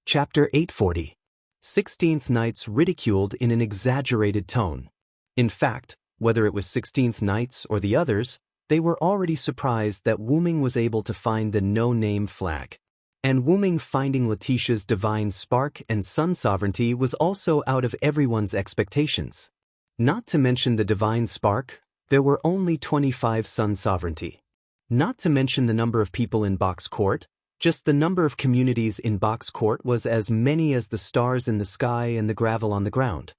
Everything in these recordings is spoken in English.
Chapter 840. 16th Nights ridiculed in an exaggerated tone. In fact, whether it was 16th Nights or the others, they were already surprised that Wu-Ming was able to find the no-name flag. And Wu-Ming finding Letitia's divine spark and sun sovereignty was also out of everyone's expectations. Not to mention the divine spark, there were only 25 sun sovereignty. Not to mention the number of people in Box Court, just the number of communities in Box Court was as many as the stars in the sky and the gravel on the ground.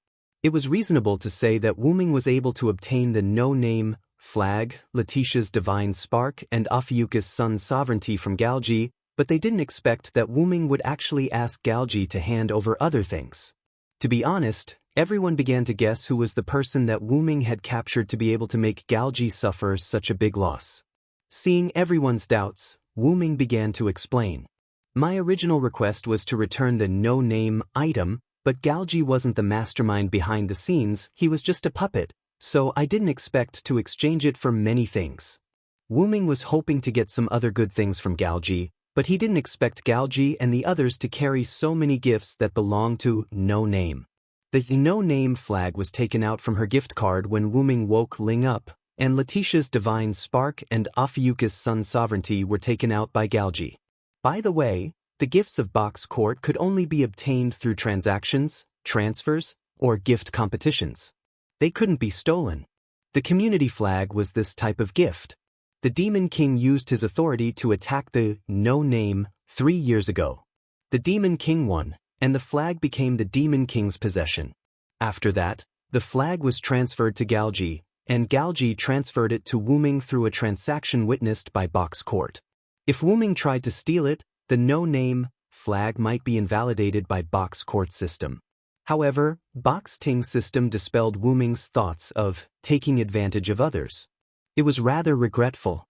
It was reasonable to say that Wu-Ming was able to obtain the no-name flag, Letitia's divine spark, and Ophiuchus' sun sovereignty from Galji, but they didn't expect that Wu-Ming would actually ask Galji to hand over other things. To be honest, everyone began to guess who was the person that Wu-Ming had captured to be able to make Galji suffer such a big loss. Seeing everyone's doubts, Wu-Ming began to explain. My original request was to return the no-name item, but Galji wasn't the mastermind behind the scenes, he was just a puppet, so I didn't expect to exchange it for many things. Wu-Ming was hoping to get some other good things from Galji, but he didn't expect Galji and the others to carry so many gifts that belonged to no-name. The no-name flag was taken out from her gift card when Wu-Ming woke Ling up, and Letitia's divine spark and Ophiuchus' sun sovereignty were taken out by Galji. By the way, the gifts of Box Court could only be obtained through transactions, transfers, or gift competitions. They couldn't be stolen. The community flag was this type of gift. The Demon King used his authority to attack the no-name 3 years ago. The Demon King won, and the flag became the Demon King's possession. After that, the flag was transferred to Galji, and Galji transferred it to Wu-Ming through a transaction witnessed by Box Court. If Wu-Ming tried to steal it, the no-name flag might be invalidated by Box Court system. However, Box Ting's system dispelled Wu-Ming's thoughts of taking advantage of others. It was rather regretful.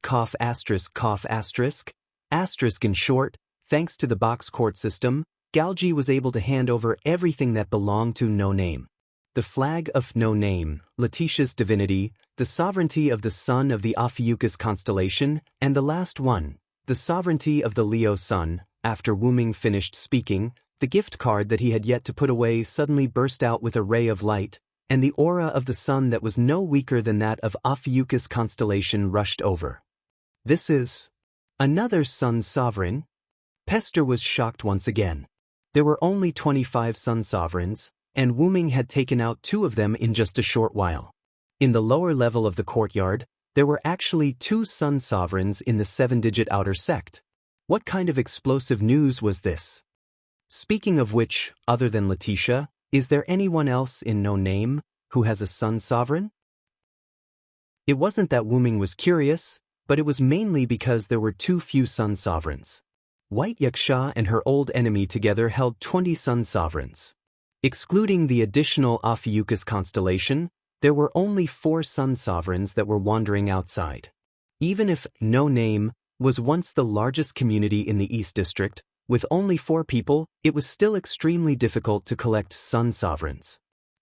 Cough asterisk. In short, thanks to the Box Court system, Galji was able to hand over everything that belonged to no-name. The flag of no-name, Letitia's divinity, the sovereignty of the sun of the Ophiuchus constellation, and the last one, the sovereignty of the Leo sun. After Wu-Ming finished speaking, the gift card that he had yet to put away suddenly burst out with a ray of light, and the aura of the sun that was no weaker than that of Ophiuchus constellation rushed over. This is another sun sovereign? Pester was shocked once again. There were only 25 sun sovereigns, and Wu-Ming had taken out 2 of them in just a short while. In the lower level of the courtyard, there were actually 2 sun sovereigns in the 7-digit outer sect. What kind of explosive news was this? Speaking of which, other than Letitia, is there anyone else in no-name who has a sun sovereign? It wasn't that Wu-Ming was curious, but it was mainly because there were too few sun sovereigns. White Yaksha and her old enemy together held 20 sun sovereigns. Excluding the additional Ophiuchus constellation, there were only 4 sun sovereigns that were wandering outside. Even if no-name was once the largest community in the East District, with only 4 people, it was still extremely difficult to collect sun sovereigns.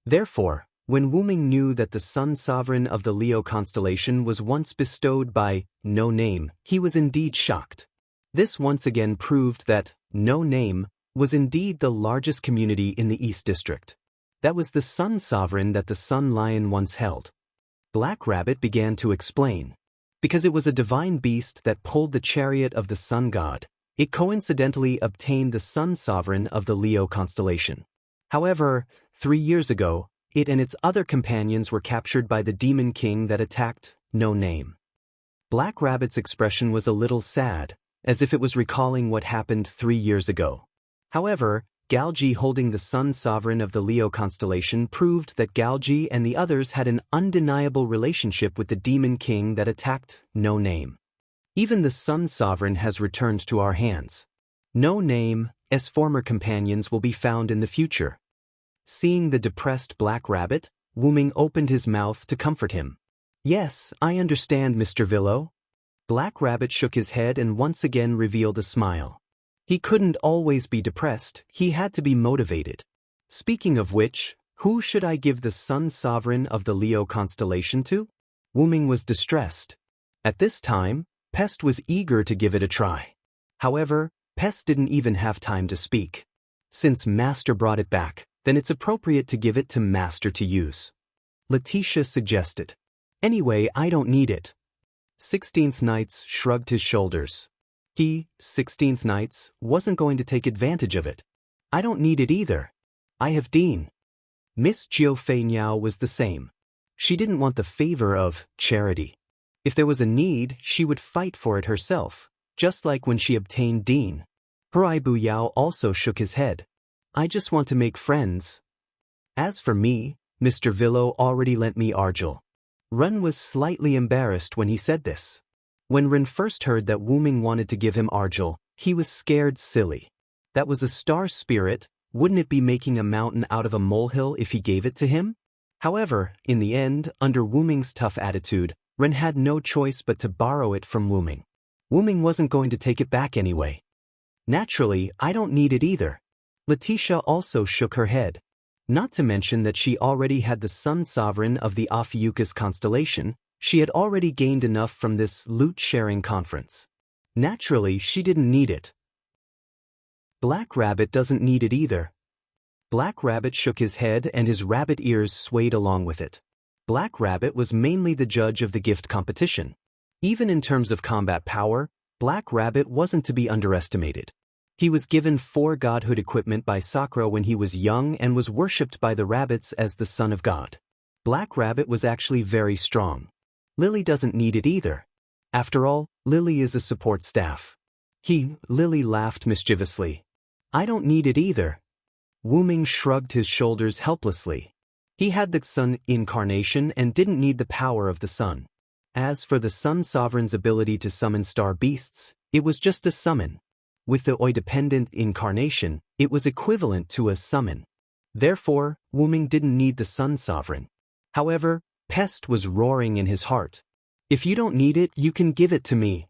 Therefore, when Wu-Ming knew that the sun sovereign of the Leo constellation was once bestowed by no-name, he was indeed shocked. This once again proved that no-name was indeed the largest community in the East District. That was the sun sovereign that the Sun Lion once held. Black Rabbit began to explain. Because it was a divine beast that pulled the chariot of the sun god, it coincidentally obtained the sun sovereign of the Leo constellation. However, 3 years ago, it and its other companions were captured by the Demon King that attacked no-name. Black Rabbit's expression was a little sad, as if it was recalling what happened 3 years ago. However, Galji holding the sun sovereign of the Leo constellation proved that Galji and the others had an undeniable relationship with the Demon King that attacked no-name. Even the sun sovereign has returned to our hands. No-name's former companions will be found in the future. Seeing the depressed Black Rabbit, Wu-Ming opened his mouth to comfort him. Yes, I understand, Mr. Villo. Black Rabbit shook his head and once again revealed a smile. He couldn't always be depressed, he had to be motivated. Speaking of which, who should I give the sun sovereign of the Leo constellation to? Wu-Ming was distressed. At this time, Pest was eager to give it a try. However, Pest didn't even have time to speak. Since Master brought it back, then it's appropriate to give it to Master to use. Letitia suggested. Anyway, I don't need it. 16th Knights shrugged his shoulders. He, 16th Knights, wasn't going to take advantage of it. I don't need it either. I have Dean. Miss Jiufei Niao was the same. She didn't want the favor of charity. If there was a need, she would fight for it herself, just like when she obtained Dean. Hurai Buyao also shook his head. I just want to make friends. As for me, Mr. Villo already lent me Argel. Ren was slightly embarrassed when he said this. When Ren first heard that Wu Ming wanted to give him Argel, he was scared silly. That was a star spirit, wouldn't it be making a mountain out of a molehill if he gave it to him? However, in the end, under Wu Ming's tough attitude, Ren had no choice but to borrow it from Wu Ming. Wu Ming wasn't going to take it back anyway. Naturally, I don't need it either. Letitia also shook her head. Not to mention that she already had the Sun Sovereign of the Ophiuchus constellation, she had already gained enough from this loot-sharing conference. Naturally, she didn't need it. Black Rabbit doesn't need it either. Black Rabbit shook his head and his rabbit ears swayed along with it. Black Rabbit was mainly the judge of the gift competition. Even in terms of combat power, Black Rabbit wasn't to be underestimated. He was given 4 godhood equipment by Sakura when he was young and was worshipped by the rabbits as the son of God. Black Rabbit was actually very strong. Lily doesn't need it either. After all, Lily is a support staff. Lily laughed mischievously. I don't need it either. Wu Ming shrugged his shoulders helplessly. He had the Sun incarnation and didn't need the power of the Sun. As for the Sun Sovereign's ability to summon star beasts, it was just a summon. With the Oi-dependent incarnation, it was equivalent to a summon. Therefore, Wu Ming didn't need the Sun Sovereign. However, Pest was roaring in his heart. If you don't need it, you can give it to me.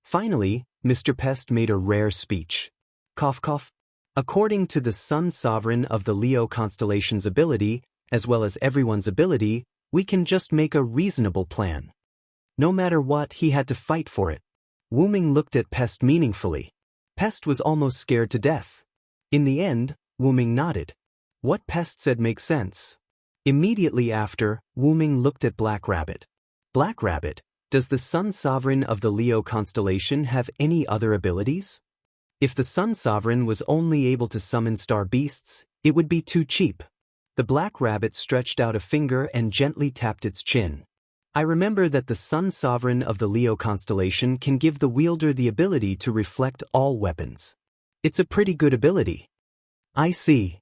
Finally, Mr. Pest made a rare speech. Cough cough. According to the Sun Sovereign of the Leo constellation's ability, as well as everyone's ability, we can just make a reasonable plan. No matter what, he had to fight for it. Wu Ming looked at Pest meaningfully. Pest was almost scared to death. In the end, Wu Ming nodded. What Pest said makes sense. Immediately after, Wu Ming looked at Black Rabbit. Black Rabbit, does the Sun Sovereign of the Leo constellation have any other abilities? If the Sun Sovereign was only able to summon star beasts, it would be too cheap. The Black Rabbit stretched out a finger and gently tapped its chin. I remember that the Sun Sovereign of the Leo constellation can give the wielder the ability to reflect all weapons. It's a pretty good ability. I see.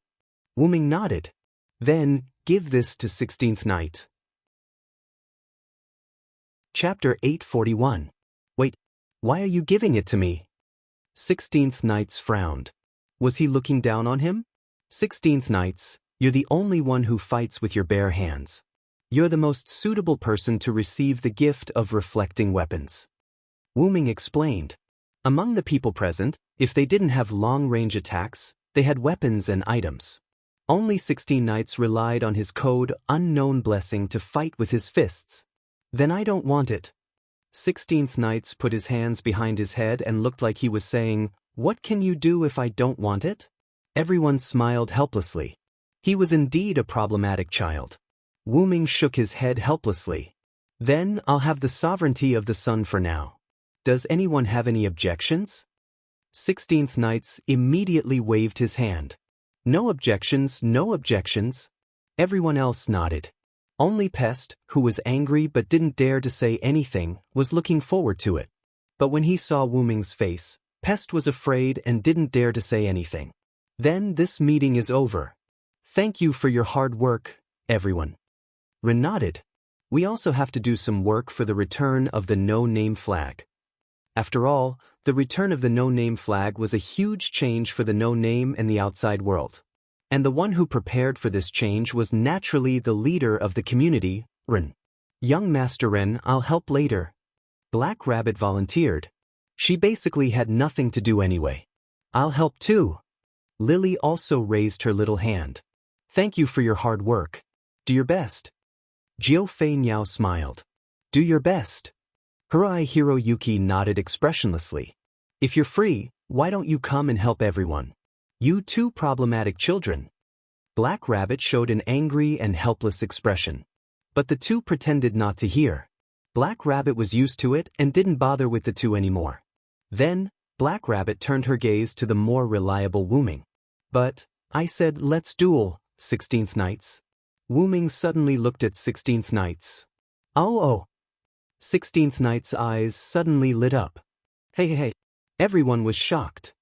Wu Ming nodded. Then, give this to 16th Knight. Chapter 841. Wait, why are you giving it to me? 16th Knights frowned. Was he looking down on him? 16th Knights, you're the only one who fights with your bare hands. You're the most suitable person to receive the gift of reflecting weapons. Wu Ming explained. Among the people present, if they didn't have long-range attacks, they had weapons and items. Only 16 Knights relied on his code Unknown Blessing to fight with his fists. Then I don't want it. 16th Knights put his hands behind his head and looked like he was saying, what can you do if I don't want it? Everyone smiled helplessly. He was indeed a problematic child. Wu Ming shook his head helplessly. Then I'll have the sovereignty of the sun for now. Does anyone have any objections? 16th Knights immediately waved his hand. No objections, no objections. Everyone else nodded. Only Pest, who was angry but didn't dare to say anything, was looking forward to it. But when he saw Wu Ming's face, Pest was afraid and didn't dare to say anything. Then this meeting is over. Thank you for your hard work, everyone. Ren nodded. We also have to do some work for the return of the no-name flag. After all, the return of the no-name flag was a huge change for the no-name and the outside world. And the one who prepared for this change was naturally the leader of the community, Ren. Young Master Ren, I'll help later. Black Rabbit volunteered. She basically had nothing to do anyway. I'll help too. Lily also raised her little hand. Thank you for your hard work. Do your best. Jiufei Niao smiled. Do your best. Hurai Hiroyuki nodded expressionlessly. If you're free, Why don't you come and help everyone? You two problematic children. Black Rabbit showed an angry and helpless expression. But the two pretended not to hear. Black Rabbit was used to it and didn't bother with the two anymore. Then, Black Rabbit turned her gaze to the more reliable Wu Ming. But, I said let's duel, 16th Knights. Wu Ming suddenly looked at 16th Knights. Oh. 16th Knight's eyes suddenly lit up. Hey. Everyone was shocked.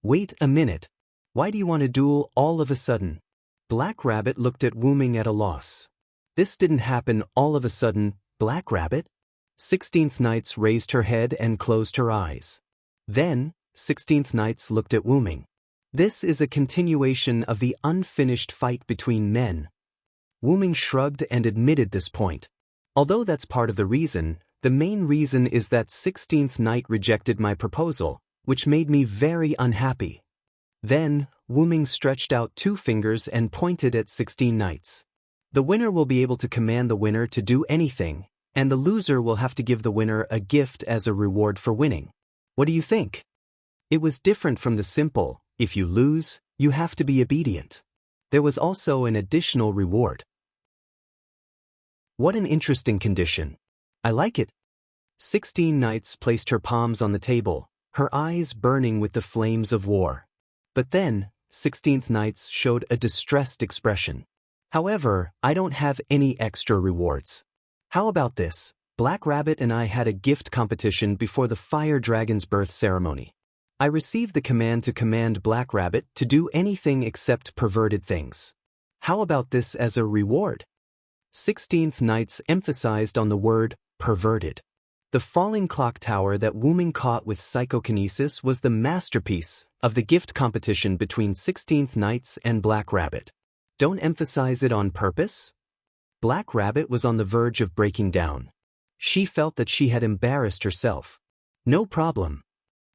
Wait a minute. Why do you want to duel all of a sudden? Black Rabbit looked at Wu Ming at a loss. This didn't happen all of a sudden, Black Rabbit. 16th Knights raised her head and closed her eyes. Then, 16th Knights looked at Wu Ming. This is a continuation of the unfinished fight between men. Wu Ming shrugged and admitted this point. Although that's part of the reason, the main reason is that 16th Knight rejected my proposal, which made me very unhappy. Then, Wu Ming stretched out 2 fingers and pointed at 16 Knights. The winner will be able to command the winner to do anything, and the loser will have to give the winner a gift as a reward for winning. What do you think? It was different from the simple, if you lose, you have to be obedient. There was also an additional reward. What an interesting condition. I like it. 16 Knights placed her palms on the table, her eyes burning with the flames of war. But then, 16th Knights showed a distressed expression. However, I don't have any extra rewards. How about this? Black Rabbit and I had a gift competition before the Fire Dragon's birth ceremony. I received the command to command Black Rabbit to do anything except perverted things. How about this as a reward? 16th Knights emphasized on the word perverted. The falling clock tower that Wu Ming caught with psychokinesis was the masterpiece of the gift competition between 16th Knights and Black Rabbit. Don't emphasize it on purpose? Black Rabbit was on the verge of breaking down. She felt that she had embarrassed herself. No problem.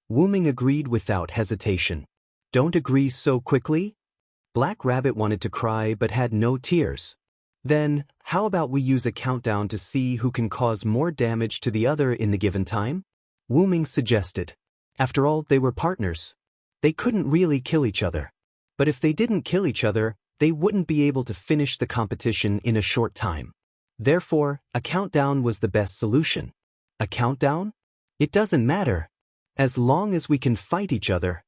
Wu Ming agreed without hesitation. Don't agree so quickly? Black Rabbit wanted to cry but had no tears. Then, how about we use a countdown to see who can cause more damage to the other in the given time? Wu Ming suggested. After all, they were partners. They couldn't really kill each other. But if they didn't kill each other, they wouldn't be able to finish the competition in a short time. Therefore, a countdown was the best solution. A countdown? It doesn't matter. As long as we can fight each other.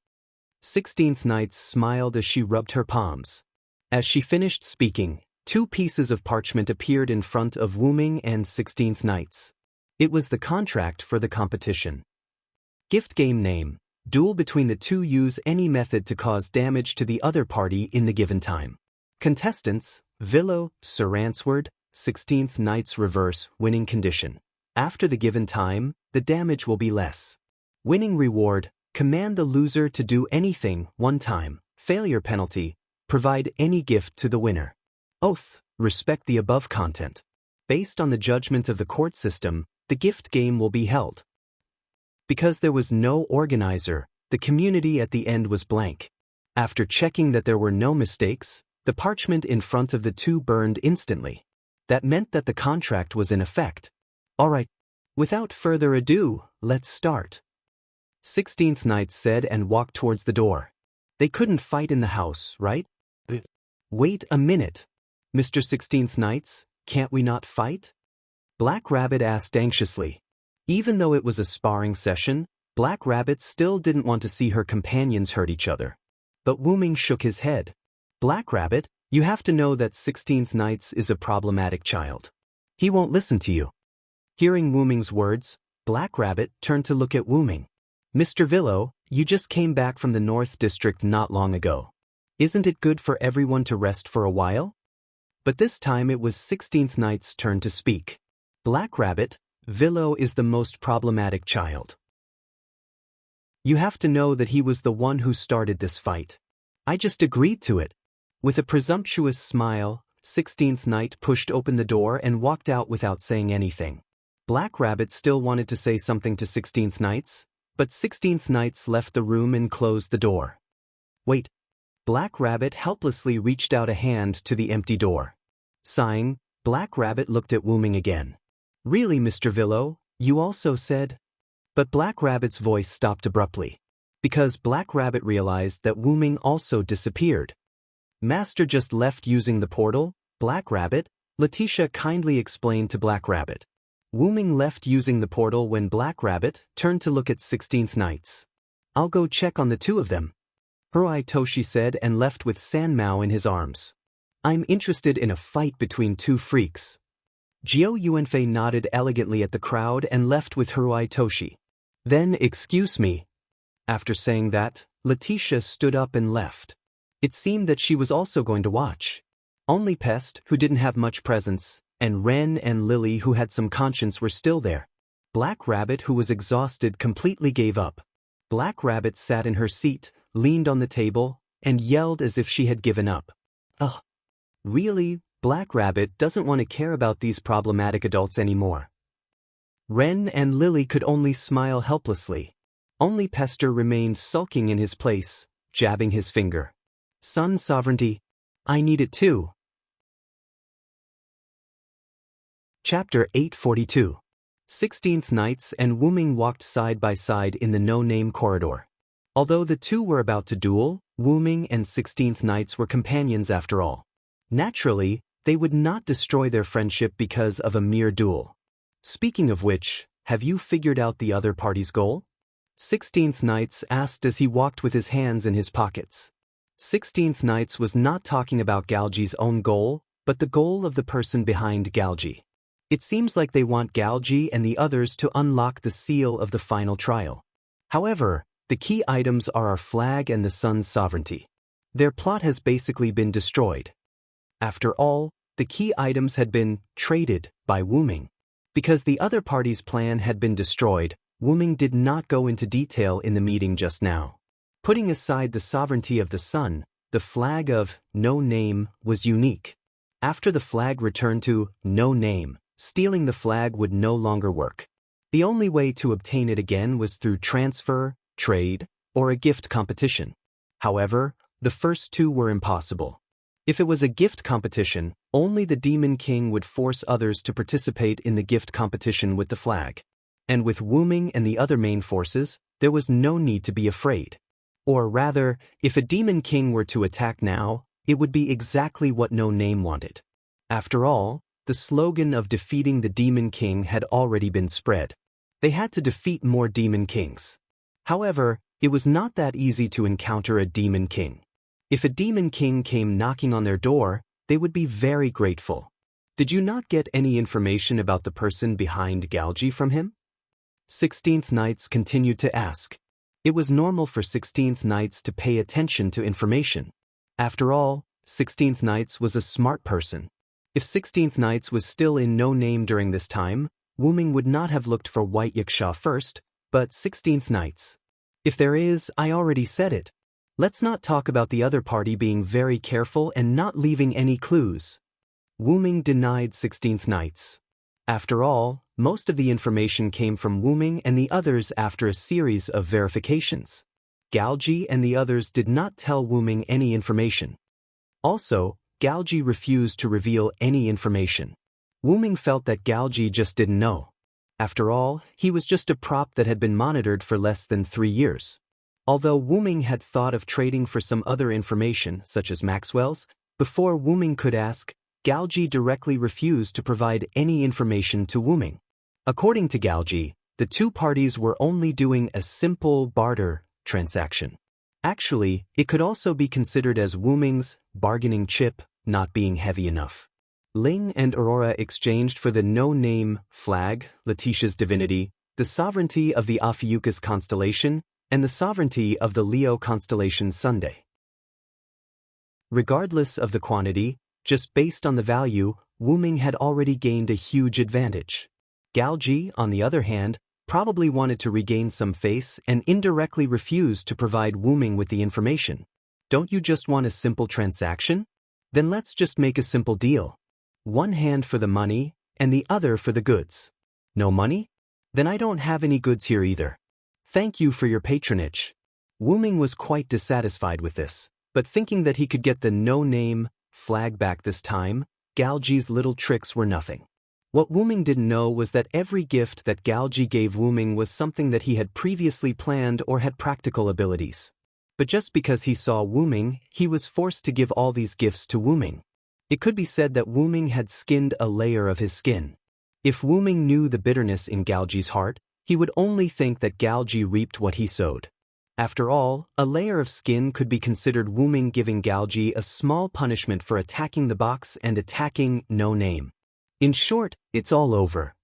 16th Knights smiled as she rubbed her palms. As she finished speaking, 2 pieces of parchment appeared in front of Wu Ming and 16th Knights. It was the contract for the competition. Gift game name. Duel between the two. Use any method to cause damage to the other party in the given time. Contestants, Villo, Sir Answord, 16th Knights reverse, winning condition. After the given time, the damage will be less. Winning reward, command the loser to do anything, 1 time. Failure penalty, provide any gift to the winner. Oath, respect the above content. Based on the judgment of the court system, the gift game will be held. Because there was no organizer, the community at the end was blank. After checking that there were no mistakes, the parchment in front of the 2 burned instantly. That meant that the contract was in effect. All right. Without further ado, let's start. 16th Knights said and walked towards the door. They couldn't fight in the house, right? Wait a minute. Mr. 16th Knights, can't we not fight? Black Rabbit asked anxiously. Even though it was a sparring session, Black Rabbit still didn't want to see her companions hurt each other. But Wu Ming shook his head. Black Rabbit, you have to know that 16th Knights is a problematic child. He won't listen to you. Hearing Wu Ming's words, Black Rabbit turned to look at Wu Ming. Mr. Villo, you just came back from the North District not long ago. Isn't it good for everyone to rest for a while? But this time it was 16th Knight's turn to speak. Black Rabbit, Villo is the most problematic child. You have to know that he was the one who started this fight. I just agreed to it. With a presumptuous smile, 16th Knight pushed open the door and walked out without saying anything. Black Rabbit still wanted to say something to 16th Knights, but 16th Knights left the room and closed the door. Wait. Black Rabbit helplessly reached out a hand to the empty door. Sighing, Black Rabbit looked at Wu Ming again. Really, Mr. Villo, you also said? But Black Rabbit's voice stopped abruptly. because Black Rabbit realized that Wu Ming also disappeared. Master just left using the portal, Black Rabbit, Letitia kindly explained to Black Rabbit. Wu Ming left using the portal when Black Rabbit turned to look at 16th Knights. I'll go check on the two of them, Hurai Toshi said and left with San Mao in his arms. I'm interested in a fight between two freaks. Jiao Yuanfei nodded elegantly at the crowd and left with Hurai Toshi. Then, excuse me. After saying that, Letitia stood up and left. It seemed that she was also going to watch. Only Pest, who didn't have much presence, and Ren and Lily, who had some conscience, were still there. Black Rabbit, who was exhausted, completely gave up. Black Rabbit sat in her seat, leaned on the table, and yelled as if she had given up. Ugh. Really, Black Rabbit doesn't want to care about these problematic adults anymore. Ren and Lily could only smile helplessly. Only Pester remained sulking in his place, jabbing his finger. Sun sovereignty. I need it too. Chapter 842. 16th Knights and Wu Ming walked side by side in the no-name corridor. Although the two were about to duel, Wu Ming and 16th Knights were companions after all. Naturally, they would not destroy their friendship because of a mere duel. Speaking of which, have you figured out the other party's goal? 16th Knights asked as he walked with his hands in his pockets. 16th Knights was not talking about Galji's own goal, but the goal of the person behind Galji. It seems like they want Galji and the others to unlock the seal of the final trial. However, the key items are our flag and the sun's sovereignty. Their plot has basically been destroyed. After all, the key items had been traded by Wu Ming. Because the other party's plan had been destroyed, Wu Ming did not go into detail in the meeting just now. Putting aside the sovereignty of the sun, the flag of No Name was unique. After the flag returned to No Name, stealing the flag would no longer work. The only way to obtain it again was through transfer, trade, or a gift competition. However, the first two were impossible. If it was a gift competition, only the Demon King would force others to participate in the gift competition with the flag. And with Wu Ming and the other main forces, there was no need to be afraid. Or rather, if a Demon King were to attack now, it would be exactly what No Name wanted. After all, the slogan of defeating the Demon King had already been spread. They had to defeat more Demon Kings. However, it was not that easy to encounter a Demon King. If a Demon King came knocking on their door, they would be very grateful. Did you not get any information about the person behind Galji from him? 16th Knights continued to ask. It was normal for 16th Knights to pay attention to information. After all, 16th Knights was a smart person. If 16th Knights was still in No Name during this time, Wu Ming would not have looked for White Yiksha first, but 16th Knights. If there is, I already said it. Let's not talk about the other party being very careful and not leaving any clues. Wu Ming denied 16th Knights. After all, most of the information came from Wu Ming and the others after a series of verifications. Galji and the others did not tell Wu Ming any information. Also, Galji refused to reveal any information. Wu Ming felt that Galji just didn't know. After all, he was just a prop that had been monitored for less than 3 years. Although Wu Ming had thought of trading for some other information, such as Maxwell's, before Wu Ming could ask, Galji directly refused to provide any information to Wu Ming. According to Galji, the two parties were only doing a simple barter transaction. Actually, it could also be considered as Wu Ming's bargaining chip not being heavy enough. Ling and Aurora exchanged for the No Name flag, Letitia's divinity, the sovereignty of the Ophiuchus constellation, and the sovereignty of the Leo constellation Sunday. Regardless of the quantity, just based on the value, Wu Ming had already gained a huge advantage. Galji, on the other hand, probably wanted to regain some face and indirectly refused to provide Wu Ming with the information. Don't you just want a simple transaction? Then let's just make a simple deal. One hand for the money, and the other for the goods. No money? Then I don't have any goods here either. Thank you for your patronage. Wu Ming was quite dissatisfied with this, but thinking that he could get the No Name flag back this time, Galji's little tricks were nothing. What Wuming didn't know was that every gift that Gaoji gave Wuming was something that he had previously planned or had practical abilities. But just because he saw Wuming, he was forced to give all these gifts to Wuming. It could be said that Wuming had skinned a layer of his skin. If Wuming knew the bitterness in Gaoji's heart, he would only think that Gaoji reaped what he sowed. After all, a layer of skin could be considered Wuming giving Gaoji a small punishment for attacking the box and attacking No Name. In short, it's all over.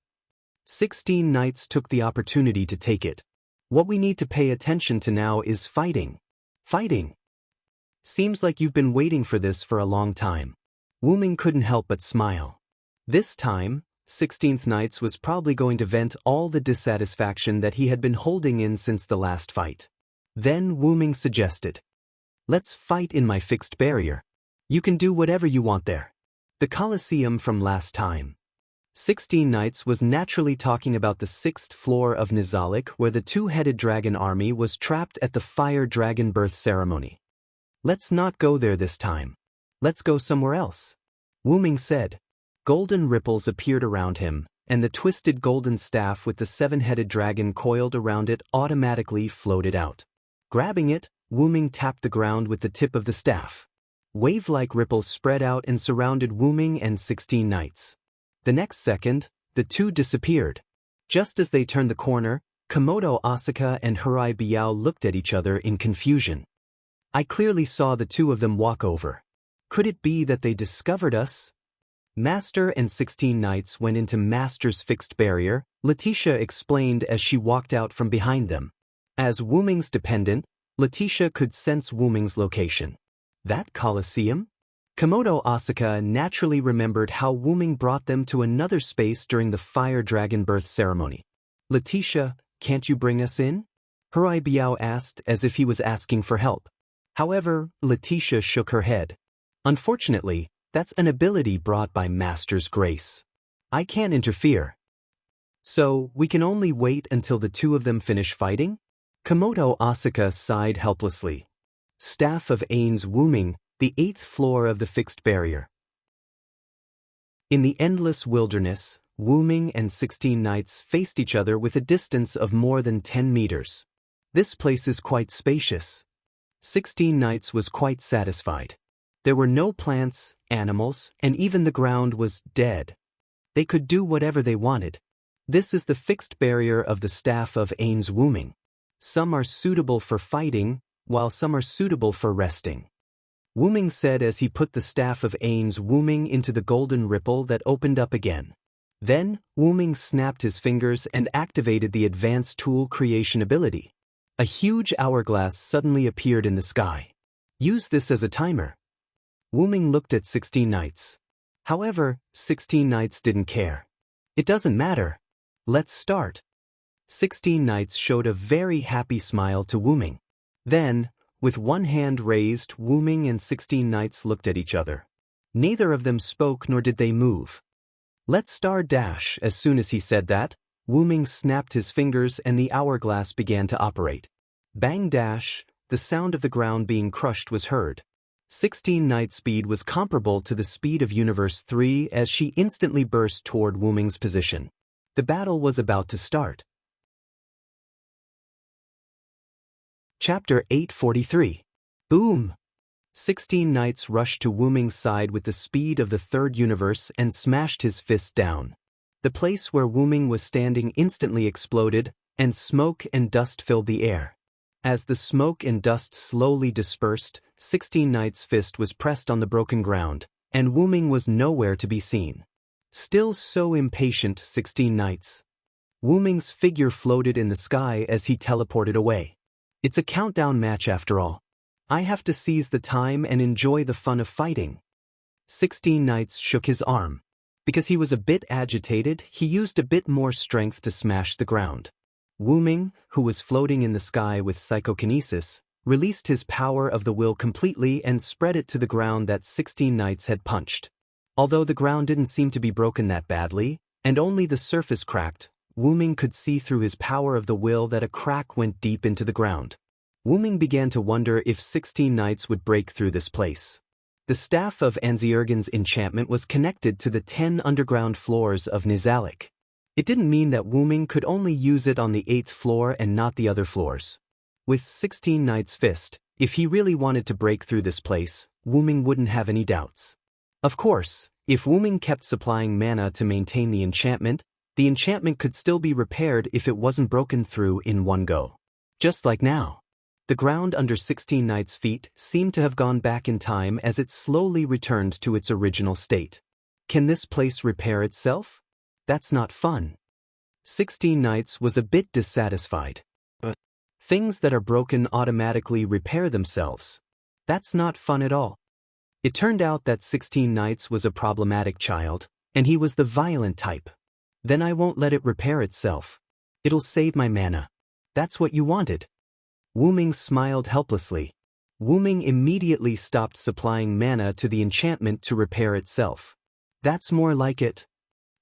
16 Knights took the opportunity to take it. What we need to pay attention to now is fighting. Fighting. Seems like you've been waiting for this for a long time. Wuming couldn't help but smile. This time, 16th Knights was probably going to vent all the dissatisfaction that he had been holding in since the last fight. Then Wuming suggested, "Let's fight in my fixed barrier. You can do whatever you want there." The Colosseum from last time. 16 Knights was naturally talking about the 6th floor of Nizalik, where the two-headed dragon army was trapped at the fire dragon birth ceremony. "Let's not go there this time. Let's go somewhere else," Wuming said. Golden ripples appeared around him, and the twisted golden staff with the 7-headed dragon coiled around it automatically floated out. Grabbing it, Wuming tapped the ground with the tip of the staff. Wave-like ripples spread out and surrounded Wuming and 16 Knights. The next second, the two disappeared. Just as they turned the corner, Komodo Asuka and Hirai Biao looked at each other in confusion. I clearly saw the two of them walk over. Could it be that they discovered us? Master and 16 Knights went into Master's fixed barrier, Letitia explained as she walked out from behind them. As Wuming's dependent, Letitia could sense Wuming's location. That Colosseum? Komodo Asuka naturally remembered how Wuming brought them to another space during the fire dragon birth ceremony. "Letitia, can't you bring us in?" Hirai Biao asked as if he was asking for help. However, Letitia shook her head. "Unfortunately, that's an ability brought by Master's grace. I can't interfere." "So, we can only wait until the two of them finish fighting?" Komodo Asuka sighed helplessly. Staff of Ain's Wuming, the 8th floor of the fixed barrier. In the endless wilderness, Wuming and 16 Knights faced each other with a distance of more than 10 meters. "This place is quite spacious." 16 Knights was quite satisfied. There were no plants, animals, and even the ground was dead. They could do whatever they wanted. This is the fixed barrier of the staff of Ain's Wuming. Some are suitable for fighting, while some are suitable for resting. Wuming said as he put the staff of Ain's Wuming into the golden ripple that opened up again. Then, Wuming snapped his fingers and activated the advanced tool creation ability. A huge hourglass suddenly appeared in the sky. "Use this as a timer." Wuming looked at 16 Knights. However, 16 Knights didn't care. "It doesn't matter. Let's start." 16 Knights showed a very happy smile to Wuming. Then, with one hand raised, Wuming and 16 Knights looked at each other. Neither of them spoke nor did they move. "Let's start dash." As soon as he said that, Wuming snapped his fingers and the hourglass began to operate. Bang dash, the sound of the ground being crushed was heard. 16 Knights' speed was comparable to the speed of Universe 3 as she instantly burst toward Wuming's position. The battle was about to start. Chapter 843. Boom! 16 Knights rushed to Wuming's side with the speed of the third universe and smashed his fist down. The place where Wuming was standing instantly exploded, and smoke and dust filled the air. As the smoke and dust slowly dispersed, 16 Knights' fist was pressed on the broken ground, and Wuming was nowhere to be seen. Still so impatient, 16 Knights. Wuming's figure floated in the sky as he teleported away. It's a countdown match after all. I have to seize the time and enjoy the fun of fighting. 16 Knights shook his arm. Because he was a bit agitated, he used a bit more strength to smash the ground. Wuming, who was floating in the sky with psychokinesis, released his power of the will completely and spread it to the ground that 16 Knights had punched. Although the ground didn't seem to be broken that badly, and only the surface cracked, Wuming could see through his power of the will that a crack went deep into the ground. Wuming began to wonder if 16 Knights would break through this place. The staff of Anziergen's enchantment was connected to the 10 underground floors of Nizalik. It didn't mean that Wu Ming could only use it on the 8th floor and not the other floors. With 16 Knight's Fist, if he really wanted to break through this place, Wu Ming wouldn't have any doubts. Of course, if Wu Ming kept supplying mana to maintain the enchantment could still be repaired if it wasn't broken through in one go. Just like now. The ground under 16 Knight's feet seemed to have gone back in time as it slowly returned to its original state. Can this place repair itself? That's not fun. 16 Knights was a bit dissatisfied. Things that are broken automatically repair themselves. That's not fun at all. It turned out that 16 Knights was a problematic child, and he was the violent type. Then I won't let it repair itself. It'll save my mana. That's what you wanted. Wu Ming smiled helplessly. Wu Ming immediately stopped supplying mana to the enchantment to repair itself. That's more like it.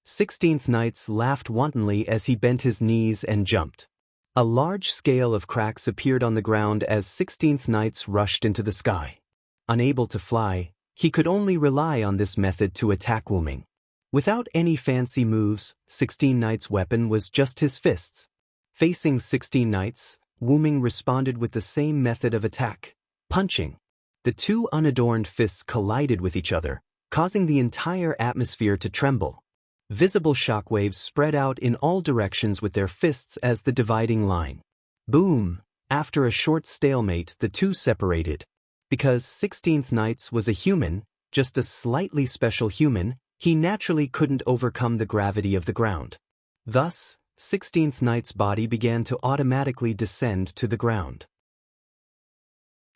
16th Knights laughed wantonly as he bent his knees and jumped. A large scale of cracks appeared on the ground as 16th Knights rushed into the sky. Unable to fly, he could only rely on this method to attack Wu Ming. Without any fancy moves, 16 Knights' weapon was just his fists. Facing 16 Knights, Wu Ming responded with the same method of attack, punching. The two unadorned fists collided with each other, causing the entire atmosphere to tremble. Visible shockwaves spread out in all directions with their fists as the dividing line. Boom! After a short stalemate, the two separated. Because 16th Knights was a human, just a slightly special human, he naturally couldn't overcome the gravity of the ground. Thus, 16th Knight's body began to automatically descend to the ground.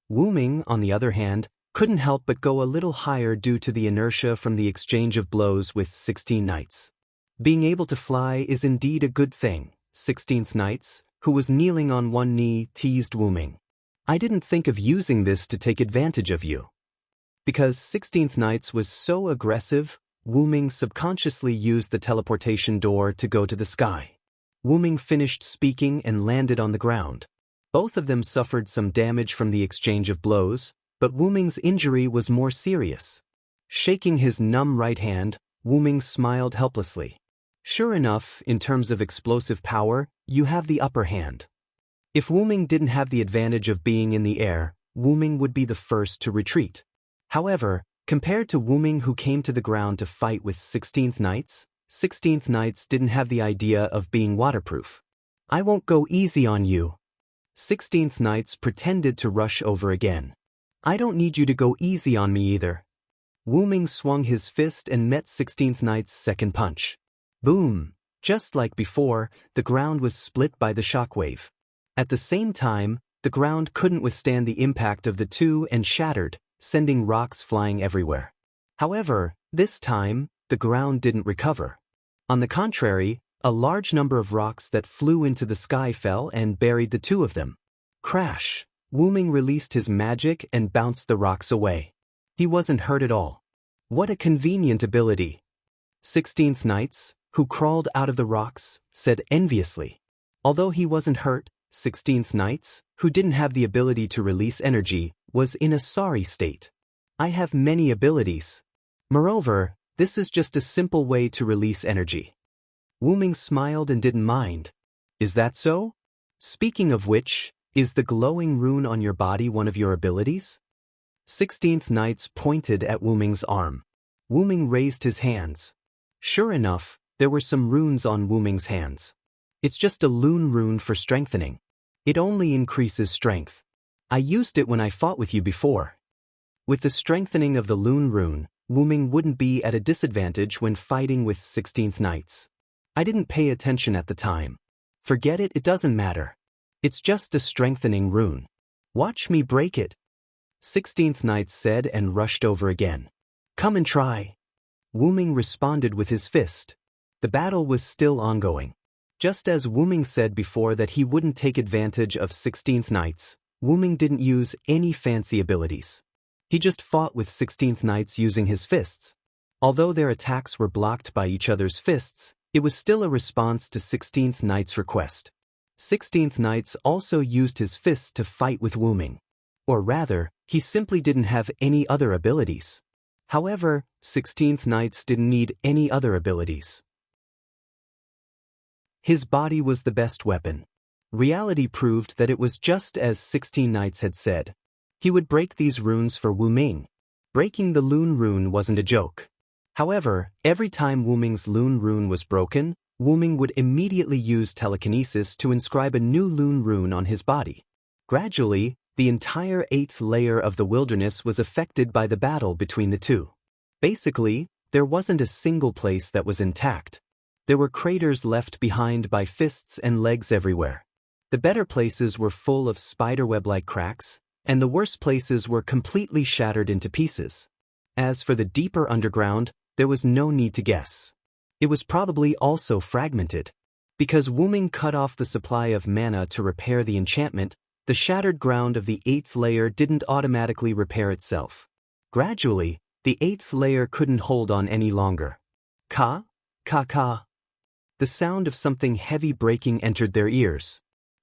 Wu Ming, on the other hand, couldn't help but go a little higher due to the inertia from the exchange of blows with 16 Knights. Being able to fly is indeed a good thing, 16th Knights, who was kneeling on one knee, teased Wu Ming. I didn't think of using this to take advantage of you. Because 16th Knights was so aggressive, Wu Ming subconsciously used the teleportation door to go to the sky. Wu Ming finished speaking and landed on the ground. Both of them suffered some damage from the exchange of blows, but Wu Ming's injury was more serious. Shaking his numb right hand, Wu Ming smiled helplessly. Sure enough, in terms of explosive power, you have the upper hand. If Wu Ming didn't have the advantage of being in the air, Wu Ming would be the first to retreat. However, compared to Wu Ming who came to the ground to fight with 16th Knights, 16th Knights didn't have the idea of being waterproof. I won't go easy on you. 16th Knights pretended to rush over again. I don't need you to go easy on me either. Wu Ming swung his fist and met 16th Knight's second punch. Boom! Just like before, the ground was split by the shockwave. At the same time, the ground couldn't withstand the impact of the two and shattered, sending rocks flying everywhere. However, this time, the ground didn't recover. On the contrary, a large number of rocks that flew into the sky fell and buried the two of them. Crash! Wu Ming released his magic and bounced the rocks away. He wasn't hurt at all. What a convenient ability! 16th Knights, who crawled out of the rocks, said enviously. Although he wasn't hurt, 16th Knights, who didn't have the ability to release energy, was in a sorry state. I have many abilities. Moreover, this is just a simple way to release energy. Wu Ming smiled and didn't mind. Is that so? Speaking of which, is the glowing rune on your body one of your abilities? 16th Knights pointed at Wu Ming's arm. Wu Ming raised his hands. Sure enough, there were some runes on Wu Ming's hands. It's just a lune rune for strengthening. It only increases strength. I used it when I fought with you before. With the strengthening of the lune rune, Wu Ming wouldn't be at a disadvantage when fighting with 16th Knights. I didn't pay attention at the time. Forget it, it doesn't matter. It's just a strengthening rune. Watch me break it. 16th Knights said and rushed over again. Come and try. Wu Ming responded with his fist. The battle was still ongoing. Just as Wu Ming said before that he wouldn't take advantage of 16th Knights, Wu Ming didn't use any fancy abilities. He just fought with 16th Knights using his fists. Although their attacks were blocked by each other's fists, it was still a response to 16th Knight's request. 16th Knights also used his fists to fight with Wu Ming. Or rather, he simply didn't have any other abilities. However, 16th Knights didn't need any other abilities. His body was the best weapon. Reality proved that it was just as 16 Knights had said. He would break these runes for Wu Ming. Breaking the Lune rune wasn't a joke. However, every time Wu Ming's Lune rune was broken, Wu Ming would immediately use telekinesis to inscribe a new Lune rune on his body. Gradually, the entire 8th layer of the wilderness was affected by the battle between the two. Basically, there wasn't a single place that was intact. There were craters left behind by fists and legs everywhere. The better places were full of spiderweb-like cracks, and the worse places were completely shattered into pieces. As for the deeper underground, there was no need to guess. It was probably also fragmented. Because Wu Ming cut off the supply of mana to repair the enchantment, the shattered ground of the 8th layer didn't automatically repair itself. Gradually, the 8th layer couldn't hold on any longer. Ka, ka ka. The sound of something heavy breaking entered their ears.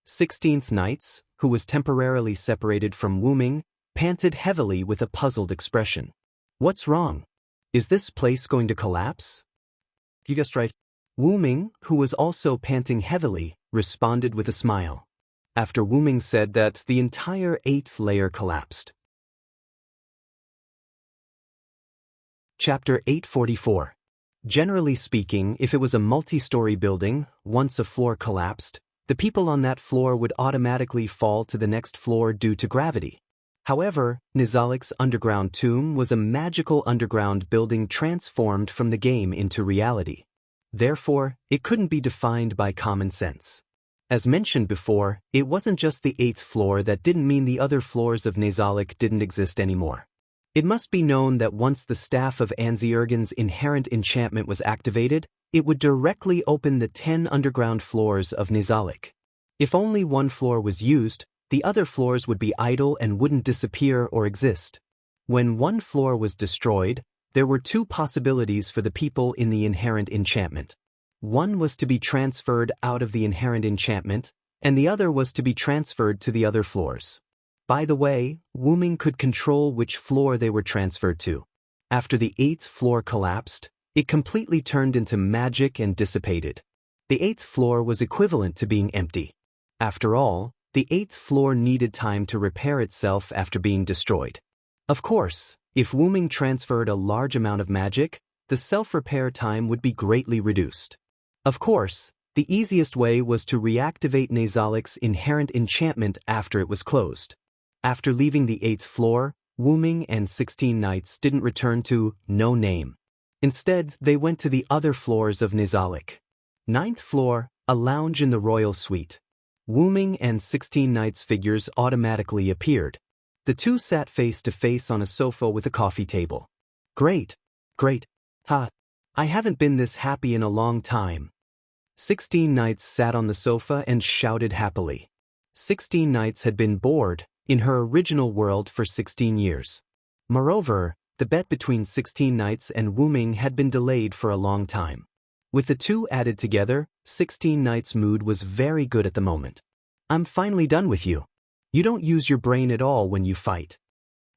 16th Knights, who was temporarily separated from Wu Ming, panted heavily with a puzzled expression. What's wrong? Is this place going to collapse? You guessed right. Wu Ming, who was also panting heavily, responded with a smile. After Wu Ming said that, the entire 8th layer collapsed. Chapter 844. Generally speaking, if it was a multi-story building, once a floor collapsed, the people on that floor would automatically fall to the next floor due to gravity. However, Nizalik's underground tomb was a magical underground building transformed from the game into reality. Therefore, it couldn't be defined by common sense. As mentioned before, it wasn't just the 8th floor that didn't mean the other floors of Nizalik didn't exist anymore. It must be known that once the staff of Anziergen's inherent enchantment was activated, it would directly open the 10 underground floors of Nizalik. If only one floor was used, the other floors would be idle and wouldn't disappear or exist. When one floor was destroyed, there were two possibilities for the people in the inherent enchantment. One was to be transferred out of the inherent enchantment, and the other was to be transferred to the other floors. By the way, Wu Ming could control which floor they were transferred to. After the 8th floor collapsed, it completely turned into magic and dissipated. The 8th floor was equivalent to being empty. After all, the 8th floor needed time to repair itself after being destroyed. Of course, if Wu Ming transferred a large amount of magic, the self-repair time would be greatly reduced. Of course, the easiest way was to reactivate Nizalik's inherent enchantment after it was closed. After leaving the 8th floor, Wu Ming and 16 Knights didn't return to No Name. Instead, they went to the other floors of Nizalik. 9th floor, a lounge in the royal suite. Wu Ming and 16 Knights figures automatically appeared. The two sat face to face on a sofa with a coffee table. Great. Ha. I haven't been this happy in a long time. 16 Knights sat on the sofa and shouted happily. 16 Knights had been bored in her original world for 16 years. Moreover, the bet between 16 Knights and Wu Ming had been delayed for a long time. With the two added together, 16 Knights' mood was very good at the moment. I'm finally done with you. You don't use your brain at all when you fight.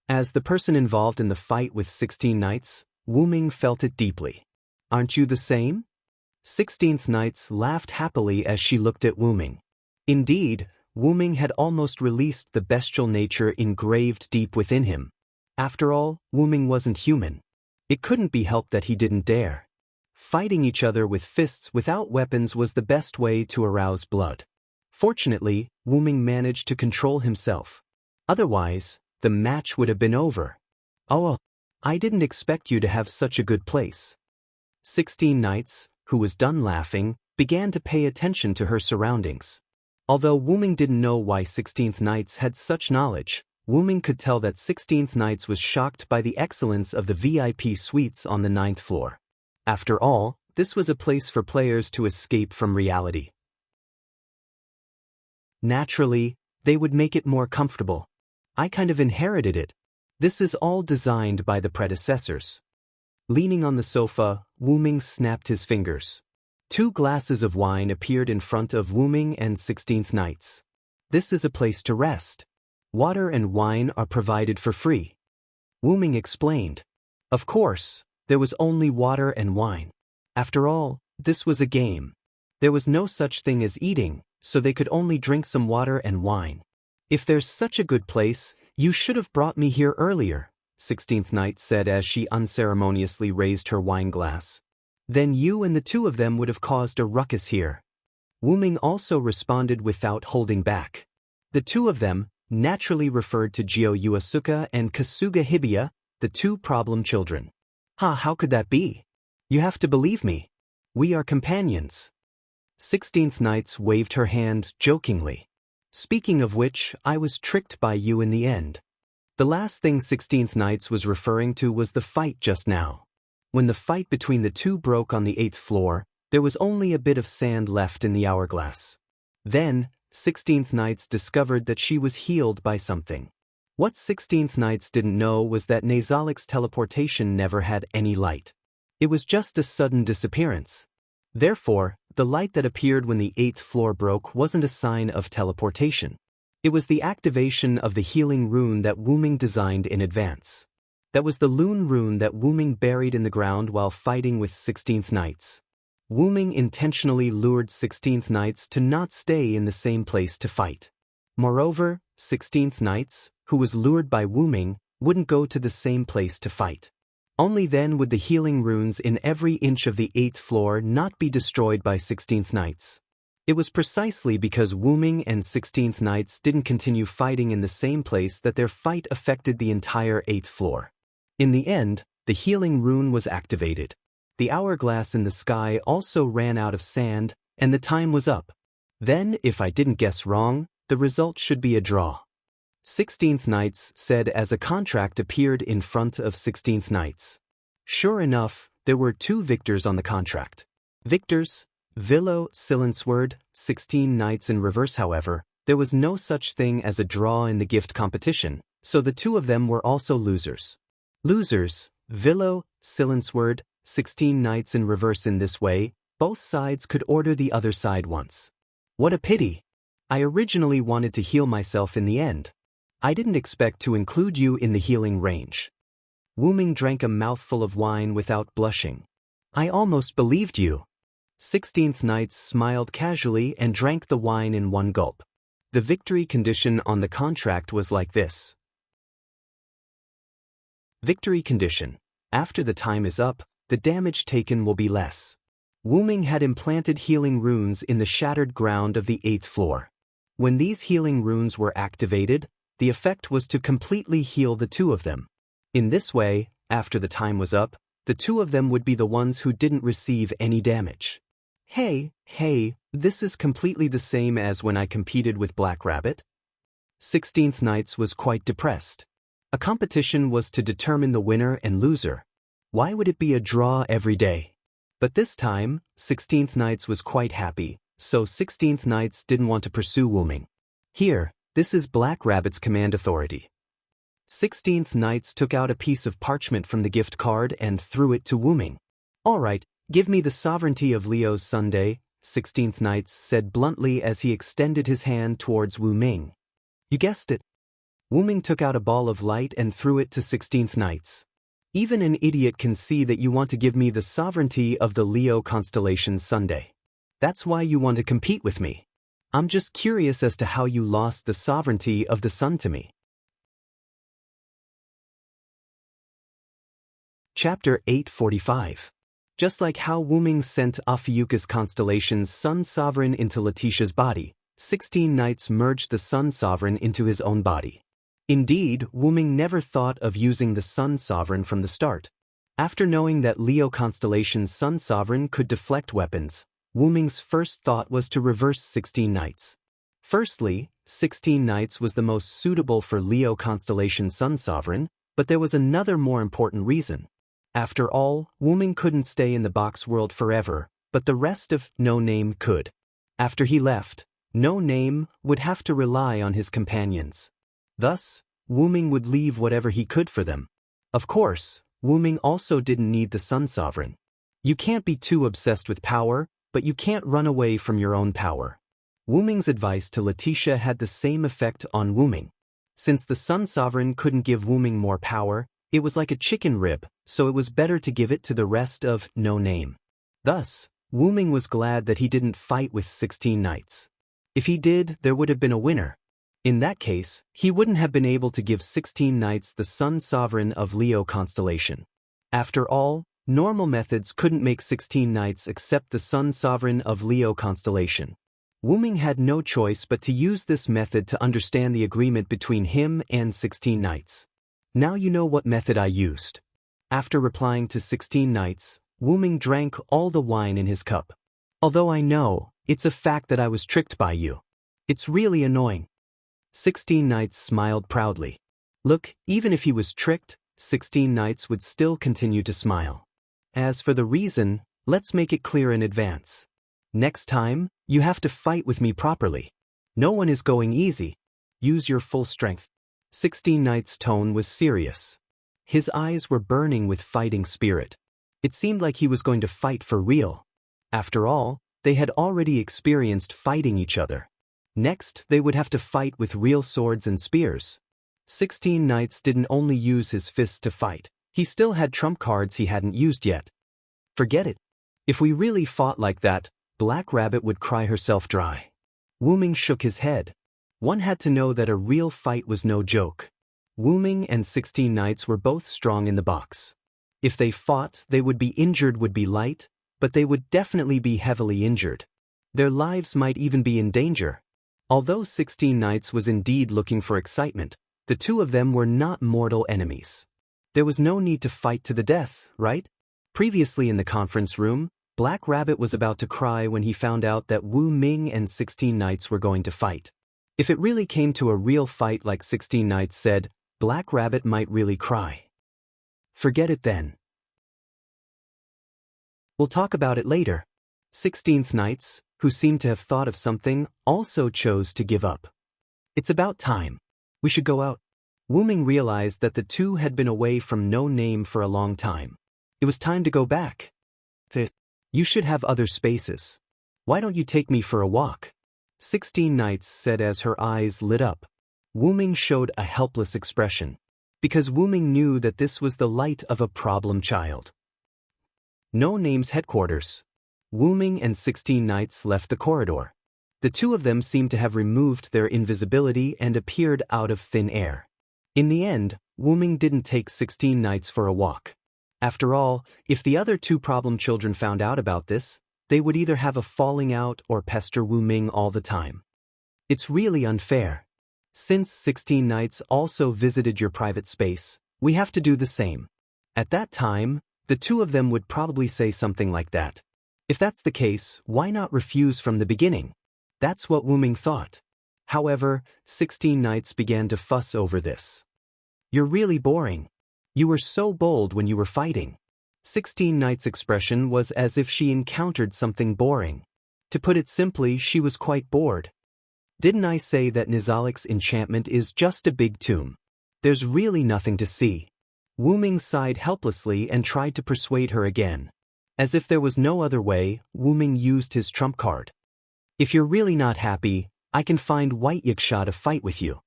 As the person involved in the fight with 16 Knights, Wu Ming felt it deeply. Aren't you the same? 16th Knights laughed happily as she looked at Wu Ming. Indeed, Wu Ming had almost released the bestial nature engraved deep within him. After all, Wu Ming wasn't human. It couldn't be helped that he didn't dare. Fighting each other with fists without weapons was the best way to arouse blood. Fortunately, Wu Ming managed to control himself. Otherwise, the match would have been over. Oh, I didn't expect you to have such a good place. 16 Knights, who was done laughing, began to pay attention to her surroundings. Although Wu Ming didn't know why 16th Knights had such knowledge, Wu Ming could tell that 16th Knights was shocked by the excellence of the VIP suites on the 9th floor. After all, this was a place for players to escape from reality. Naturally, they would make it more comfortable. I kind of inherited it. This is all designed by the predecessors. Leaning on the sofa, Wu Ming snapped his fingers. 2 glasses of wine appeared in front of Wu Ming and 16th Knights. This is a place to rest. Water and wine are provided for free. Wu Ming explained. Of course, there was only water and wine. After all, this was a game. There was no such thing as eating, so they could only drink some water and wine. If there's such a good place, you should have brought me here earlier, 16th Night said as she unceremoniously raised her wine glass. Then you and the two of them would have caused a ruckus here. Wu Ming also responded without holding back. The two of them naturally referred to Jio Yuasuke and Kasuga Hibiya, the two problem children. How could that be? You have to believe me. We are companions. 16th Nights waved her hand jokingly. Speaking of which, I was tricked by you in the end. The last thing 16th Nights was referring to was the fight just now. When the fight between the two broke on the 8th floor, there was only a bit of sand left in the hourglass. Then, 16th Nights discovered that she was healed by something. What 16th Nights didn't know was that Nazalik's teleportation never had any light. It was just a sudden disappearance. Therefore, the light that appeared when the 8th floor broke wasn't a sign of teleportation. It was the activation of the healing rune that Wu Ming designed in advance. That was the Lune rune that Wu Ming buried in the ground while fighting with 16th Nights. Wu Ming intentionally lured 16th Nights to not stay in the same place to fight. Moreover, 16th Nights, who was lured by Wu Ming, wouldn't go to the same place to fight. Only then would the healing runes in every inch of the 8th floor not be destroyed by 16th Nights. It was precisely because Wu Ming and 16th Nights didn't continue fighting in the same place that their fight affected the entire 8th floor. In the end, the healing rune was activated. The hourglass in the sky also ran out of sand, and the time was up. Then, if I didn't guess wrong, the result should be a draw. 16th Nights said as a contract appeared in front of 16th Nights. Sure enough, there were two victors on the contract. Victors, Villo, Silensword, 16 Nights in reverse. However, there was no such thing as a draw in the gift competition, so the two of them were also losers. Losers, Villo, Silensword, 16 Nights in reverse. In this way, both sides could order the other side once. What a pity! I originally wanted to heal myself in the end. I didn't expect to include you in the healing range. Wu Ming drank a mouthful of wine without blushing. I almost believed you. 16th Nights smiled casually and drank the wine in one gulp. The victory condition on the contract was like this. Victory condition. After the time is up, the damage taken will be less. Wu Ming had implanted healing runes in the shattered ground of the 8th floor. When these healing runes were activated, the effect was to completely heal the two of them. In this way, after the time was up, the two of them would be the ones who didn't receive any damage. Hey, this is completely the same as when I competed with Black Rabbit. 16th Nights was quite depressed. A competition was to determine the winner and loser. Why would it be a draw every day? But this time, 16th Nights was quite happy, so 16th Nights didn't want to pursue Wu Ming. Here, this is Black Rabbit's command authority. 16th Nights took out a piece of parchment from the gift card and threw it to Wu Ming. All right, give me the sovereignty of Leo's Sunday, 16th Nights said bluntly as he extended his hand towards Wu Ming. You guessed it. Wu Ming took out a ball of light and threw it to 16th Nights. Even an idiot can see that you want to give me the sovereignty of the Leo constellation Sunday. That's why you want to compete with me. I'm just curious as to how you lost the sovereignty of the sun to me. Chapter 845. Just like how Wu Ming sent Afiyuka's constellation's Sun Sovereign into Letitia's body, 16 Nights merged the Sun Sovereign into his own body. Indeed, Wu Ming never thought of using the Sun Sovereign from the start. After knowing that Leo constellation's Sun Sovereign could deflect weapons, Wu Ming's first thought was to reverse 16 Nights. Firstly, 16 Nights was the most suitable for Leo constellation Sun Sovereign, but there was another more important reason. After all, Wu Ming couldn't stay in the box world forever, but the rest of No Name could. After he left, No Name would have to rely on his companions. Thus, Wu Ming would leave whatever he could for them. Of course, Wu Ming also didn't need the Sun Sovereign. You can't be too obsessed with power, but you can't run away from your own power. Wu Ming's advice to Letitia had the same effect on Wu Ming. Since the Sun Sovereign couldn't give Wu Ming more power, it was like a chicken rib, so it was better to give it to the rest of No Name. Thus, Wu Ming was glad that he didn't fight with 16 knights. If he did, there would have been a winner. In that case, he wouldn't have been able to give 16 knights the Sun Sovereign of Leo constellation. After all, normal methods couldn't make 16 knights except the Sun Sovereign of Leo constellation. Wu Ming had no choice but to use this method to understand the agreement between him and 16 knights. Now you know what method I used. After replying to 16 knights, Wu Ming drank all the wine in his cup. Although I know, it's a fact that I was tricked by you. It's really annoying. 16 knights smiled proudly. Look, even if he was tricked, 16 knights would still continue to smile. As for the reason, let's make it clear in advance. Next time, you have to fight with me properly. No one is going easy. Use your full strength. 16 Knights' tone was serious. His eyes were burning with fighting spirit. It seemed like he was going to fight for real. After all, they had already experienced fighting each other. Next, they would have to fight with real swords and spears. 16 Knights didn't only use his fists to fight, he still had trump cards he hadn't used yet. Forget it. If we really fought like that, Black Rabbit would cry herself dry. Wu Ming shook his head. One had to know that a real fight was no joke. Wu Ming and 16 Knights were both strong in the box. If they fought, they would be injured would be light, but they would definitely be heavily injured. Their lives might even be in danger. Although 16 Knights was indeed looking for excitement, the two of them were not mortal enemies. There was no need to fight to the death, right? Previously in the conference room, Black Rabbit was about to cry when he found out that Wu Ming and 16 Knights were going to fight. If it really came to a real fight like 16 Knights said, Black Rabbit might really cry. Forget it then. We'll talk about it later. 16th Knights, who seemed to have thought of something, also chose to give up. It's about time. We should go out. Wu Ming realized that the two had been away from No Name for a long time. It was time to go back. You should have other spaces. Why don't you take me for a walk? 16 Knights said as her eyes lit up. Wu Ming showed a helpless expression, because Wu Ming knew that this was the light of a problem child. No Name's headquarters. Wu Ming and 16 Knights left the corridor. The two of them seemed to have removed their invisibility and appeared out of thin air. In the end, Wu Ming didn't take 16 Knights for a walk. After all, if the other two problem children found out about this, they would either have a falling out or pester Wu Ming all the time. It's really unfair. Since 16 Knights also visited your private space, we have to do the same. At that time, the two of them would probably say something like that. If that's the case, why not refuse from the beginning? That's what Wu Ming thought. However, 16 Knights began to fuss over this. You're really boring. You were so bold when you were fighting. 16 Knights' expression was as if she encountered something boring. To put it simply, she was quite bored. Didn't I say that Nizalik's enchantment is just a big tomb? There's really nothing to see. Wu Ming sighed helplessly and tried to persuade her again. As if there was no other way, Wu Ming used his trump card. If you're really not happy, I can find White Yiksha to fight with you.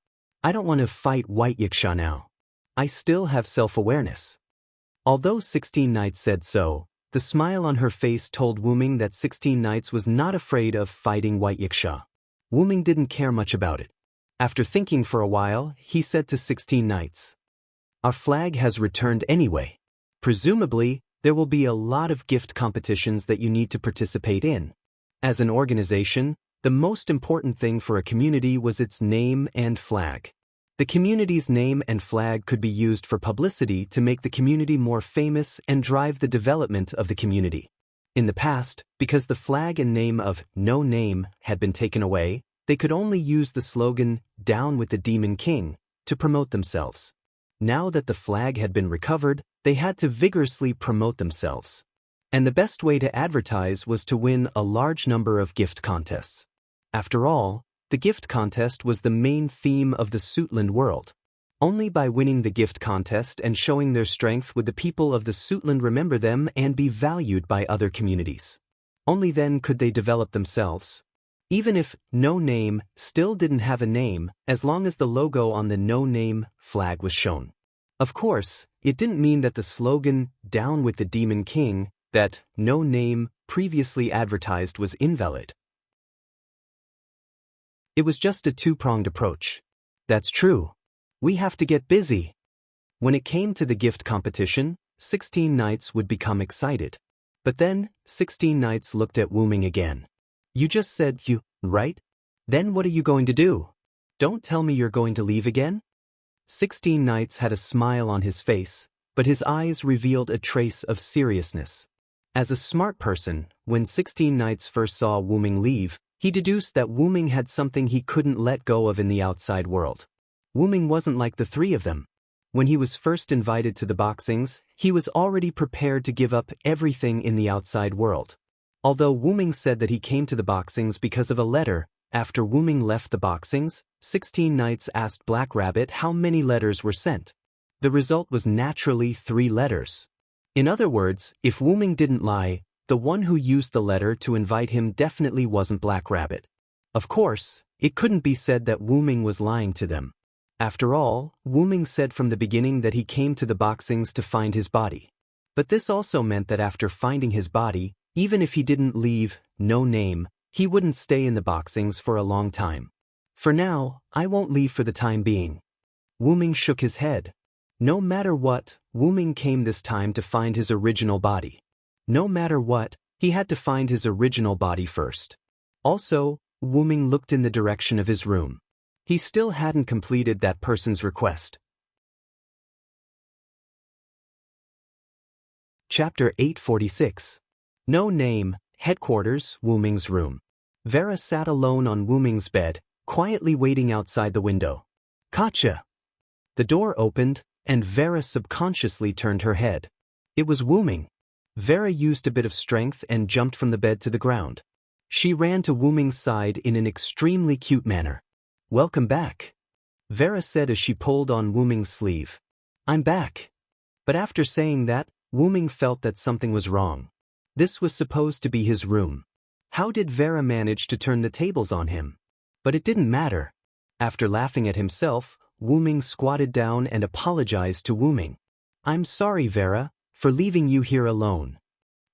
I don't want to fight White Yiksha now. I still have self-awareness. Although 16 Knights said so, the smile on her face told Wu Ming that 16 Knights was not afraid of fighting White Yiksha. Wu Ming didn't care much about it. After thinking for a while, he said to 16 Knights, "Our flag has returned anyway. Presumably, there will be a lot of gift competitions that you need to participate in. As an organization, the most important thing for a community was its name and flag. The community's name and flag could be used for publicity to make the community more famous and drive the development of the community. In the past, because the flag and name of No Name had been taken away, they could only use the slogan, 'Down with the Demon King,' to promote themselves. Now that the flag had been recovered, they had to vigorously promote themselves. And the best way to advertise was to win a large number of gift contests. After all, the gift contest was the main theme of the Suitland world. Only by winning the gift contest and showing their strength would the people of the Suitland remember them and be valued by other communities. Only then could they develop themselves. Even if no name still didn't have a name, as long as the logo on the no name flag was shown. Of course, it didn't mean that the slogan, "Down with the Demon King," that no name previously advertised was invalid. It was just a two-pronged approach. That's true. We have to get busy. When it came to the gift competition, 16 Knights would become excited. But then, 16 Knights looked at Wu Ming again. You just said you, right? Then what are you going to do? Don't tell me you're going to leave again? 16 Knights had a smile on his face, but his eyes revealed a trace of seriousness. As a smart person, when 16 Knights first saw Wu Ming leave, he deduced that Wu Ming had something he couldn't let go of in the outside world. Wu Ming wasn't like the three of them. When he was first invited to the boxings, he was already prepared to give up everything in the outside world. Although Wu Ming said that he came to the boxings because of a letter, after Wu Ming left the boxings, 16 Knights asked Black Rabbit how many letters were sent. The result was naturally 3 letters. In other words, if Wu Ming didn't lie, the one who used the letter to invite him definitely wasn't Black Rabbit. Of course, it couldn't be said that Wu Ming was lying to them. After all, Wu Ming said from the beginning that he came to the boxings to find his body. But this also meant that after finding his body, even if he didn't leave no name, he wouldn't stay in the boxings for a long time. For now, I won't leave for the time being. Wu Ming shook his head. No matter what, Wu Ming came this time to find his original body. No matter what, he had to find his original body first. Also, Wu Ming looked in the direction of his room. He still hadn't completed that person's request. Chapter 846. No name, headquarters, Wu Ming's room. Vera sat alone on Wu Ming's bed, quietly waiting outside the window. Gotcha! The door opened, and Vera subconsciously turned her head. It was Wu Ming. Vera used a bit of strength and jumped from the bed to the ground. She ran to Wu Ming's side in an extremely cute manner. Welcome back, Vera said as she pulled on Wu Ming's sleeve. I'm back. But after saying that, Wu Ming felt that something was wrong. This was supposed to be his room. How did Vera manage to turn the tables on him? But it didn't matter. After laughing at himself, Wu Ming squatted down and apologized to Wu Ming. I'm sorry, Vera, for leaving you here alone.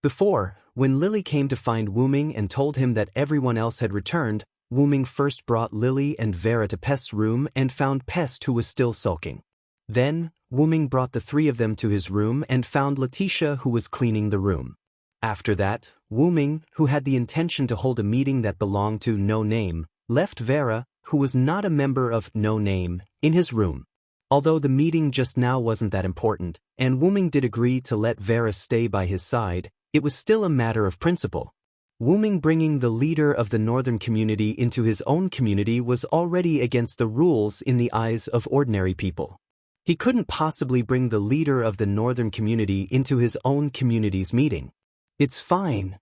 Before, when Lily came to find Wu Ming and told him that everyone else had returned, Wu Ming first brought Lily and Vera to Pest's room and found Pest, who was still sulking. Then, Wu Ming brought the 3 of them to his room and found Letitia, who was cleaning the room. After that, Wu Ming, who had the intention to hold a meeting that belonged to No Name, left Vera, who was not a member of No Name, in his room. Although the meeting just now wasn't that important, and Wu Ming did agree to let Vera stay by his side, it was still a matter of principle. Wu Ming bringing the leader of the northern community into his own community was already against the rules in the eyes of ordinary people. He couldn't possibly bring the leader of the northern community into his own community's meeting. It's fine.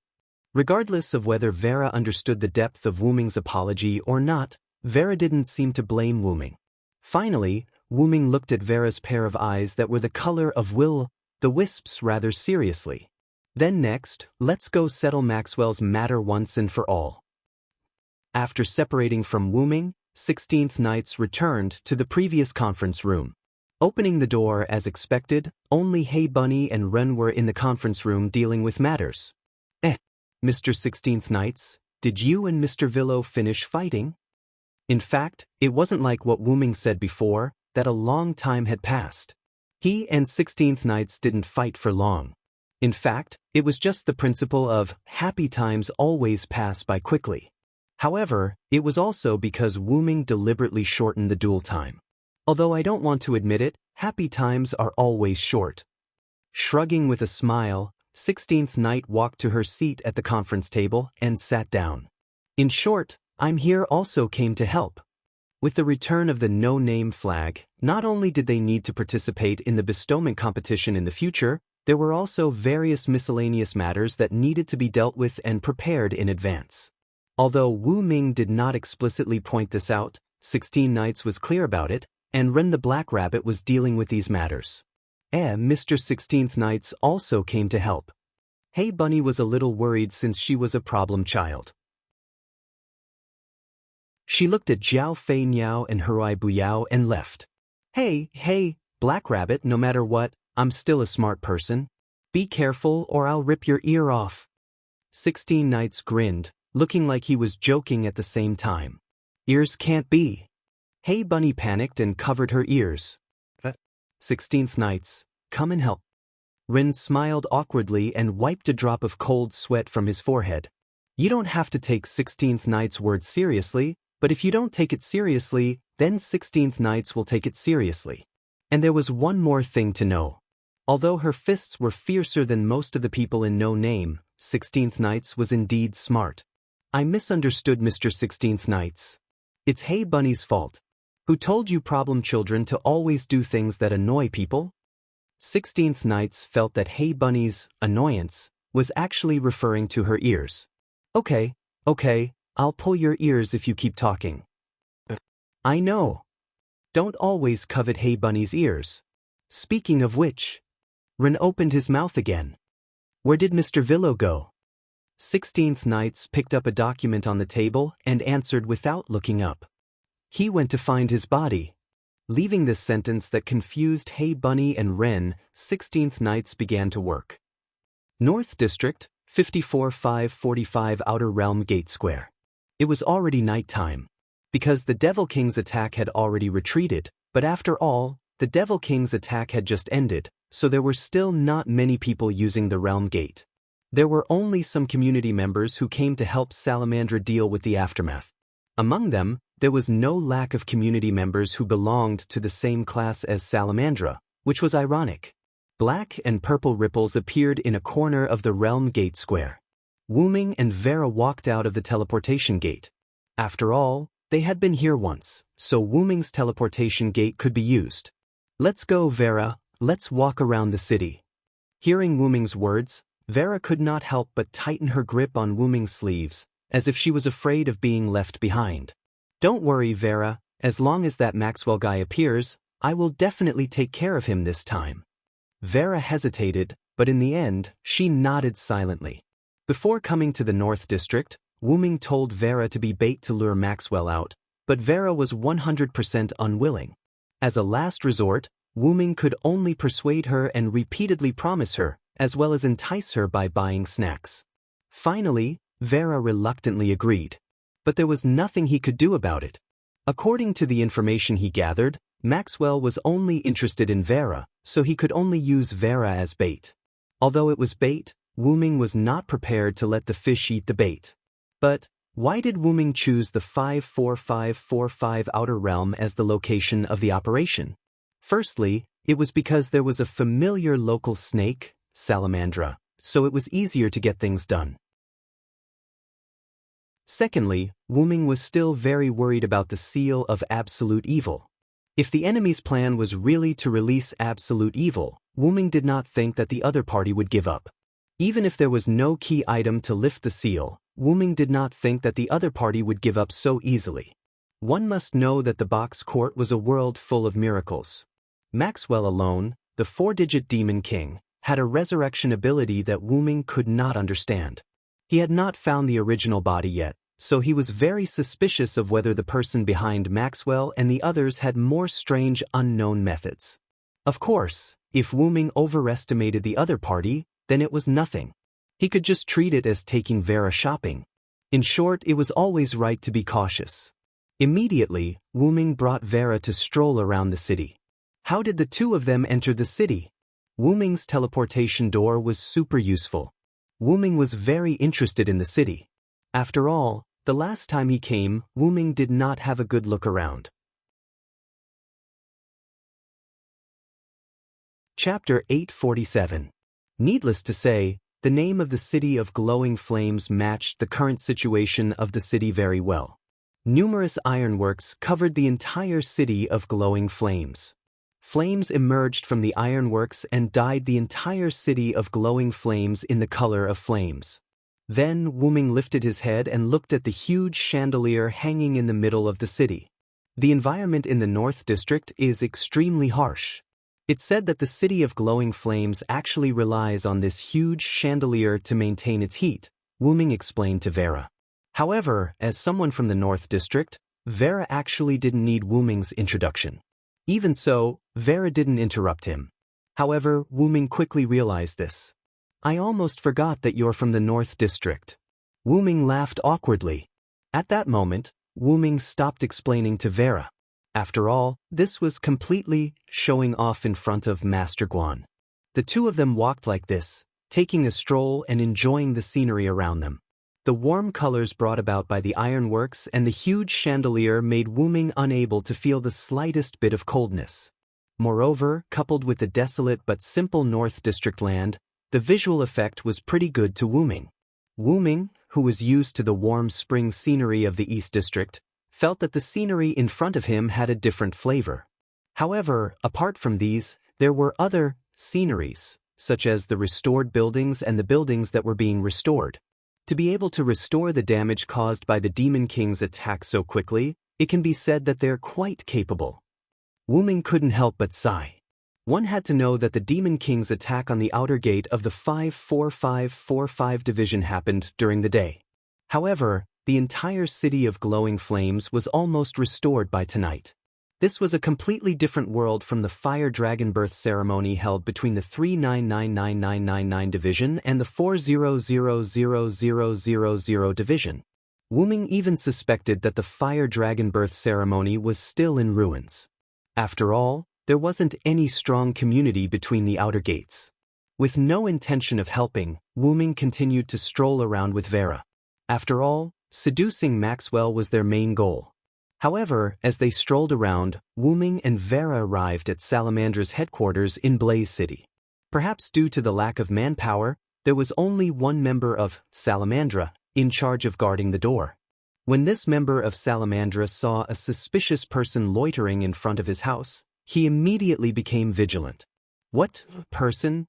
Regardless of whether Vera understood the depth of Wu Ming's apology or not, Vera didn't seem to blame Wu Ming. Finally, Wu Ming looked at Vera's pair of eyes that were the color of the wisps rather seriously. Then next, let's go settle Maxwell's matter once and for all. After separating from Wu Ming, 16th Knights returned to the previous conference room. Opening the door as expected, only Hey Bunny and Ren were in the conference room dealing with matters. Mr. 16th Knights, did you and Mr. Villo finish fighting? In fact, it wasn't like what Wu Ming said before, that a long time had passed. He and 16th Knights didn't fight for long. In fact, it was just the principle of happy times always pass by quickly. However, it was also because Wu Ming deliberately shortened the duel time. Although I don't want to admit it, happy times are always short. Shrugging with a smile, 16th Knight walked to her seat at the conference table and sat down. In short, I'm here also came to help. With the return of the No Name flag, not only did they need to participate in the bestowment competition in the future, there were also various miscellaneous matters that needed to be dealt with and prepared in advance. Although Wu Ming did not explicitly point this out, 16 Knights was clear about it, and Ren the Black Rabbit was dealing with these matters. Mr. 16th Knights also came to help. Hey Bunny was a little worried since she was a problem child. She looked at Jiao Fei Niao and Huai Buyao and left. Hey, Black Rabbit, no matter what, I'm still a smart person. Be careful or I'll rip your ear off. 16 Knights grinned, looking like he was joking at the same time. Ears can't be. Hey Bunny panicked and covered her ears. 16th Knights, come and help. Rin smiled awkwardly and wiped a drop of cold sweat from his forehead. You don't have to take 16th Knight's words seriously, but if you don't take it seriously, then 16th Knights will take it seriously. And there was one more thing to know. Although her fists were fiercer than most of the people in No Name, 16th Knights was indeed smart. I misunderstood Mr. 16th Knights. It's Hey Bunny's fault. Who told you problem children to always do things that annoy people? 16th Knights felt that Hey Bunny's annoyance was actually referring to her ears. Okay, I'll pull your ears if you keep talking. I know. Don't always covet Hey Bunny's ears. Speaking of which, Rin opened his mouth again. Where did Mr. Villo go? 16th Knights picked up a document on the table and answered without looking up. He went to find his body. Leaving this sentence that confused Hey Bunny and Ren, 16th Knights began to work. North District, 54-545 Outer Realm Gate Square. It was already nighttime. Because the Devil King's attack had already retreated, but after all, the Devil King's attack had just ended, so there were still not many people using the Realm Gate. There were only some community members who came to help Salamandra deal with the aftermath. Among them, there was no lack of community members who belonged to the same class as Salamandra, which was ironic. Black and purple ripples appeared in a corner of the Realm Gate Square. Wuming and Vera walked out of the teleportation gate. After all, they had been here once, so Wuming's teleportation gate could be used. Let's go, Vera, let's walk around the city. Hearing Wuming's words, Vera could not help but tighten her grip on Wuming's sleeves, as if she was afraid of being left behind. Don't worry, Vera, as long as that Maxwell guy appears, I will definitely take care of him this time. Vera hesitated, but in the end, she nodded silently. Before coming to the North District, Wuming told Vera to be bait to lure Maxwell out, but Vera was 100% unwilling. As a last resort, Wuming could only persuade her and repeatedly promise her, as well as entice her by buying snacks. Finally, Vera reluctantly agreed. But there was nothing he could do about it. According to the information he gathered, Maxwell was only interested in Vera, so he could only use Vera as bait. Although it was bait, Wuming was not prepared to let the fish eat the bait. But why did Wuming choose the 54545 Outer Realm as the location of the operation? Firstly, it was because there was a familiar local snake, Salamandra, so it was easier to get things done. Secondly, Wuming was still very worried about the seal of absolute evil. If the enemy's plan was really to release absolute evil, Wuming did not think that the other party would give up. Even if there was no key item to lift the seal, Wuming did not think that the other party would give up so easily. One must know that the Box Court was a world full of miracles. Maxwell alone, the 4-digit Demon King, had a resurrection ability that Wuming could not understand. He had not found the original body yet, so he was very suspicious of whether the person behind Maxwell and the others had more strange unknown methods. Of course, if Wuming overestimated the other party, then it was nothing. He could just treat it as taking Vera shopping. In short, it was always right to be cautious. Immediately, Wuming brought Vera to stroll around the city. How did the two of them enter the city? Wuming's teleportation door was super useful. Wuming was very interested in the city. After all, the last time he came, Wuming did not have a good look around. Chapter 847. Needless to say, the name of the city of glowing flames matched the current situation of the city very well. Numerous ironworks covered the entire city of glowing flames. Flames emerged from the ironworks and dyed the entire city of glowing flames in the color of flames. Then Wuming lifted his head and looked at the huge chandelier hanging in the middle of the city. The environment in the North District is extremely harsh. It's said that the city of glowing flames actually relies on this huge chandelier to maintain its heat, Wuming explained to Vera. However, as someone from the North District, Vera actually didn't need Wu Ming's introduction. Even so, Vera didn't interrupt him. However, Wu Ming quickly realized this. I almost forgot that you're from the North District. Wu Ming laughed awkwardly. At that moment, Wu Ming stopped explaining to Vera. After all, this was completely showing off in front of Master Guan. The two of them walked like this, taking a stroll and enjoying the scenery around them. The warm colors brought about by the ironworks and the huge chandelier made Wu Ming unable to feel the slightest bit of coldness. Moreover, coupled with the desolate but simple North District land, the visual effect was pretty good to Wu Ming. Wu Ming, who was used to the warm spring scenery of the East District, felt that the scenery in front of him had a different flavor. However, apart from these, there were other sceneries, such as the restored buildings and the buildings that were being restored. To be able to restore the damage caused by the Demon King's attack so quickly, it can be said that they're quite capable. Wu Ming couldn't help but sigh. One had to know that the Demon King's attack on the outer gate of the 54545 division happened during the day. However, the entire city of glowing flames was almost restored by tonight. This was a completely different world from the Fire Dragon birth ceremony held between the 3999999 division and the 4000000 division. Wu Ming even suspected that the Fire Dragon birth ceremony was still in ruins. After all, there wasn't any strong community between the outer gates. With no intention of helping, Wu Ming continued to stroll around with Vera. After all, seducing Maxwell was their main goal. However, as they strolled around, Wu Ming and Vera arrived at Salamandra's headquarters in Blaze City. Perhaps due to the lack of manpower, there was only one member of Salamandra in charge of guarding the door. When this member of Salamandra saw a suspicious person loitering in front of his house, he immediately became vigilant. What person?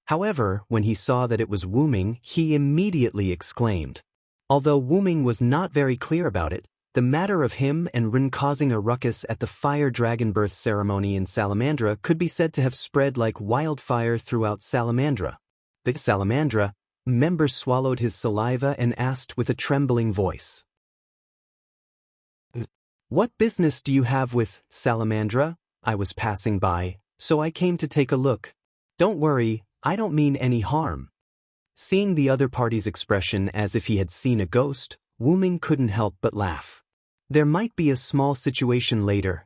However, when he saw that it was Wu Ming, he immediately exclaimed. Although Wu Ming was not very clear about it, the matter of him and Rin causing a ruckus at the Fire Dragon birth ceremony in Salamandra could be said to have spread like wildfire throughout Salamandra. The Salamandra member swallowed his saliva and asked with a trembling voice. What business do you have with Salamandra? I was passing by, so I came to take a look. Don't worry, I don't mean any harm. Seeing the other party's expression as if he had seen a ghost, Wu Ming couldn't help but laugh. There might be a small situation later.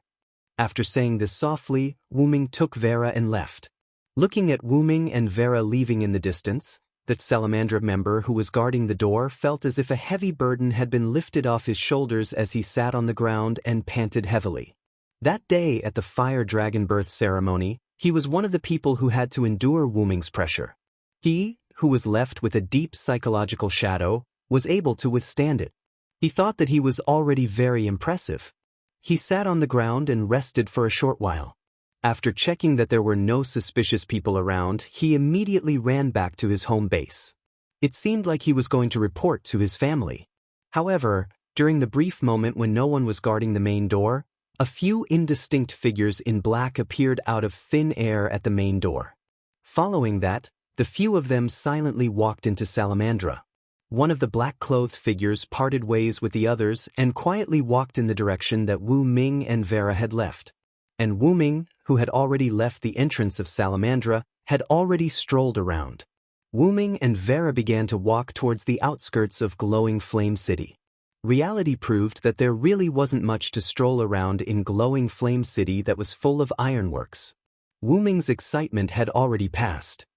After saying this softly, Wu Ming took Vera and left. Looking at Wu Ming and Vera leaving in the distance, the Salamandra member who was guarding the door felt as if a heavy burden had been lifted off his shoulders as he sat on the ground and panted heavily. That day at the Fire Dragon birth ceremony, he was one of the people who had to endure Wu Ming's pressure. He, who was left with a deep psychological shadow, was able to withstand it. He thought that he was already very impressive. He sat on the ground and rested for a short while. After checking that there were no suspicious people around, he immediately ran back to his home base. It seemed like he was going to report to his family. However, during the brief moment when no one was guarding the main door, a few indistinct figures in black appeared out of thin air at the main door. Following that, the few of them silently walked into Salamandra. One of the black-clothed figures parted ways with the others and quietly walked in the direction that Wu Ming and Vera had left. And Wu Ming, who had already left the entrance of Salamandra, had already strolled around. Wu Ming and Vera began to walk towards the outskirts of Glowing Flame City. Reality proved that there really wasn't much to stroll around in Glowing Flame City that was full of ironworks. Wu Ming's excitement had already passed.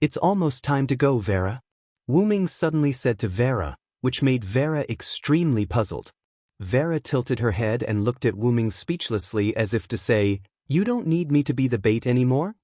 It's almost time to go, Vera. Wu Ming suddenly said to Vera, which made Vera extremely puzzled. Vera tilted her head and looked at Wu Ming speechlessly as if to say, "You don't need me to be the bait anymore?"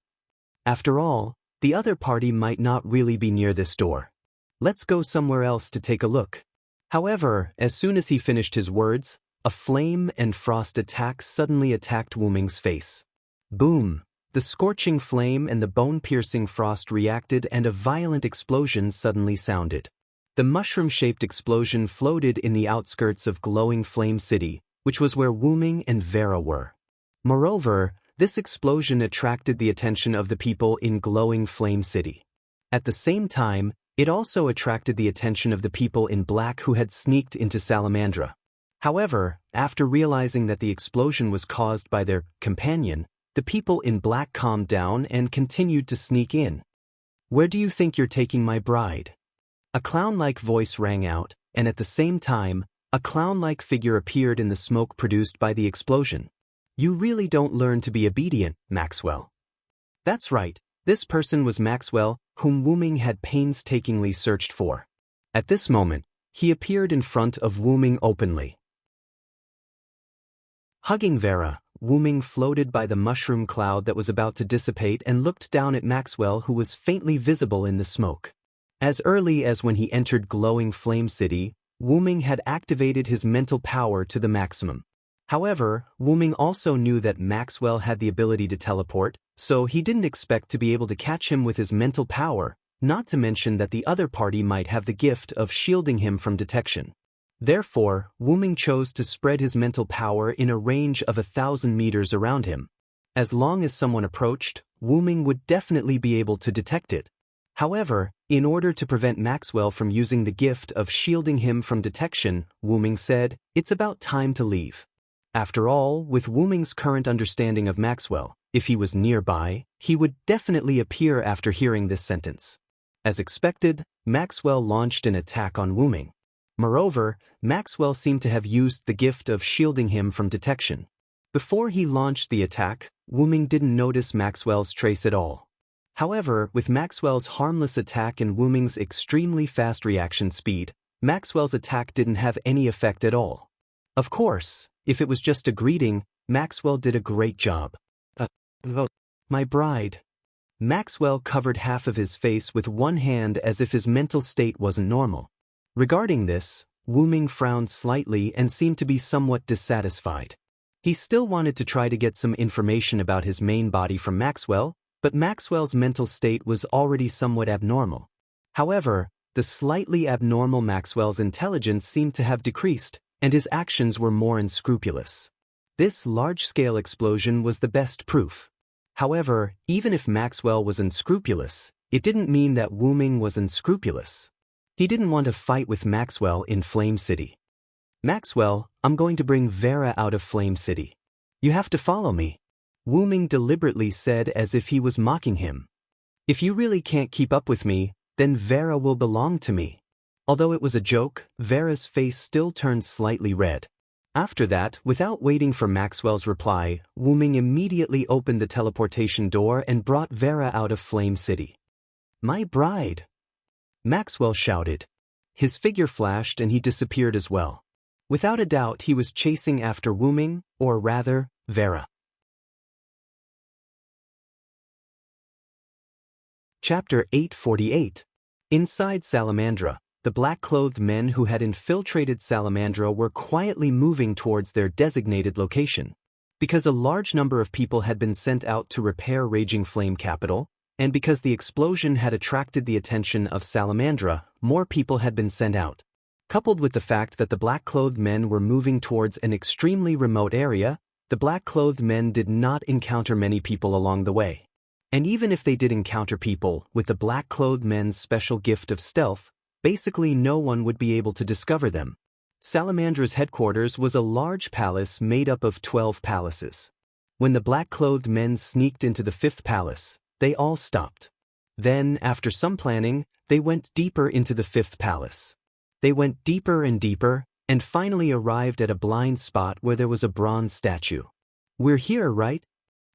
After all, the other party might not really be near this door. Let's go somewhere else to take a look. However, as soon as he finished his words, a flame and frost attack suddenly attacked Wu Ming's face. Boom! The scorching flame and the bone-piercing frost reacted and a violent explosion suddenly sounded. The mushroom-shaped explosion floated in the outskirts of Glowing Flame City, which was where Wu Ming and Vera were. Moreover, this explosion attracted the attention of the people in Glowing Flame City. At the same time, it also attracted the attention of the people in black who had sneaked into Salamandra. However, after realizing that the explosion was caused by their companion, the people in black calmed down and continued to sneak in. "Where do you think you're taking my bride?" A clown-like voice rang out, and at the same time, a clown-like figure appeared in the smoke produced by the explosion. "You really don't learn to be obedient, Maxwell." That's right, this person was Maxwell, whom Wu-ming had painstakingly searched for. At this moment, he appeared in front of Wu-ming openly. Hugging Vera, Wu-ming floated by the mushroom cloud that was about to dissipate and looked down at Maxwell, who was faintly visible in the smoke. As early as when he entered glowing Flame City, Wu-ming had activated his mental power to the maximum. However, Wu-ming also knew that Maxwell had the ability to teleport, so he didn't expect to be able to catch him with his mental power, not to mention that the other party might have the gift of shielding him from detection. Therefore, Wu-ming chose to spread his mental power in a range of 1,000 meters around him. As long as someone approached, Wu-ming would definitely be able to detect it. However, in order to prevent Maxwell from using the gift of shielding him from detection, Wu-ming said, "It's about time to leave." After all, with Wu-ming's current understanding of Maxwell, if he was nearby, he would definitely appear after hearing this sentence. As expected, Maxwell launched an attack on Wu-ming. Moreover, Maxwell seemed to have used the gift of shielding him from detection. Before he launched the attack, Wu-ming didn't notice Maxwell's trace at all. However, with Maxwell's harmless attack and Wu-ming's extremely fast reaction speed, Maxwell's attack didn't have any effect at all. Of course, if it was just a greeting, Maxwell did a great job. My bride. Maxwell covered half of his face with one hand as if his mental state wasn't normal. Regarding this, Wu-ming frowned slightly and seemed to be somewhat dissatisfied. He still wanted to try to get some information about his main body from Maxwell, but Maxwell's mental state was already somewhat abnormal. However, the slightly abnormal Maxwell's intelligence seemed to have decreased, and his actions were more unscrupulous. This large-scale explosion was the best proof. However, even if Maxwell was unscrupulous, it didn't mean that Wu-ming was unscrupulous. He didn't want to fight with Maxwell in Flame City. "Maxwell, I'm going to bring Vera out of Flame City. You have to follow me," Wu-ming deliberately said as if he was mocking him. "If you really can't keep up with me, then Vera will belong to me." Although it was a joke, Vera's face still turned slightly red. After that, without waiting for Maxwell's reply, Wu-ming immediately opened the teleportation door and brought Vera out of Flame City. "My bride!" Maxwell shouted. His figure flashed and he disappeared as well. Without a doubt, he was chasing after Wu-ming, or rather, Vera. Chapter 848. Inside Salamandra, the black-clothed men who had infiltrated Salamandra were quietly moving towards their designated location. Because a large number of people had been sent out to repair Raging Flame Capital, and because the explosion had attracted the attention of Salamandra, more people had been sent out. Coupled with the fact that the black-clothed men were moving towards an extremely remote area, the black-clothed men did not encounter many people along the way. And even if they did encounter people, with the black-clothed men's special gift of stealth, basically no one would be able to discover them. Salamandra's headquarters was a large palace made up of 12 palaces. When the black-clothed men sneaked into the 5th palace, they all stopped. Then, after some planning, they went deeper into the 5th palace. They went deeper and finally arrived at a blind spot where there was a bronze statue. "We're here, right?"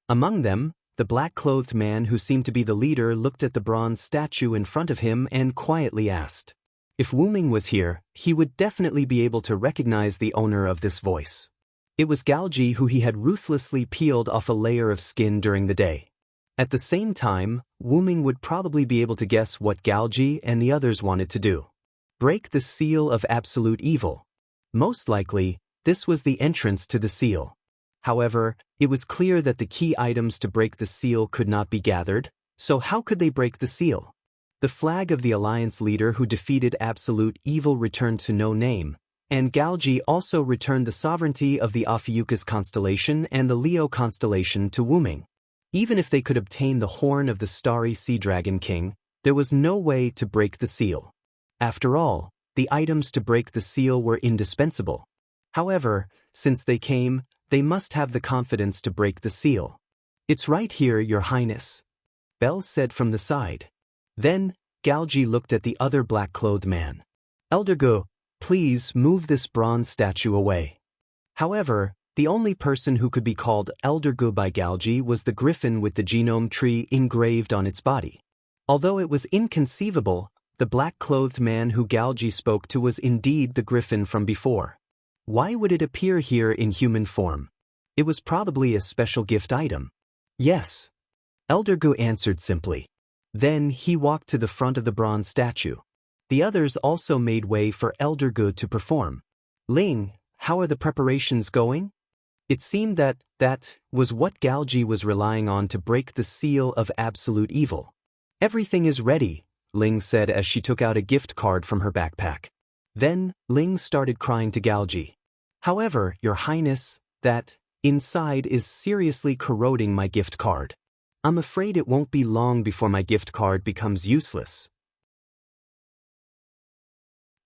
Among them, the black-clothed man who seemed to be the leader looked at the bronze statue in front of him and quietly asked. If Wu-ming was here, he would definitely be able to recognize the owner of this voice. It was Galji, who he had ruthlessly peeled off a layer of skin during the day. At the same time, Wu-ming would probably be able to guess what Galji and the others wanted to do. Break the seal of absolute evil. Most likely, this was the entrance to the seal. However, it was clear that the key items to break the seal could not be gathered, so how could they break the seal? The flag of the Alliance leader who defeated absolute evil returned to no name, and Galji also returned the sovereignty of the Ophiuchus constellation and the Leo constellation to Wu-ming. Even if they could obtain the horn of the starry Sea Dragon King, there was no way to break the seal. After all, the items to break the seal were indispensable. However, since they came, they must have the confidence to break the seal. "It's right here, Your Highness," Belle said from the side. Then, Galgi looked at the other black-clothed man. "Eldergo, please move this bronze statue away." However, the only person who could be called Eldergo by Galgi was the griffin with the genome tree engraved on its body. Although it was inconceivable, the black-clothed man who Galgi spoke to was indeed the griffin from before. Why would it appear here in human form? It was probably a special gift item. "Yes," Eldergo answered simply. Then he walked to the front of the bronze statue. The others also made way for Eldergo to perform. "Ling, how are the preparations going?" It seemed that was what Galgi was relying on to break the seal of absolute evil. "Everything is ready," Ling said as she took out a gift card from her backpack. Then, Ling started crying to Galgi. "However, Your Highness, that inside is seriously corroding my gift card. I'm afraid it won't be long before my gift card becomes useless."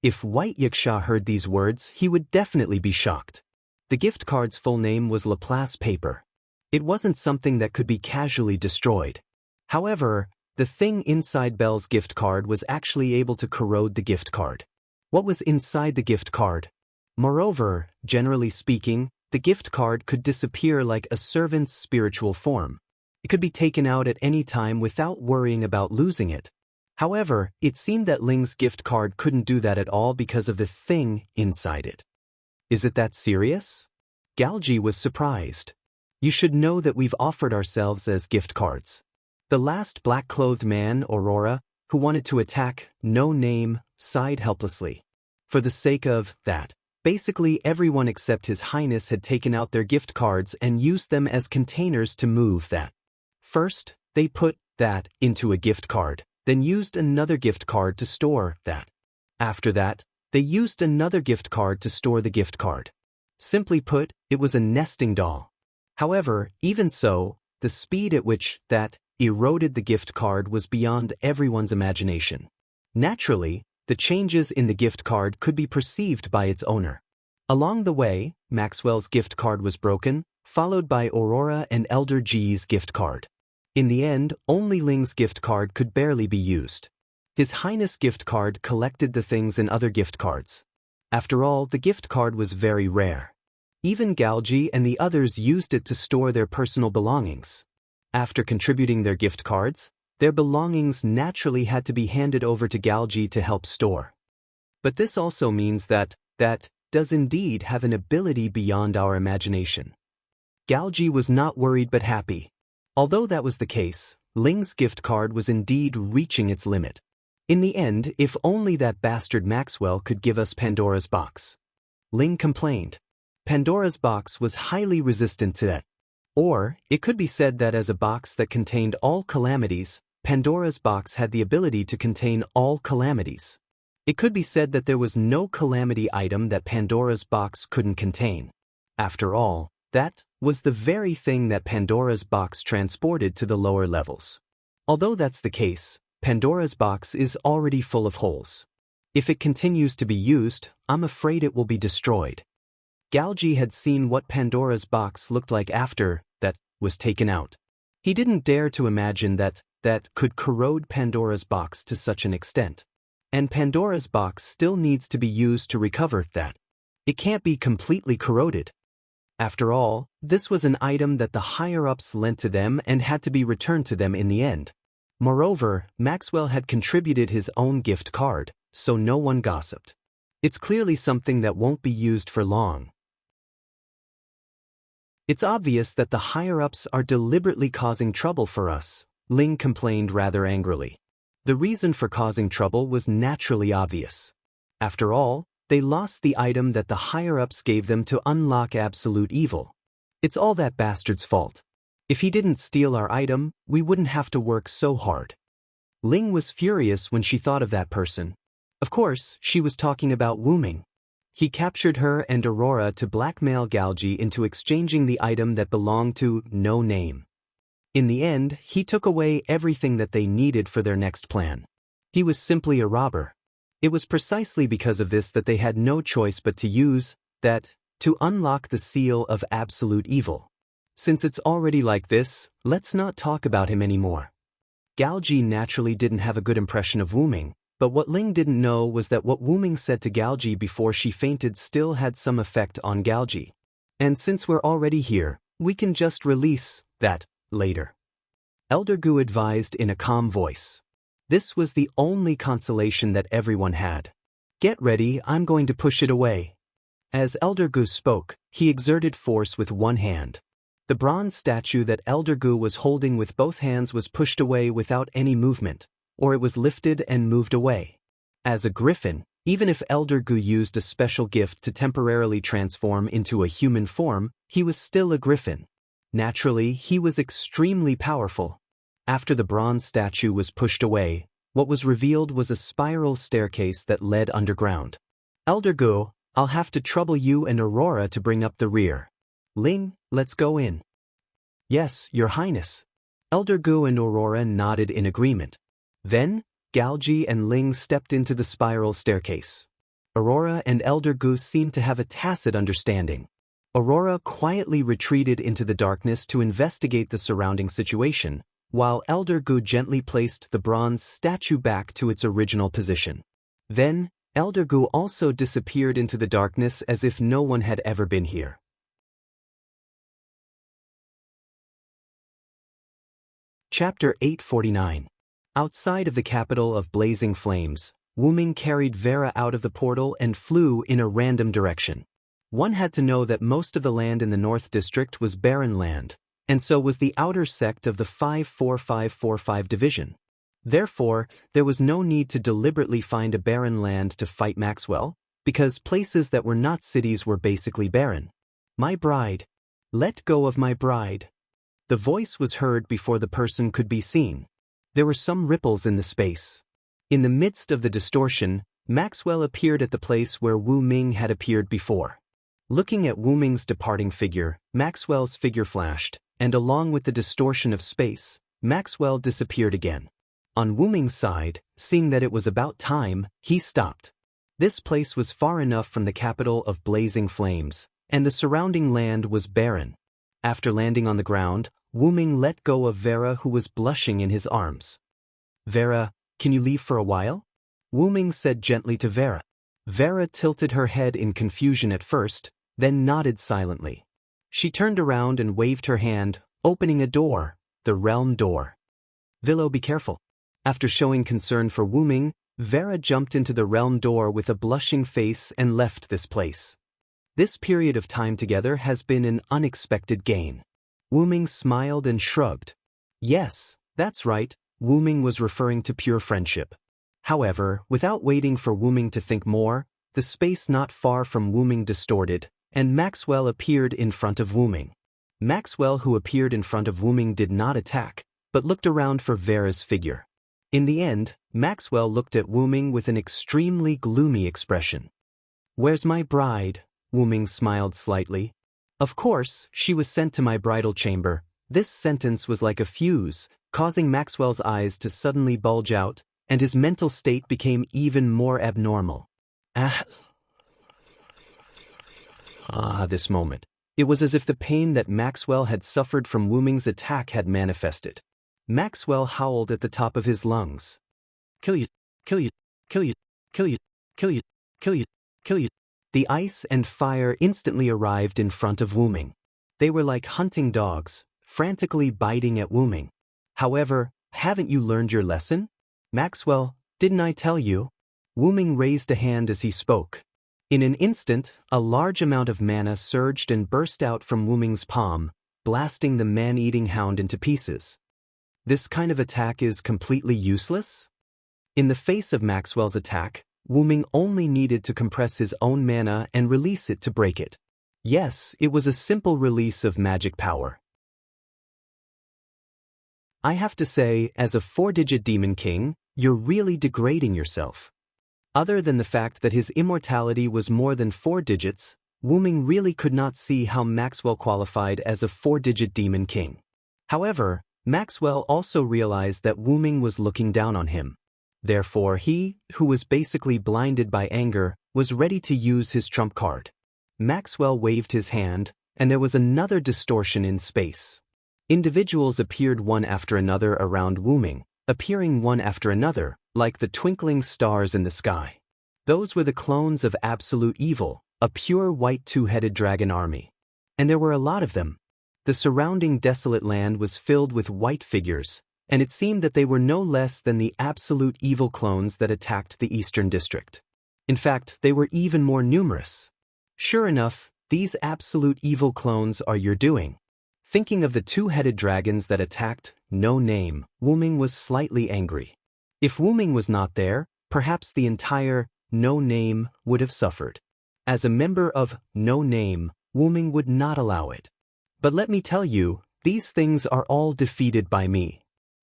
If White Yaksha heard these words, he would definitely be shocked. The gift card's full name was Laplace paper. It wasn't something that could be casually destroyed. However, the thing inside Belle's gift card was actually able to corrode the gift card. What was inside the gift card? Moreover, generally speaking, the gift card could disappear like a servant's spiritual form. It could be taken out at any time without worrying about losing it. However, it seemed that Ling's gift card couldn't do that at all because of the thing inside it. "Is it that serious?" Galgi was surprised. "You should know that we've offered ourselves as gift cards." The last black-clothed man, Aurora, who wanted to attack No Name, sighed helplessly. For the sake of that, basically everyone except His Highness had taken out their gift cards and used them as containers to move that. First, they put that into a gift card, then used another gift card to store that. After that, they used another gift card to store the gift card. Simply put, it was a nesting doll. However, even so, the speed at which that eroded the gift card was beyond everyone's imagination. Naturally, the changes in the gift card could be perceived by its owner. Along the way, Maxwell's gift card was broken, followed by Aurora and Elder G's gift card. In the end, only Ling's gift card could barely be used. His Highness gift card collected the things in other gift cards. After all, the gift card was very rare. Even Galgi and the others used it to store their personal belongings. After contributing their gift cards, their belongings naturally had to be handed over to Galgi to help store. But this also means that does indeed have an ability beyond our imagination. Galgi was not worried but happy. Although that was the case, Ling's gift card was indeed reaching its limit. In the end, if only that bastard Maxwell could give us Pandora's box. Ling complained. Pandora's box was highly resistant to that. Or, it could be said that as a box that contained all calamities, Pandora's box had the ability to contain all calamities. It could be said that there was no calamity item that Pandora's box couldn't contain. After all, that was the very thing that Pandora's box transported to the lower levels. Although that's the case, Pandora's box is already full of holes. If it continues to be used, I'm afraid it will be destroyed. Galgi had seen what Pandora's box looked like after that was taken out. He didn't dare to imagine that could corrode Pandora's box to such an extent. And Pandora's box still needs to be used to recover that. It can't be completely corroded. After all, this was an item that the higher-ups lent to them and had to be returned to them in the end. Moreover, Maxwell had contributed his own gift card, so no one gossiped. It's clearly something that won't be used for long. It's obvious that the higher-ups are deliberately causing trouble for us, Ling complained rather angrily. The reason for causing trouble was naturally obvious. After all, they lost the item that the higher-ups gave them to unlock absolute evil. It's all that bastard's fault. If he didn't steal our item, we wouldn't have to work so hard. Ling was furious when she thought of that person. Of course, she was talking about Wu Ming. He captured her and Aurora to blackmail Galgi into exchanging the item that belonged to No Name. In the end, he took away everything that they needed for their next plan. He was simply a robber. It was precisely because of this that they had no choice but to use that To unlock the seal of absolute evil. Since it's already like this, let's not talk about him anymore. Galji naturally didn't have a good impression of Wu Ming, but what Ling didn't know was that what Wu Ming said to Galji before she fainted still had some effect on Galji. And since we're already here, we can just release that later. Elder Gu advised in a calm voice. This was the only consolation that everyone had. Get ready, I'm going to push it away. As Elder Gu spoke, he exerted force with one hand. The bronze statue that Elder Gu was holding with both hands was pushed away without any movement, or it was lifted and moved away. As a griffin, even if Elder Gu used a special gift to temporarily transform into a human form, he was still a griffin. Naturally, he was extremely powerful. After the bronze statue was pushed away, what was revealed was a spiral staircase that led underground. Elder Gu, I'll have to trouble you and Aurora to bring up the rear. Ling, let's go in. Yes, Your Highness. Elder Gu and Aurora nodded in agreement. Then, Galji and Ling stepped into the spiral staircase. Aurora and Elder Gu seemed to have a tacit understanding. Aurora quietly retreated into the darkness to investigate the surrounding situation, while Elder Gu gently placed the bronze statue back to its original position. Then, Elder Gu also disappeared into the darkness as if no one had ever been here. Chapter 849. Outside of the capital of blazing flames, Wu Ming carried Vera out of the portal and flew in a random direction. One had to know that most of the land in the North District was barren land, and so was the outer sect of the 54545 division. Therefore, there was no need to deliberately find a barren land to fight Maxwell, because places that were not cities were basically barren. My bride. Let go of my bride. The voice was heard before the person could be seen. There were some ripples in the space. In the midst of the distortion, Maxwell appeared at the place where Wu Ming had appeared before. Looking at Wu Ming's departing figure, Maxwell's figure flashed, and along with the distortion of space, Maxwell disappeared again. On Wu Ming's side, seeing that it was about time, he stopped. This place was far enough from the capital of blazing flames, and the surrounding land was barren. After landing on the ground, Wu Ming let go of Vera, who was blushing in his arms. Vera, can you leave for a while? Wu Ming said gently to Vera. Vera tilted her head in confusion at first, then nodded silently. She turned around and waved her hand, opening a door, the realm door. Villo, be careful. After showing concern for Wu Ming, Vera jumped into the realm door with a blushing face and left this place. This period of time together has been an unexpected gain. Wu Ming smiled and shrugged. Yes, that's right, Wu Ming was referring to pure friendship. However, without waiting for Wu Ming to think more, the space not far from Wu Ming distorted, and Maxwell appeared in front of Wu Ming. Maxwell, who appeared in front of Wu Ming, did not attack, but looked around for Vera's figure. In the end, Maxwell looked at Wu Ming with an extremely gloomy expression. Where's my bride? Wu Ming smiled slightly. Of course, she was sent to my bridal chamber. This sentence was like a fuse, causing Maxwell's eyes to suddenly bulge out, and his mental state became even more abnormal. This moment. It was as if the pain that Maxwell had suffered from Wu Ming's attack had manifested. Maxwell howled at the top of his lungs. Kill you, kill you, kill you, kill you, kill you, kill you, kill you. The ice and fire instantly arrived in front of Wu Ming. They were like hunting dogs, frantically biting at Wu Ming. However, haven't you learned your lesson? Maxwell, didn't I tell you? Wu Ming raised a hand as he spoke. In an instant, a large amount of mana surged and burst out from Wu Ming's palm, blasting the man-eating hound into pieces. This kind of attack is completely useless? In the face of Maxwell's attack, Wu Ming only needed to compress his own mana and release it to break it. Yes, it was a simple release of magic power. I have to say, as a 4-digit demon king, you're really degrading yourself. Other than the fact that his immortality was more than 4 digits, Wu Ming really could not see how Maxwell qualified as a 4-digit demon king. However, Maxwell also realized that Wu Ming was looking down on him. Therefore he, who was basically blinded by anger, was ready to use his trump card. Maxwell waved his hand, and there was another distortion in space. Individuals appeared one after another around Wu Ming, appearing one after another, like the twinkling stars in the sky. Those were the clones of Absolute Evil, a pure white two-headed dragon army. And there were a lot of them. The surrounding desolate land was filled with white figures, and it seemed that they were no less than the Absolute Evil clones that attacked the Eastern District. In fact, they were even more numerous. Sure enough, these Absolute Evil clones are your doing. Thinking of the two-headed dragons that attacked No Name, Wu Ming was slightly angry. If Wu Ming was not there, perhaps the entire No Name would have suffered. As a member of No Name, Wu Ming would not allow it. But let me tell you, these things are all defeated by me.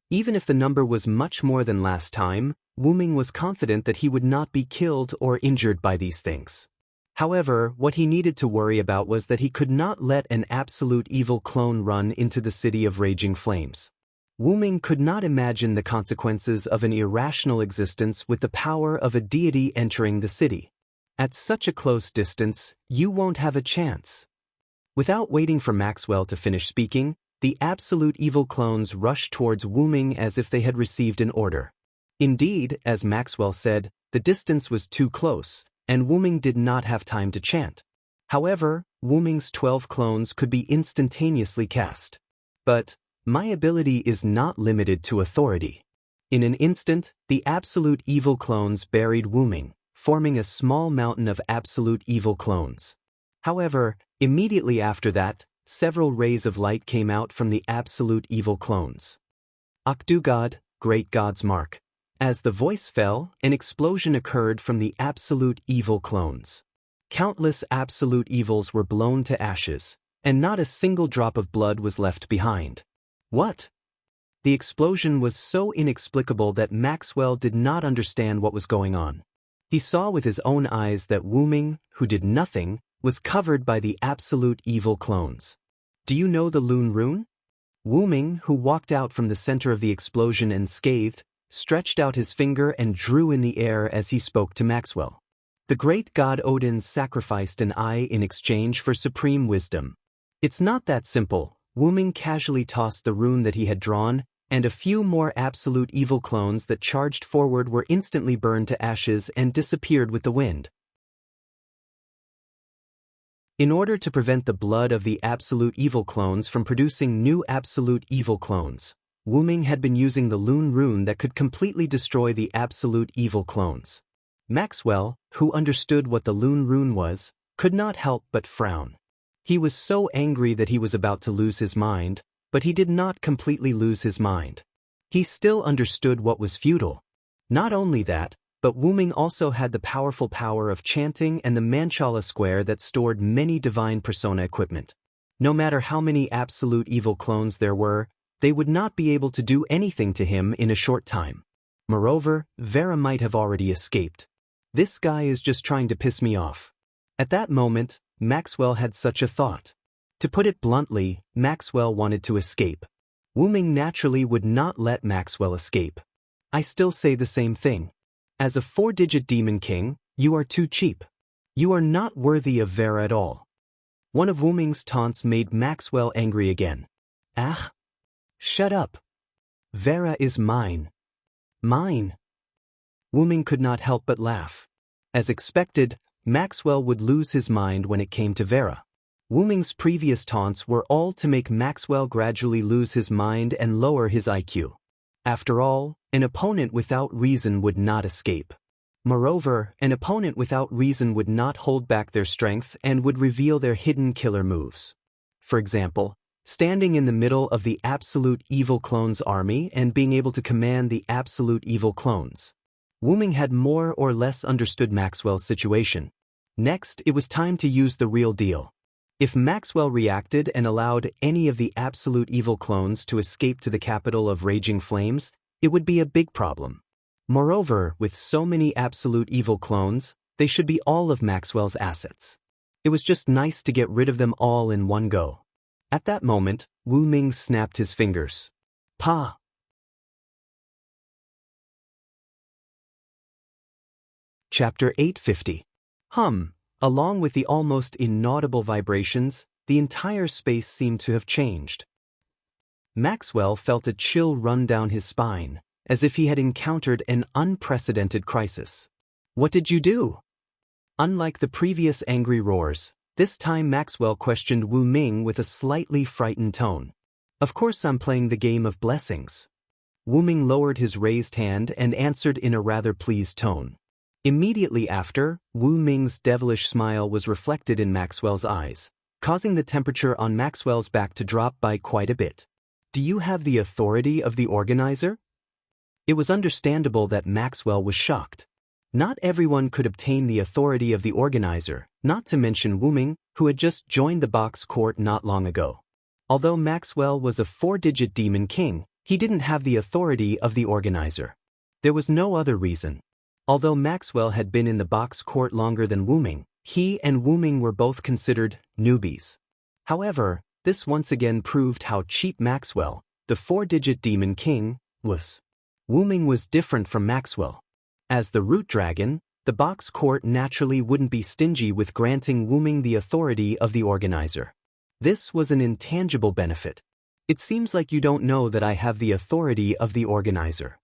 Even if the number was much more than last time, Wu Ming was confident that he would not be killed or injured by these things. However, what he needed to worry about was that he could not let an Absolute Evil clone run into the city of raging flames. Wu Ming could not imagine the consequences of an irrational existence with the power of a deity entering the city. At such a close distance, you won't have a chance. Without waiting for Maxwell to finish speaking, the Absolute Evil clones rushed towards Wu Ming as if they had received an order. Indeed, as Maxwell said, the distance was too close, and Wu Ming did not have time to chant. However, Wu Ming's 12 clones could be instantaneously cast. But my ability is not limited to authority. In an instant, the Absolute Evil clones buried Wu Ming, forming a small mountain of Absolute Evil clones. However, immediately after that, several rays of light came out from the Absolute Evil clones. Akdu God, Great God's Mark. As the voice fell, an explosion occurred from the Absolute Evil clones. Countless Absolute Evils were blown to ashes, and not a single drop of blood was left behind. What? The explosion was so inexplicable that Maxwell did not understand what was going on. He saw with his own eyes that Wu Ming, who did nothing, was covered by the Absolute Evil clones. Do you know the Lune Rune? Wu Ming, who walked out from the center of the explosion unscathed, stretched out his finger and drew in the air as he spoke to Maxwell. The great god Odin sacrificed an eye in exchange for supreme wisdom. It's not that simple. Wu Ming casually tossed the rune that he had drawn, and a few more Absolute Evil clones that charged forward were instantly burned to ashes and disappeared with the wind. In order to prevent the blood of the Absolute Evil clones from producing new Absolute Evil clones, Wu Ming had been using the Lune Rune that could completely destroy the Absolute Evil clones. Maxwell, who understood what the Lune Rune was, could not help but frown. He was so angry that he was about to lose his mind, but he did not completely lose his mind. He still understood what was futile. Not only that, but Wu Ming also had the powerful power of chanting and the Manchala square that stored many divine persona equipment. No matter how many Absolute Evil clones there were, they would not be able to do anything to him in a short time. Moreover, Vera might have already escaped. This guy is just trying to piss me off. At that moment, Maxwell had such a thought. To put it bluntly, Maxwell wanted to escape. Wu Ming naturally would not let Maxwell escape. I still say the same thing. As a 4-digit demon king, you are too cheap. You are not worthy of Vera at all. One of Wu Ming's taunts made Maxwell angry again. Ah! Shut up. Vera is mine. Mine. Wu Ming could not help but laugh. As expected, Maxwell would lose his mind when it came to Vera. Wu Ming's previous taunts were all to make Maxwell gradually lose his mind and lower his IQ. After all, an opponent without reason would not escape. Moreover, an opponent without reason would not hold back their strength and would reveal their hidden killer moves. For example, standing in the middle of the Absolute Evil clones army and being able to command the Absolute Evil clones. Wu Ming had more or less understood Maxwell's situation. Next, it was time to use the real deal. If Maxwell reacted and allowed any of the Absolute Evil clones to escape to the capital of Raging Flames, it would be a big problem. Moreover, with so many Absolute Evil clones, they should be all of Maxwell's assets. It was just nice to get rid of them all in one go. At that moment, Wu Ming snapped his fingers. Pa! Chapter 850. Along with the almost inaudible vibrations, the entire space seemed to have changed. Maxwell felt a chill run down his spine, as if he had encountered an unprecedented crisis. "What did you do?" Unlike the previous angry roars, this time Maxwell questioned Wu Ming with a slightly frightened tone. "Of course I'm playing the game of blessings." Wu Ming lowered his raised hand and answered in a rather pleased tone. Immediately after, Wu Ming's devilish smile was reflected in Maxwell's eyes, causing the temperature on Maxwell's back to drop by quite a bit. "Do you have the authority of the organizer?" It was understandable that Maxwell was shocked. Not everyone could obtain the authority of the organizer, not to mention Wu Ming, who had just joined the box court not long ago. Although Maxwell was a 4-digit demon king, he didn't have the authority of the organizer. There was no other reason. Although Maxwell had been in the box court longer than Wu Ming, he and Wu Ming were both considered newbies. However, this once again proved how cheap Maxwell, the 4-digit demon king, was. Wu Ming was different from Maxwell. As the root dragon, the box court naturally wouldn't be stingy with granting Wu Ming the authority of the organizer. This was an intangible benefit. "It seems like you don't know that I have the authority of the organizer."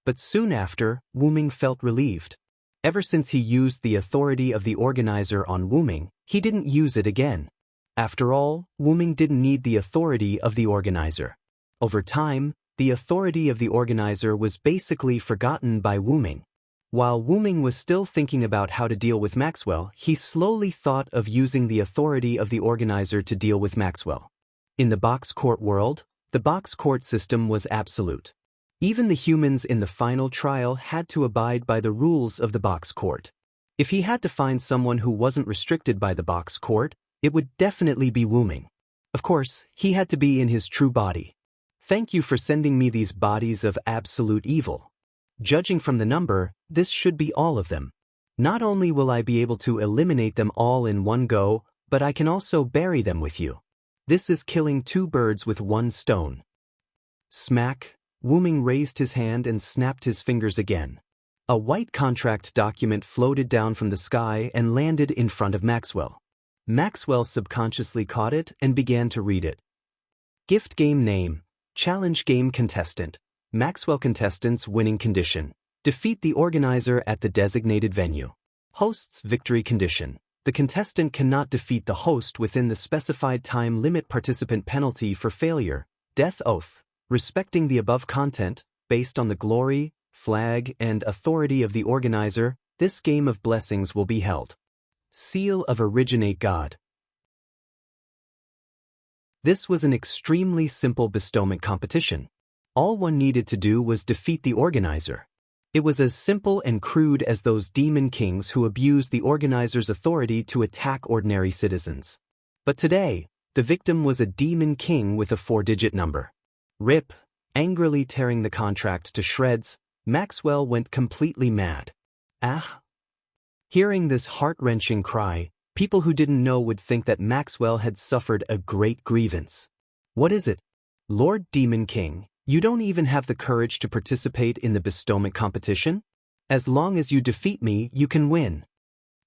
But soon after, Wu Ming felt relieved. Ever since he used the authority of the organizer on Wu Ming, he didn't use it again. After all, Wu Ming didn't need the authority of the organizer. Over time, the authority of the organizer was basically forgotten by Wu Ming. While Wu Ming was still thinking about how to deal with Maxwell, he slowly thought of using the authority of the organizer to deal with Maxwell. In the box court world, the box court system was absolute. Even the humans in the final trial had to abide by the rules of the box court. If he had to find someone who wasn't restricted by the box court, it would definitely be Wu Ming. Of course, he had to be in his true body. "Thank you for sending me these bodies of absolute evil. Judging from the number, this should be all of them. Not only will I be able to eliminate them all in one go, but I can also bury them with you. This is killing 2 birds with 1 stone." Smack! Wu Ming raised his hand and snapped his fingers again. A white contract document floated down from the sky and landed in front of Maxwell. Maxwell subconsciously caught it and began to read it. Gift game name, challenge game contestant, Maxwell contestants winning condition. Defeat the organizer at the designated venue. Host's victory condition. The contestant cannot defeat the host within the specified time limit. Participant penalty for failure. Death oath. Respecting the above content, based on the glory, flag, and authority of the organizer, this game of blessings will be held. Seal of Originate God. This was an extremely simple bestowment competition. All one needed to do was defeat the organizer. It was as simple and crude as those demon kings who abused the organizer's authority to attack ordinary citizens. But today, the victim was a demon king with a 4-digit number. Rip, angrily tearing the contract to shreds, Maxwell went completely mad. Ah! Hearing this heart-wrenching cry, people who didn't know would think that Maxwell had suffered a great grievance. "What is it? Lord Demon King, you don't even have the courage to participate in the bestowment competition? As long as you defeat me, you can win."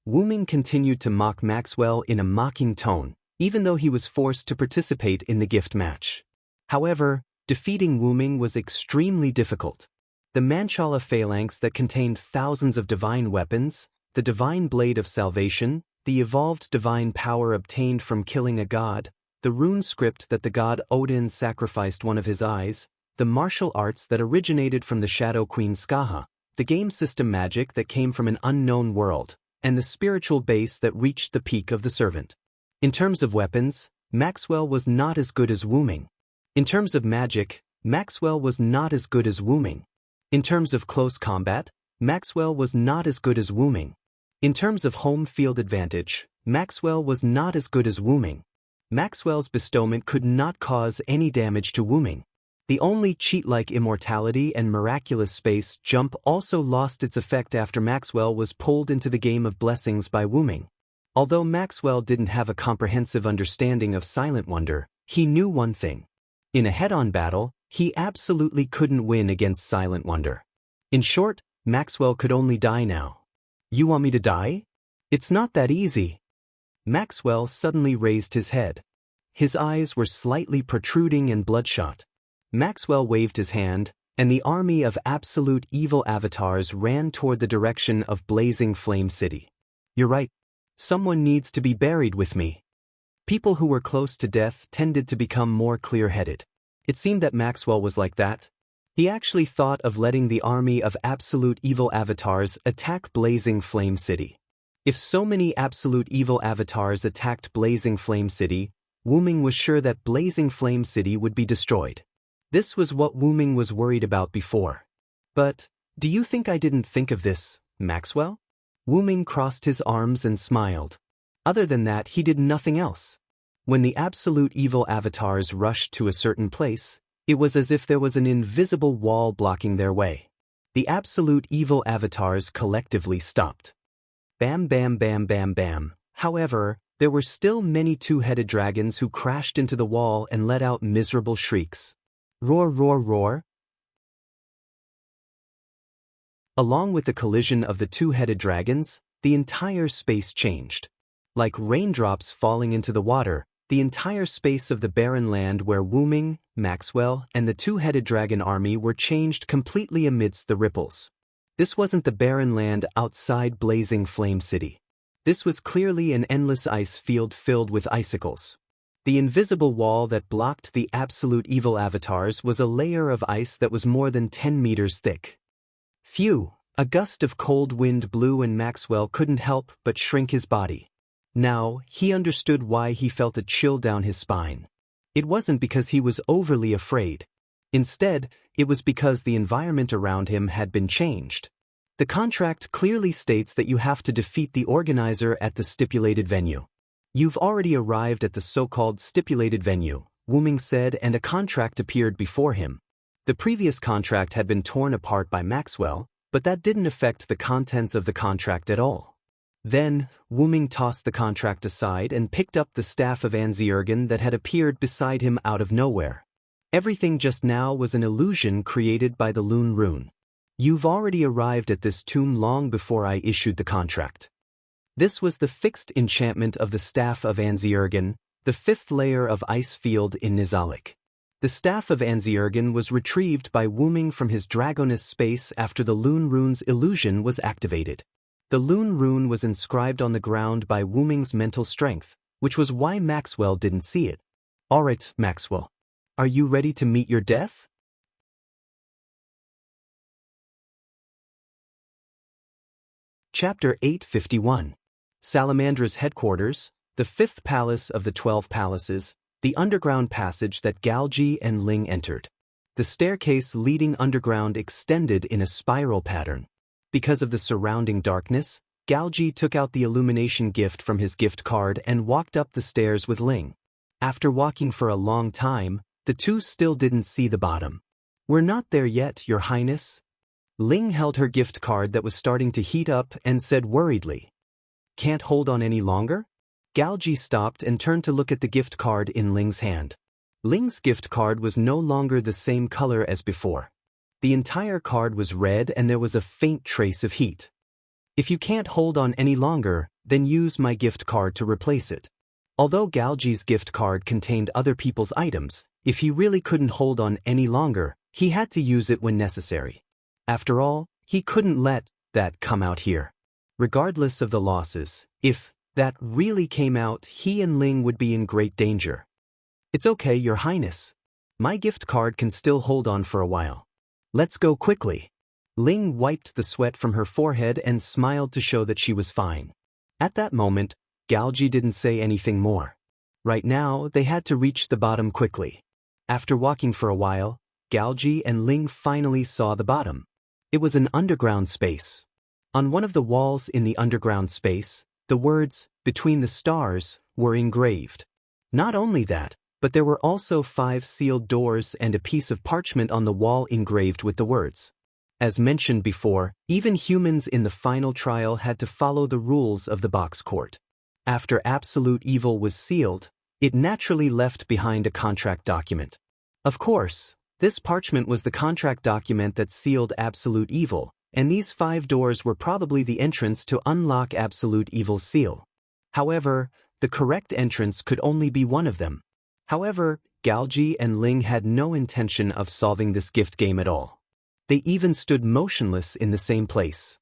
Wu Ming continued to mock Maxwell in a mocking tone, even though he was forced to participate in the gift match. However, defeating Wu Ming was extremely difficult. The Manchala phalanx that contained thousands of divine weapons, the divine blade of salvation, the evolved divine power obtained from killing a god, the rune script that the god Odin sacrificed one of his eyes, the martial arts that originated from the Shadow Queen Skaha, the game system magic that came from an unknown world, and the spiritual base that reached the peak of the servant. In terms of weapons, Maxwell was not as good as Wu Ming. In terms of magic, Maxwell was not as good as Wu Ming. In terms of close combat, Maxwell was not as good as Wu Ming. In terms of home field advantage, Maxwell was not as good as Wu Ming. Maxwell's bestowment could not cause any damage to Wu Ming. The only cheat-like immortality and miraculous space jump also lost its effect after Maxwell was pulled into the game of blessings by Wu Ming. Although Maxwell didn't have a comprehensive understanding of Silent Wonder, he knew one thing. In a head-on battle, he absolutely couldn't win against Silent Wonder. In short, Maxwell could only die now. "You want me to die?" It's not that easy. Maxwell suddenly raised his head. His eyes were slightly protruding and bloodshot. Maxwell waved his hand, and the army of absolute evil avatars ran toward the direction of blazing Flame City. You're right. Someone needs to be buried with me. People who were close to death tended to become more clear-headed. It seemed that Maxwell was like that. He actually thought of letting the army of absolute evil avatars attack blazing Flame City. If so many absolute evil avatars attacked blazing Flame City, Wu-Ming was sure that blazing Flame City would be destroyed. This was what Wu-Ming was worried about before. But, do you think I didn't think of this, Maxwell? Wu-Ming crossed his arms and smiled. Other than that, he did nothing else. When the absolute evil avatars rushed to a certain place, it was as if there was an invisible wall blocking their way. The absolute evil avatars collectively stopped. Bam bam bam bam bam. However, there were still many two-headed dragons who crashed into the wall and let out miserable shrieks. Roar roar roar. Along with the collision of the two-headed dragons, the entire space changed. Like raindrops falling into the water, the entire space of the barren land where Wu-Ming, Maxwell, and the two-headed dragon army were changed completely amidst the ripples. This wasn't the barren land outside blazing Flame City. This was clearly an endless ice field filled with icicles. The invisible wall that blocked the absolute evil avatars was a layer of ice that was more than 10 meters thick. Phew! A gust of cold wind blew and Maxwell couldn't help but shrink his body. Now, he understood why he felt a chill down his spine. It wasn't because he was overly afraid. Instead, it was because the environment around him had been changed. The contract clearly states that you have to defeat the organizer at the stipulated venue. You've already arrived at the so-called stipulated venue, Wu-Ming said, and a contract appeared before him. The previous contract had been torn apart by Maxwell, but that didn't affect the contents of the contract at all. Then, Wu-Ming tossed the contract aside and picked up the staff of Anziergen that had appeared beside him out of nowhere. Everything just now was an illusion created by the Lune Rune. You've already arrived at this tomb long before I issued the contract. This was the fixed enchantment of the staff of Anziergen, the fifth layer of ice field in Nizhalik. The staff of Anziergen was retrieved by Wu-Ming from his Dragoness space after the Lune Rune's illusion was activated. The Lune Rune was inscribed on the ground by Wu-Ming's mental strength, which was why Maxwell didn't see it. Alright, Maxwell. Are you ready to meet your death? Chapter 851. Salamandra's headquarters, the fifth palace of the 12 palaces, the underground passage that Galji and Ling entered. The staircase leading underground extended in a spiral pattern. Because of the surrounding darkness, Galji took out the illumination gift from his gift card and walked up the stairs with Ling. After walking for a long time, the two still didn't see the bottom. We're not there yet, Your Highness. Ling held her gift card that was starting to heat up and said worriedly. Can't hold on any longer? Galji stopped and turned to look at the gift card in Ling's hand. Ling's gift card was no longer the same color as before. The entire card was red and there was a faint trace of heat. If you can't hold on any longer, then use my gift card to replace it. Although Galji's gift card contained other people's items, if he really couldn't hold on any longer, he had to use it when necessary. After all, he couldn't let that come out here. Regardless of the losses, if that really came out, he and Ling would be in great danger. It's okay, Your Highness. My gift card can still hold on for a while. Let's go quickly. Ling wiped the sweat from her forehead and smiled to show that she was fine. At that moment, Galji didn't say anything more. Right now, they had to reach the bottom quickly. After walking for a while, Galji and Ling finally saw the bottom. It was an underground space. On one of the walls in the underground space, the words, "Between the Stars," were engraved. Not only that, but there were also 5 sealed doors and a piece of parchment on the wall engraved with the words. As mentioned before, even humans in the final trial had to follow the rules of the box court. After absolute evil was sealed, it naturally left behind a contract document. Of course, this parchment was the contract document that sealed absolute evil, and these 5 doors were probably the entrance to unlock Absolute Evil's seal. However, the correct entrance could only be one of them. However, Galji and Ling had no intention of solving this gift game at all. They even stood motionless in the same place.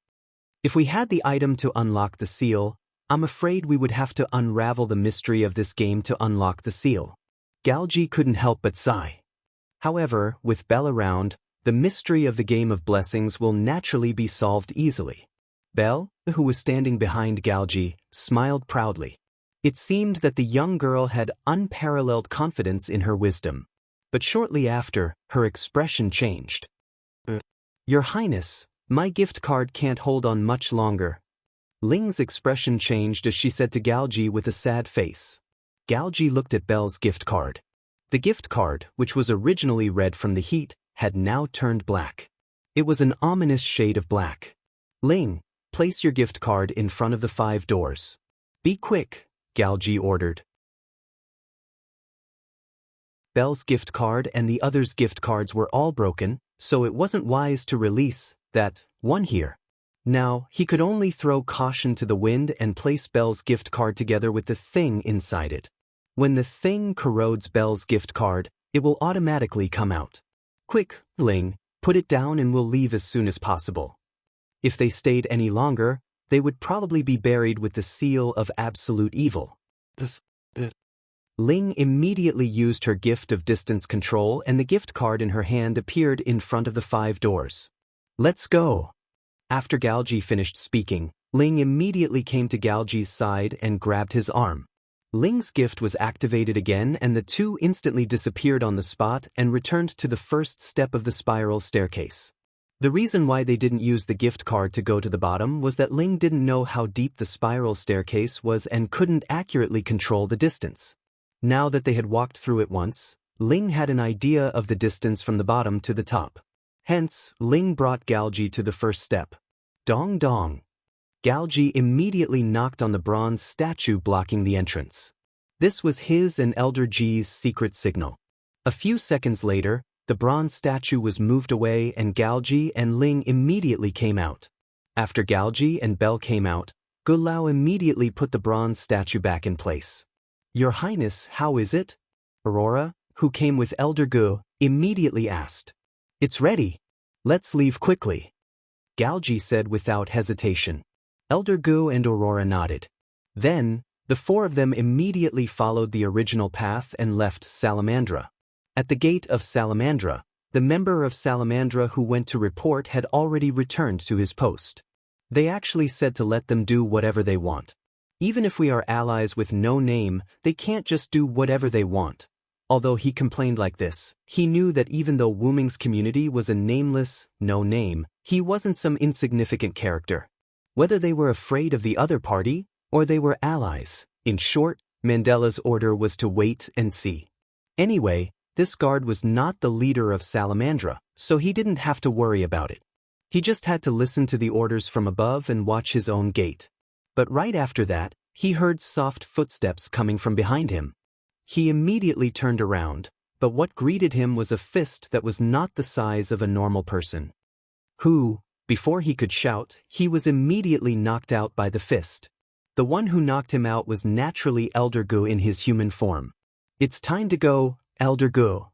If we had the item to unlock the seal, I'm afraid we would have to unravel the mystery of this game to unlock the seal. Galji couldn't help but sigh. However, with Belle around, the mystery of the game of blessings will naturally be solved easily. Belle, who was standing behind Galji, smiled proudly. It seemed that the young girl had unparalleled confidence in her wisdom. But shortly after, her expression changed. Your Highness, my gift card can't hold on much longer. Ling's expression changed as she said to Galji with a sad face. Galji looked at Belle's gift card. The gift card, which was originally red from the heat, had now turned black. It was an ominous shade of black. Ling, place your gift card in front of the 5 doors. Be quick, Galji ordered. Belle's gift card and the others' gift cards were all broken, so it wasn't wise to release that one here. Now, he could only throw caution to the wind and place Belle's gift card together with the thing inside it. When the thing corrodes Belle's gift card, it will automatically come out. Quick, Ling, put it down and we'll leave as soon as possible. If they stayed any longer, they would probably be buried with the seal of absolute evil. Ling immediately used her gift of distance control and the gift card in her hand appeared in front of the 5 doors. Let's go. After Galji finished speaking, Ling immediately came to Galji's side and grabbed his arm. Ling's gift was activated again and the two instantly disappeared on the spot and returned to the first step of the spiral staircase. The reason why they didn't use the gift card to go to the bottom was that Ling didn't know how deep the spiral staircase was and couldn't accurately control the distance. Now that they had walked through it once, Ling had an idea of the distance from the bottom to the top. Hence, Ling brought Galji to the first step. Dong dong. Galji immediately knocked on the bronze statue blocking the entrance. This was his and Elder Ji's secret signal. A few seconds later, the bronze statue was moved away and Galji and Ling immediately came out. After Galji and Belle came out, Gulao immediately put the bronze statue back in place. Your Highness, how is it? Aurora, who came with Elder Gu, immediately asked. It's ready. Let's leave quickly. Galji said without hesitation. Elder Gu and Aurora nodded. Then, the 4 of them immediately followed the original path and left Salamandra. At the gate of Salamandra, the member of Salamandra who went to report had already returned to his post. They actually said to let them do whatever they want. Even if we are allies with no name, they can't just do whatever they want. Although he complained like this, he knew that even though Wu Ming's community was a nameless, no name, he wasn't some insignificant character. Whether they were afraid of the other party, or they were allies, in short, Mandela's order was to wait and see. Anyway, this guard was not the leader of Salamandra, so he didn't have to worry about it. He just had to listen to the orders from above and watch his own gate. But right after that, he heard soft footsteps coming from behind him. He immediately turned around, but what greeted him was a fist that was not the size of a normal person. Who, before he could shout, he was immediately knocked out by the fist. The one who knocked him out was naturally Elder Gu in his human form. It's time to go, Elder Gu,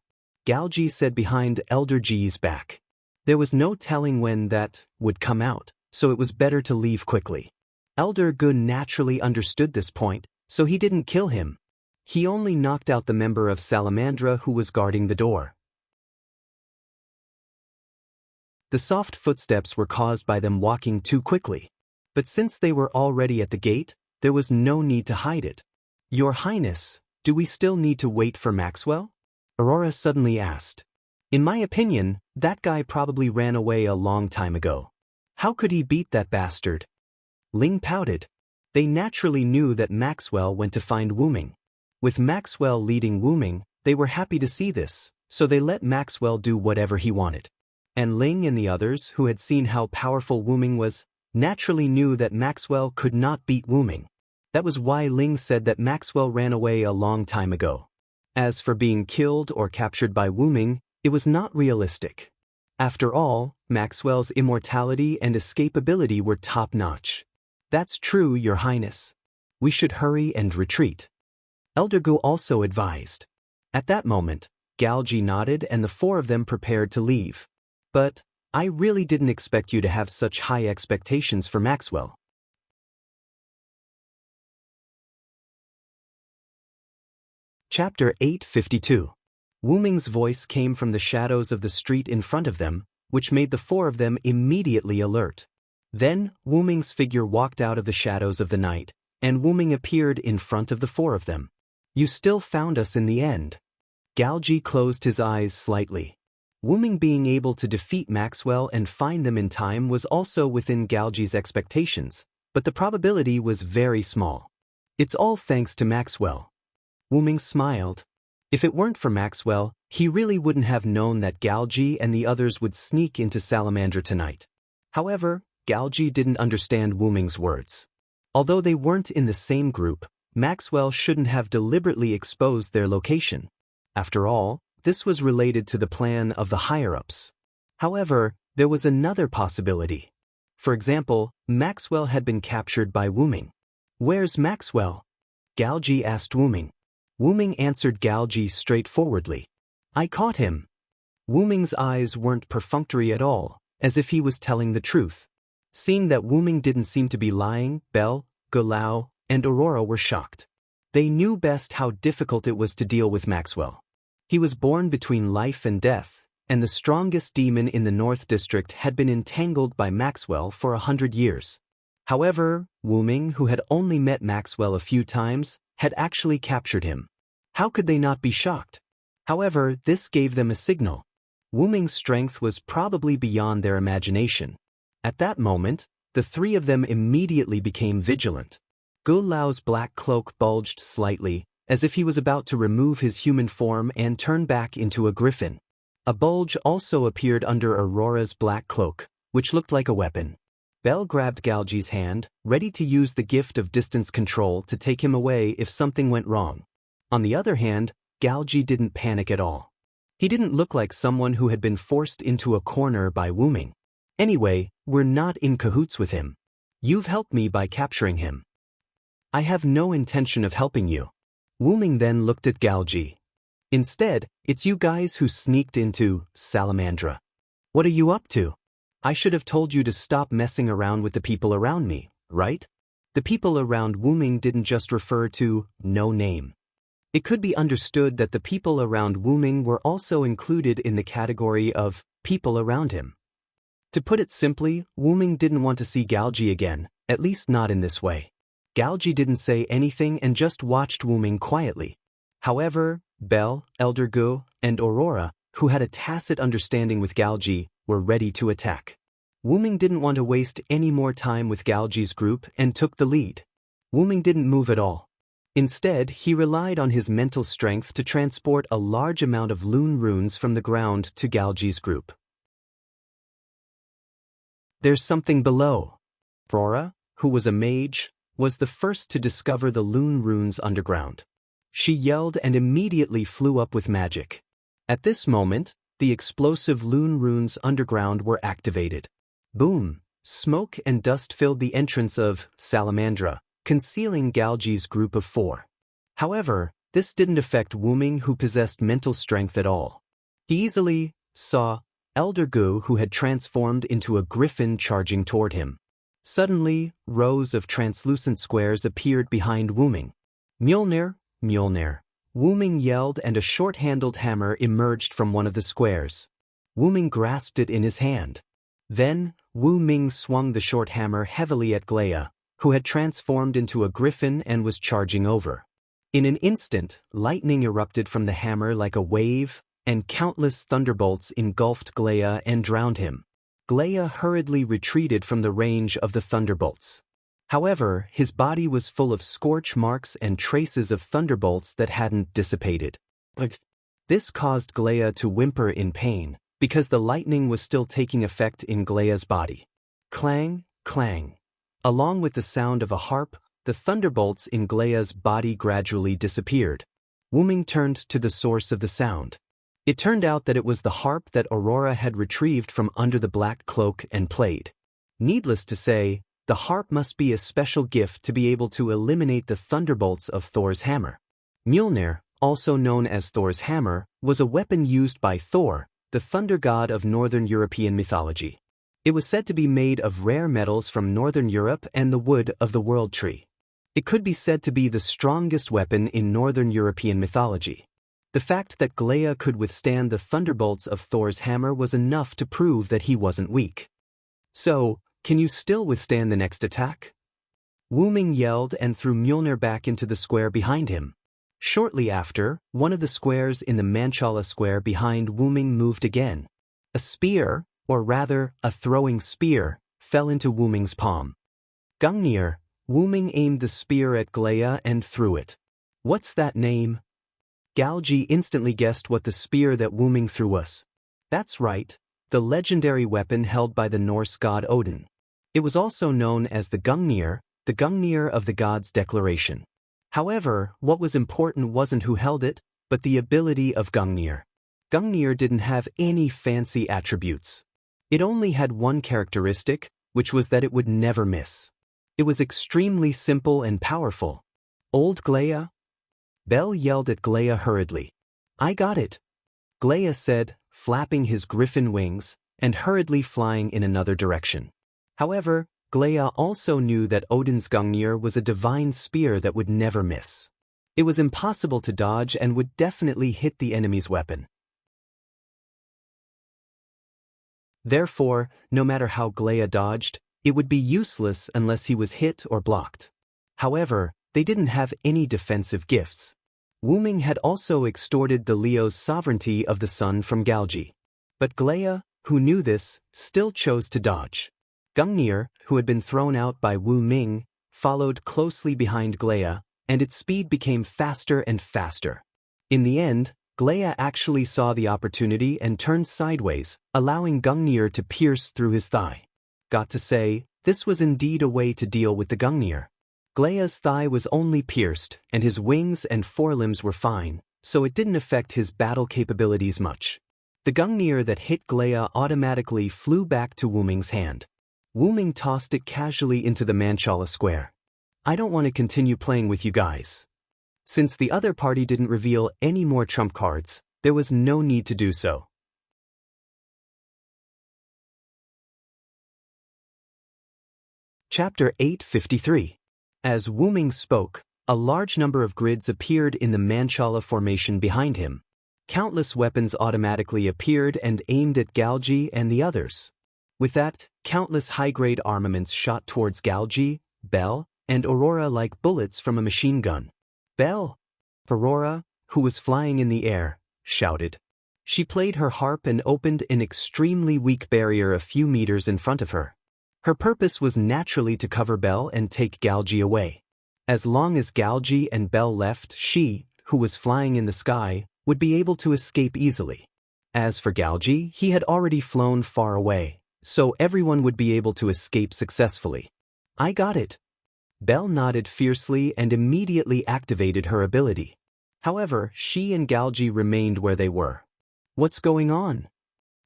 Galji said behind Elder Ji's back. There was no telling when that would come out, so it was better to leave quickly. Elder Gu naturally understood this point, so he didn't kill him. He only knocked out the member of Salamandra who was guarding the door. The soft footsteps were caused by them walking too quickly. But since they were already at the gate, there was no need to hide it. Your Highness, do we still need to wait for Maxwell? Aurora suddenly asked. In my opinion, that guy probably ran away a long time ago. How could he beat that bastard? Ling pouted. They naturally knew that Maxwell went to find Wu Ming. With Maxwell leading Wu Ming, they were happy to see this, so they let Maxwell do whatever he wanted. And Ling and the others, who had seen how powerful Wu Ming was, naturally knew that Maxwell could not beat Wu Ming. That was why Ling said that Maxwell ran away a long time ago. As for being killed or captured by Wu Ming, it was not realistic. After all, Maxwell's immortality and escapability were top-notch. That's true, Your Highness. We should hurry and retreat. Elder Gu also advised. At that moment, Galji nodded and the four of them prepared to leave. But I really didn't expect you to have such high expectations for Maxwell. Chapter 852. Wu Ming's voice came from the shadows of the street in front of them, which made the four of them immediately alert. Then, Wu Ming's figure walked out of the shadows of the night, and Wu Ming appeared in front of the four of them. You still found us in the end. Galji closed his eyes slightly. Wu Ming being able to defeat Maxwell and find them in time was also within Galji's expectations, but the probability was very small. It's all thanks to Maxwell. Wu Ming smiled. If it weren't for Maxwell, he really wouldn't have known that Galji and the others would sneak into Salamandra tonight. However, Galji didn't understand Wu Ming's words. Although they weren't in the same group, Maxwell shouldn't have deliberately exposed their location. After all, this was related to the plan of the higher-ups. However, there was another possibility. For example, Maxwell had been captured by Wu Ming. Where's Maxwell? Galji asked Wu Ming. Wu Ming answered Galji straightforwardly. I caught him. Wu Ming's eyes weren't perfunctory at all, as if he was telling the truth. Seeing that Wu Ming didn't seem to be lying, Belle, Gulao, and Aurora were shocked. They knew best how difficult it was to deal with Maxwell. He was born between life and death, and the strongest demon in the North District had been entangled by Maxwell for 100 years. However, Wu Ming, who had only met Maxwell a few times, had actually captured him. How could they not be shocked? However, this gave them a signal. Wu Ming's strength was probably beyond their imagination. At that moment, the three of them immediately became vigilant. Gu Lao's black cloak bulged slightly, as if he was about to remove his human form and turn back into a griffin. A bulge also appeared under Aurora's black cloak, which looked like a weapon. Belle grabbed Galji's hand, ready to use the gift of distance control to take him away if something went wrong. On the other hand, Galji didn't panic at all. He didn't look like someone who had been forced into a corner by Wu Ming. Anyway, we're not in cahoots with him. You've helped me by capturing him. I have no intention of helping you. Wu Ming then looked at Galji. Instead, it's you guys who sneaked into Salamandra. What are you up to? I should have told you to stop messing around with the people around me, right? The people around Wu Ming didn't just refer to no name. It could be understood that the people around Wu Ming were also included in the category of people around him. To put it simply, Wu Ming didn't want to see Galji again, at least not in this way. Galji didn't say anything and just watched Wu Ming quietly. However, Belle, Elder Gu, and Aurora, who had a tacit understanding with Galji, were ready to attack. Wu Ming didn't want to waste any more time with Galji's group and took the lead. Wu Ming didn't move at all. Instead, he relied on his mental strength to transport a large amount of Lune runes from the ground to Galji's group. There's something below. Aurora, who was a mage, was the first to discover the Lune runes underground. She yelled and immediately flew up with magic. At this moment, the explosive Lune runes underground were activated. Boom! Smoke and dust filled the entrance of Salamandra, concealing Galji's group of four. However, this didn't affect Wu Ming, who possessed mental strength at all. He easily saw Elder Gu, who had transformed into a griffin, charging toward him. Suddenly, rows of translucent squares appeared behind Wu Ming. Mjolnir, Mjolnir. Wu Ming yelled and a short-handled hammer emerged from one of the squares. Wu Ming grasped it in his hand. Then, Wu Ming swung the short hammer heavily at Glea, who had transformed into a griffin and was charging over. In an instant, lightning erupted from the hammer like a wave, and countless thunderbolts engulfed Glea and drowned him. Glea hurriedly retreated from the range of the thunderbolts. However, his body was full of scorch marks and traces of thunderbolts that hadn't dissipated. This caused Glea to whimper in pain, because the lightning was still taking effect in Glea's body. Clang, clang. Along with the sound of a harp, the thunderbolts in Glea's body gradually disappeared. Wu Ming turned to the source of the sound. It turned out that it was the harp that Aurora had retrieved from under the black cloak and played. Needless to say, the harp must be a special gift to be able to eliminate the thunderbolts of Thor's hammer. Mjolnir, also known as Thor's hammer, was a weapon used by Thor, the thunder god of Northern European mythology. It was said to be made of rare metals from Northern Europe and the wood of the world tree. It could be said to be the strongest weapon in Northern European mythology. The fact that Glea could withstand the thunderbolts of Thor's hammer was enough to prove that he wasn't weak. So, can you still withstand the next attack? Wu Ming yelled and threw Mjolnir back into the square behind him. Shortly after, one of the squares in the Manchala square behind Wu Ming moved again. A spear, or rather, a throwing spear, fell into Wu Ming's palm. Gungnir, Wu Ming aimed the spear at Glea and threw it. What's that name? Galji instantly guessed what the spear that Wu Ming threw was. That's right, the legendary weapon held by the Norse god Odin. It was also known as the Gungnir of the god's declaration. However, what was important wasn't who held it, but the ability of Gungnir. Gungnir didn't have any fancy attributes. It only had one characteristic, which was that it would never miss. It was extremely simple and powerful. Old Glea? Bell yelled at Glea hurriedly. I got it, Glea said, flapping his griffin wings and hurriedly flying in another direction. However, Glea also knew that Odin's Gungnir was a divine spear that would never miss. It was impossible to dodge and would definitely hit the enemy's weapon. Therefore, no matter how Glea dodged, it would be useless unless he was hit or blocked. However, they didn't have any defensive gifts. Wu Ming had also extorted the Leo's sovereignty of the sun from Galji. But Glea, who knew this, still chose to dodge. Gungnir, who had been thrown out by Wu Ming, followed closely behind Glea, and its speed became faster and faster. In the end, Glea actually saw the opportunity and turned sideways, allowing Gungnir to pierce through his thigh. Got to say, this was indeed a way to deal with the Gungnir. Glea's thigh was only pierced, and his wings and forelimbs were fine, so it didn't affect his battle capabilities much. The Gungnir that hit Glea automatically flew back to Wu Ming's hand. Wu Ming tossed it casually into the Manchala square. I don't want to continue playing with you guys. Since the other party didn't reveal any more trump cards, there was no need to do so. Chapter 853. As Wu Ming spoke, a large number of grids appeared in the Manchala formation behind him. Countless weapons automatically appeared and aimed at Galji and the others. With that, countless high-grade armaments shot towards Galji, Bell, and Aurora like bullets from a machine gun. Bell! Aurora, who was flying in the air, shouted. She played her harp and opened an extremely weak barrier a few meters in front of her. Her purpose was naturally to cover Bell and take Galji away. As long as Galji and Bell left, she, who was flying in the sky, would be able to escape easily. As for Galji, he had already flown far away, so everyone would be able to escape successfully. I got it. Bell nodded fiercely and immediately activated her ability. However, she and Galji remained where they were. What's going on?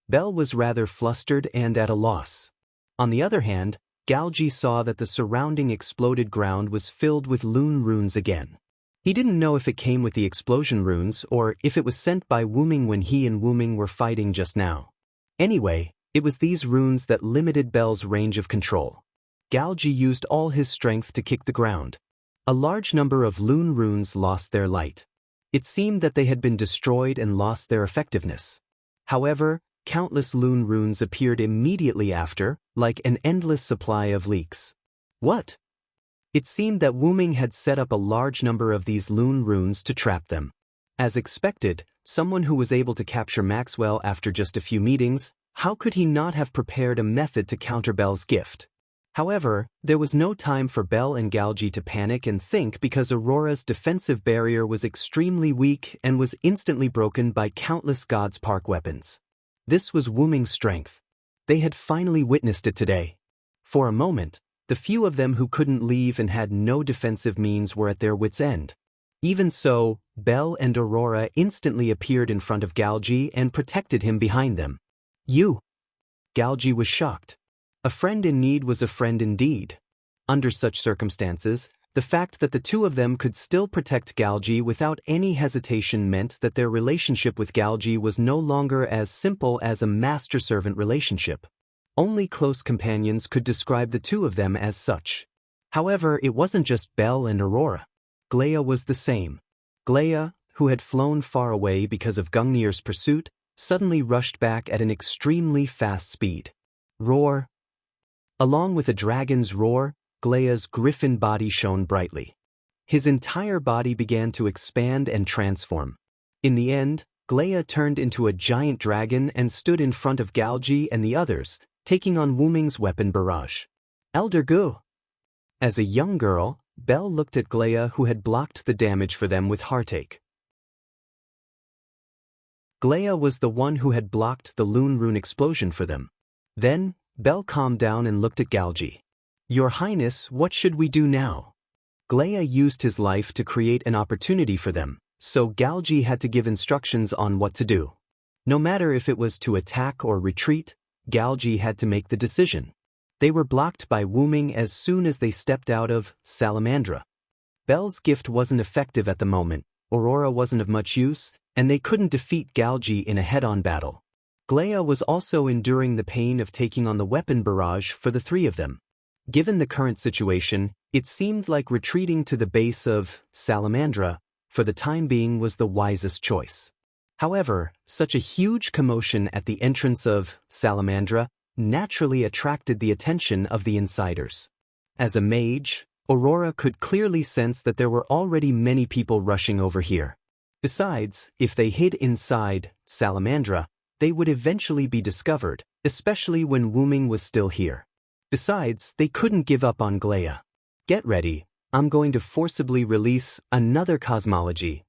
Bell was rather flustered and at a loss. On the other hand, Galji saw that the surrounding exploded ground was filled with Lune runes again. He didn't know if it came with the explosion runes or if it was sent by Wu Ming when he and Wu Ming were fighting just now. Anyway, it was these runes that limited Bell's range of control. Galji used all his strength to kick the ground. A large number of Lune runes lost their light. It seemed that they had been destroyed and lost their effectiveness. However, countless Lune runes appeared immediately after, like an endless supply of leaks. What? It seemed that Wu Ming had set up a large number of these Lune runes to trap them. As expected, someone who was able to capture Maxwell after just a few meetings, how could he not have prepared a method to counter Bell's gift? However, there was no time for Bell and Galji to panic and think because Aurora's defensive barrier was extremely weak and was instantly broken by countless God's Park weapons. This was Wu Ming's strength. They had finally witnessed it today. For a moment, the few of them who couldn't leave and had no defensive means were at their wits' end. Even so, Belle and Aurora instantly appeared in front of Galgi and protected him behind them. You! Galgi was shocked. A friend in need was a friend indeed. Under such circumstances, the fact that the two of them could still protect Galgi without any hesitation meant that their relationship with Galgi was no longer as simple as a master-servant relationship. Only close companions could describe the two of them as such. However, it wasn't just Belle and Aurora. Glea was the same. Glea, who had flown far away because of Gungnir's pursuit, suddenly rushed back at an extremely fast speed. Roar! Along with a dragon's roar, Glea's griffin body shone brightly. His entire body began to expand and transform. In the end, Glea turned into a giant dragon and stood in front of Galgi and the others, taking on Wu Ming's weapon barrage. Elder Gu! As a young girl, Belle looked at Glea, who had blocked the damage for them with heartache. Glea was the one who had blocked the Loon Rune explosion for them. Then, Belle calmed down and looked at Galgi. Your Highness, what should we do now? Glea used his life to create an opportunity for them, so Galgi had to give instructions on what to do. No matter if it was to attack or retreat, Galgi had to make the decision. They were blocked by Wu Ming as soon as they stepped out of Salamandra. Belle's gift wasn't effective at the moment, Aurora wasn't of much use, and they couldn't defeat Galgi in a head-on battle. Glea was also enduring the pain of taking on the weapon barrage for the three of them. Given the current situation, it seemed like retreating to the base of Salamandra, for the time being, was the wisest choice. However, such a huge commotion at the entrance of Salamandra naturally attracted the attention of the insiders. As a mage, Aurora could clearly sense that there were already many people rushing over here. Besides, if they hid inside Salamandra, they would eventually be discovered, especially when Wu Ming was still here. Besides, they couldn't give up on Glea. Get ready, I'm going to forcibly release another cosmology.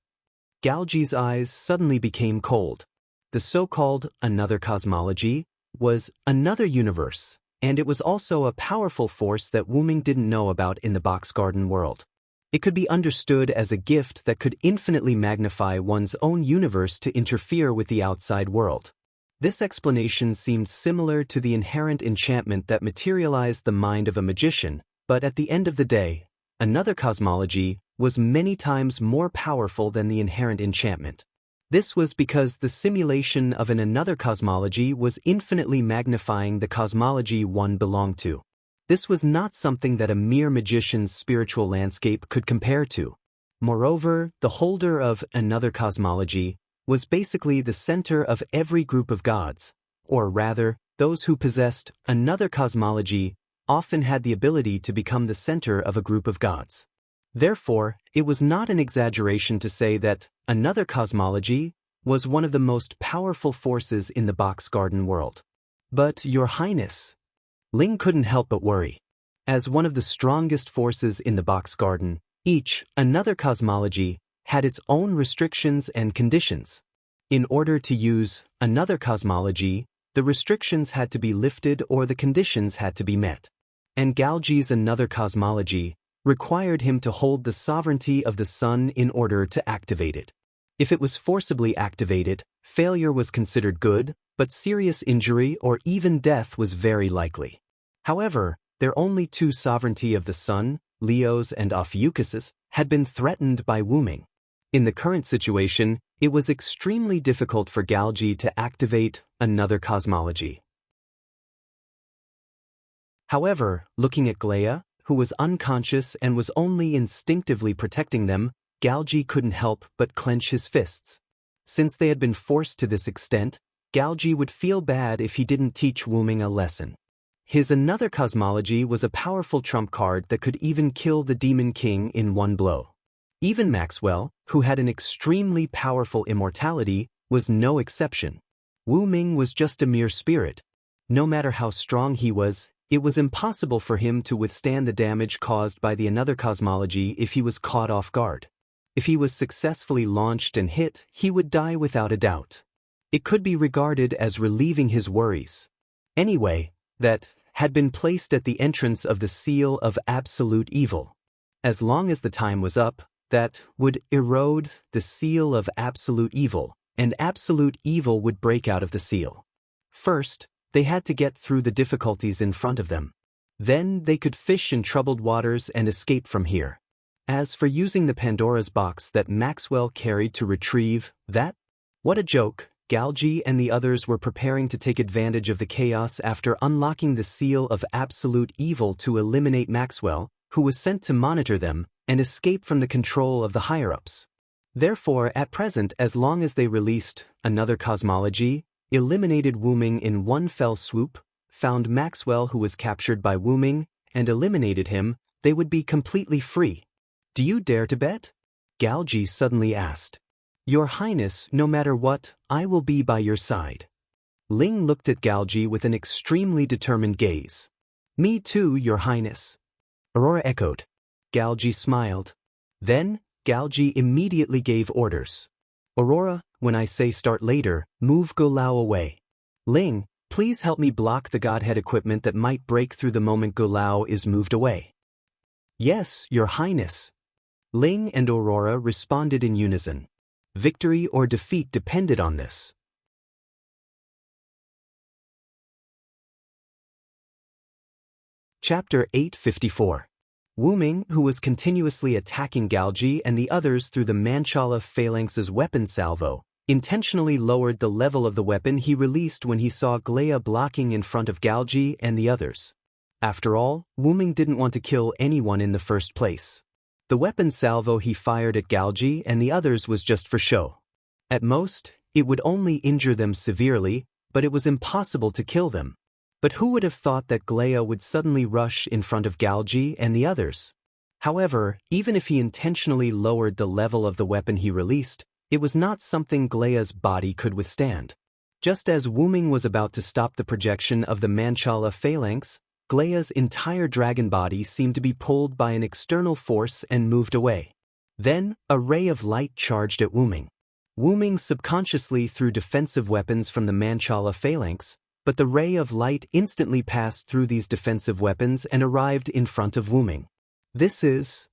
Galgi's eyes suddenly became cold. The so-called another cosmology was another universe, and it was also a powerful force that Wu Ming didn't know about in the Box Garden world. It could be understood as a gift that could infinitely magnify one's own universe to interfere with the outside world. This explanation seemed similar to the inherent enchantment that materialized the mind of a magician, but at the end of the day, another cosmology was many times more powerful than the inherent enchantment. This was because the simulation of another cosmology was infinitely magnifying the cosmology one belonged to. This was not something that a mere magician's spiritual landscape could compare to. Moreover, the holder of another cosmology was basically the center of every group of gods, or rather, those who possessed another cosmology often had the ability to become the center of a group of gods. Therefore, it was not an exaggeration to say that another cosmology was one of the most powerful forces in the Box Garden world. But, Your Highness, Ling couldn't help but worry. As one of the strongest forces in the Box Garden, another cosmology had its own restrictions and conditions. In order to use another cosmology, the restrictions had to be lifted or the conditions had to be met. And Galgi's another cosmology required him to hold the sovereignty of the sun in order to activate it. If it was forcibly activated, failure was considered good, but serious injury or even death was very likely. However, their only two sovereignty of the sun, Leo's and Ophiuchus's, had been threatened by Wu Ming. In the current situation, it was extremely difficult for Galgi to activate another cosmology. However, looking at Glea, who was unconscious and was only instinctively protecting them, Galgi couldn't help but clench his fists. Since they had been forced to this extent, Galgi would feel bad if he didn't teach Wu Ming a lesson. His another cosmology was a powerful trump card that could even kill the Demon King in one blow. Even Maxwell, who had an extremely powerful immortality, was no exception. Wu Ming was just a mere spirit. No matter how strong he was, it was impossible for him to withstand the damage caused by the another cosmology if he was caught off guard. If he was successfully launched and hit, he would die without a doubt. It could be regarded as relieving his worries. Anyway, that had been placed at the entrance of the seal of absolute evil. As long as the time was up, that would erode the seal of absolute evil, and absolute evil would break out of the seal. First, they had to get through the difficulties in front of them. Then they could fish in troubled waters and escape from here. As for using the Pandora's box that Maxwell carried to retrieve that, what a joke. Galgi and the others were preparing to take advantage of the chaos after unlocking the seal of absolute evil to eliminate Maxwell, who was sent to monitor them, and escape from the control of the higher-ups. Therefore, at present, as long as they released another cosmology, eliminated Wu Ming in one fell swoop, found Maxwell who was captured by Wu Ming, and eliminated him, they would be completely free. Do you dare to bet? Galgi suddenly asked. Your Highness, no matter what, I will be by your side. Ling looked at Galgi with an extremely determined gaze. Me too, Your Highness. Aurora echoed. Galgi smiled. Then, Galgi immediately gave orders. Aurora, when I say start later, move Go Lao away. Ling, please help me block the Godhead equipment that might break through the moment Go Lao is moved away. Yes, Your Highness. Ling and Aurora responded in unison. Victory or defeat depended on this. Chapter 854. Wu Ming, who was continuously attacking Galgi and the others through the Manchala phalanx's weapon salvo, intentionally lowered the level of the weapon he released when he saw Glea blocking in front of Galgi and the others. After all, Wu Ming didn't want to kill anyone in the first place. The weapon salvo he fired at Galgi and the others was just for show. At most, it would only injure them severely, but it was impossible to kill them. But who would have thought that Glea would suddenly rush in front of Galgi and the others? However, even if he intentionally lowered the level of the weapon he released, it was not something Glea's body could withstand. Just as Wu Ming was about to stop the projection of the Manchala phalanx, Glea's entire dragon body seemed to be pulled by an external force and moved away. Then, a ray of light charged at Wu Ming. Wu Ming subconsciously threw defensive weapons from the Manchala phalanx, but the ray of light instantly passed through these defensive weapons and arrived in front of Wu Ming. This is...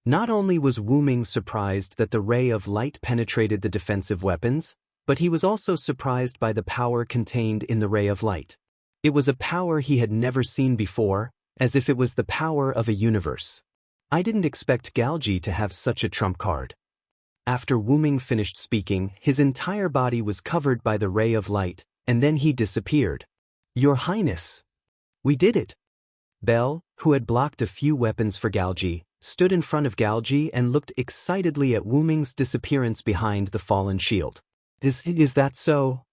Not only was Wu Ming surprised that the ray of light penetrated the defensive weapons, but he was also surprised by the power contained in the ray of light. It was a power he had never seen before, as if it was the power of a universe. I didn't expect Galgi to have such a trump card. After Wu Ming finished speaking, his entire body was covered by the ray of light, and then he disappeared. Your Highness! We did it! Belle, who had blocked a few weapons for Galgi, stood in front of Galgi and looked excitedly at Wu Ming's disappearance behind the fallen shield. Is that so?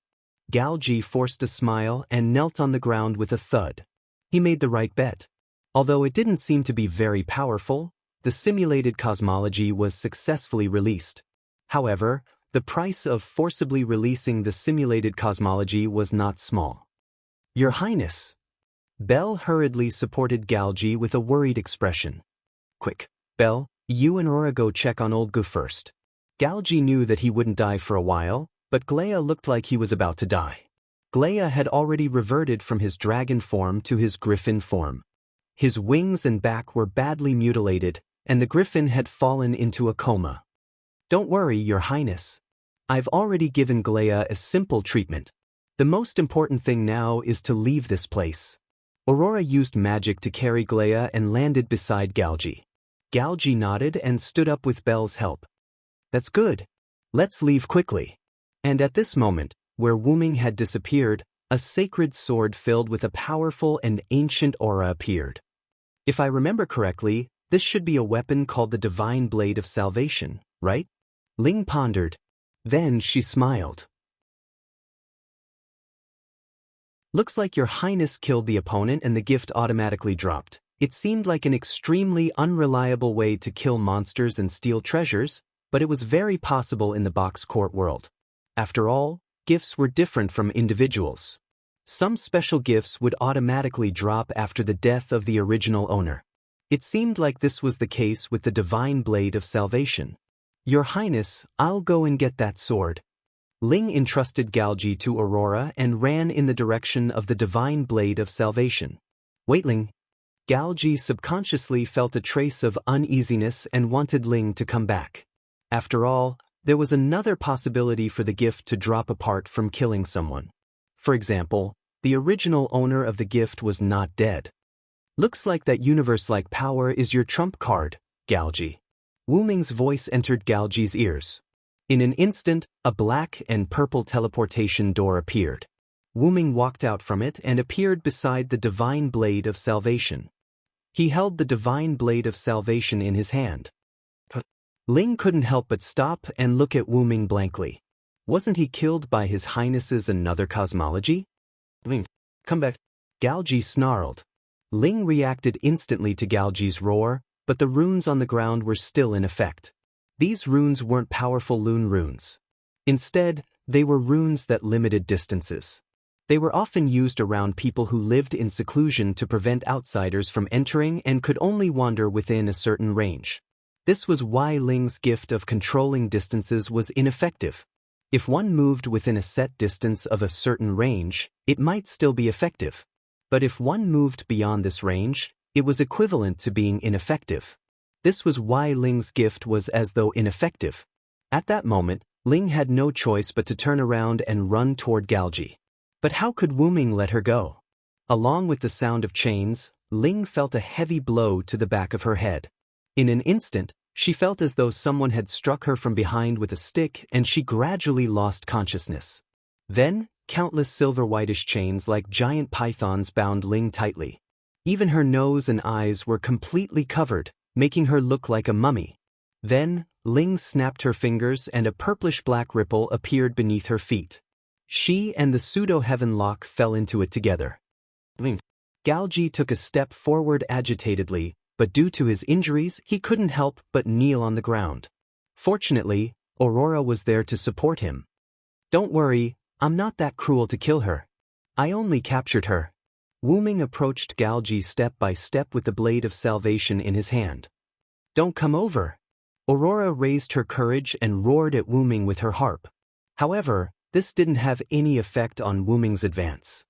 Galgi forced a smile and knelt on the ground with a thud. He made the right bet. Although it didn't seem to be very powerful, the simulated cosmology was successfully released. However, the price of forcibly releasing the simulated cosmology was not small. Your Highness! Belle hurriedly supported Galgi with a worried expression. Quick, Belle, you and Aurora go check on old Gu first. Galgi knew that he wouldn't die for a while, but Glea looked like he was about to die. Glea had already reverted from his dragon form to his griffin form. His wings and back were badly mutilated, and the griffin had fallen into a coma. Don't worry, Your Highness. I've already given Glea a simple treatment. The most important thing now is to leave this place. Aurora used magic to carry Glea and landed beside Galgi. Galgi nodded and stood up with Belle's help. That's good. Let's leave quickly. And at this moment, where Wu Ming had disappeared, a sacred sword filled with a powerful and ancient aura appeared. If I remember correctly, this should be a weapon called the Divine Blade of Salvation, right? Ling pondered. Then she smiled. Looks like Your Highness killed the opponent and the gift automatically dropped. It seemed like an extremely unreliable way to kill monsters and steal treasures, but it was very possible in the box court world. After all, gifts were different from individuals. Some special gifts would automatically drop after the death of the original owner. It seemed like this was the case with the Divine Blade of Salvation. Your Highness, I'll go and get that sword. Ling entrusted Galgi to Aurora and ran in the direction of the Divine Blade of Salvation. Wait, Ling. Galji subconsciously felt a trace of uneasiness and wanted Ling to come back. After all, there was another possibility for the gift to drop apart from killing someone. For example, the original owner of the gift was not dead. Looks like that universe-like power is your trump card, Galji. Wu Ming's voice entered Galji's ears. In an instant, a black and purple teleportation door appeared. Wu Ming walked out from it and appeared beside the divine blade of salvation. He held the divine blade of salvation in his hand. Ling couldn't help but stop and look at Wu Ming blankly. Wasn't he killed by His Highness's another cosmology? Ling, come back. Galji snarled. Ling reacted instantly to Galji's roar, but the runes on the ground were still in effect. These runes weren't powerful Lune runes. Instead, they were runes that limited distances. They were often used around people who lived in seclusion to prevent outsiders from entering and could only wander within a certain range. This was why Ling's gift of controlling distances was ineffective. If one moved within a set distance of a certain range, it might still be effective. But if one moved beyond this range, it was equivalent to being ineffective. This was why Ling's gift was as though ineffective. At that moment, Ling had no choice but to turn around and run toward Galji. But how could Wu Ming let her go? Along with the sound of chains, Ling felt a heavy blow to the back of her head. In an instant, she felt as though someone had struck her from behind with a stick and she gradually lost consciousness. Then, countless silver-whitish chains like giant pythons bound Ling tightly. Even her nose and eyes were completely covered, making her look like a mummy. Then, Ling snapped her fingers and a purplish-black ripple appeared beneath her feet. She and the pseudo-heaven lock fell into it together. Ling. Galji took a step forward agitatedly, but due to his injuries, he couldn't help but kneel on the ground. Fortunately, Aurora was there to support him. Don't worry, I'm not that cruel to kill her. I only captured her. Wu Ming approached Galji step by step with the blade of salvation in his hand. Don't come over. Aurora raised her courage and roared at Wu Ming with her harp. However, this didn't have any effect on Wu Ming's advance.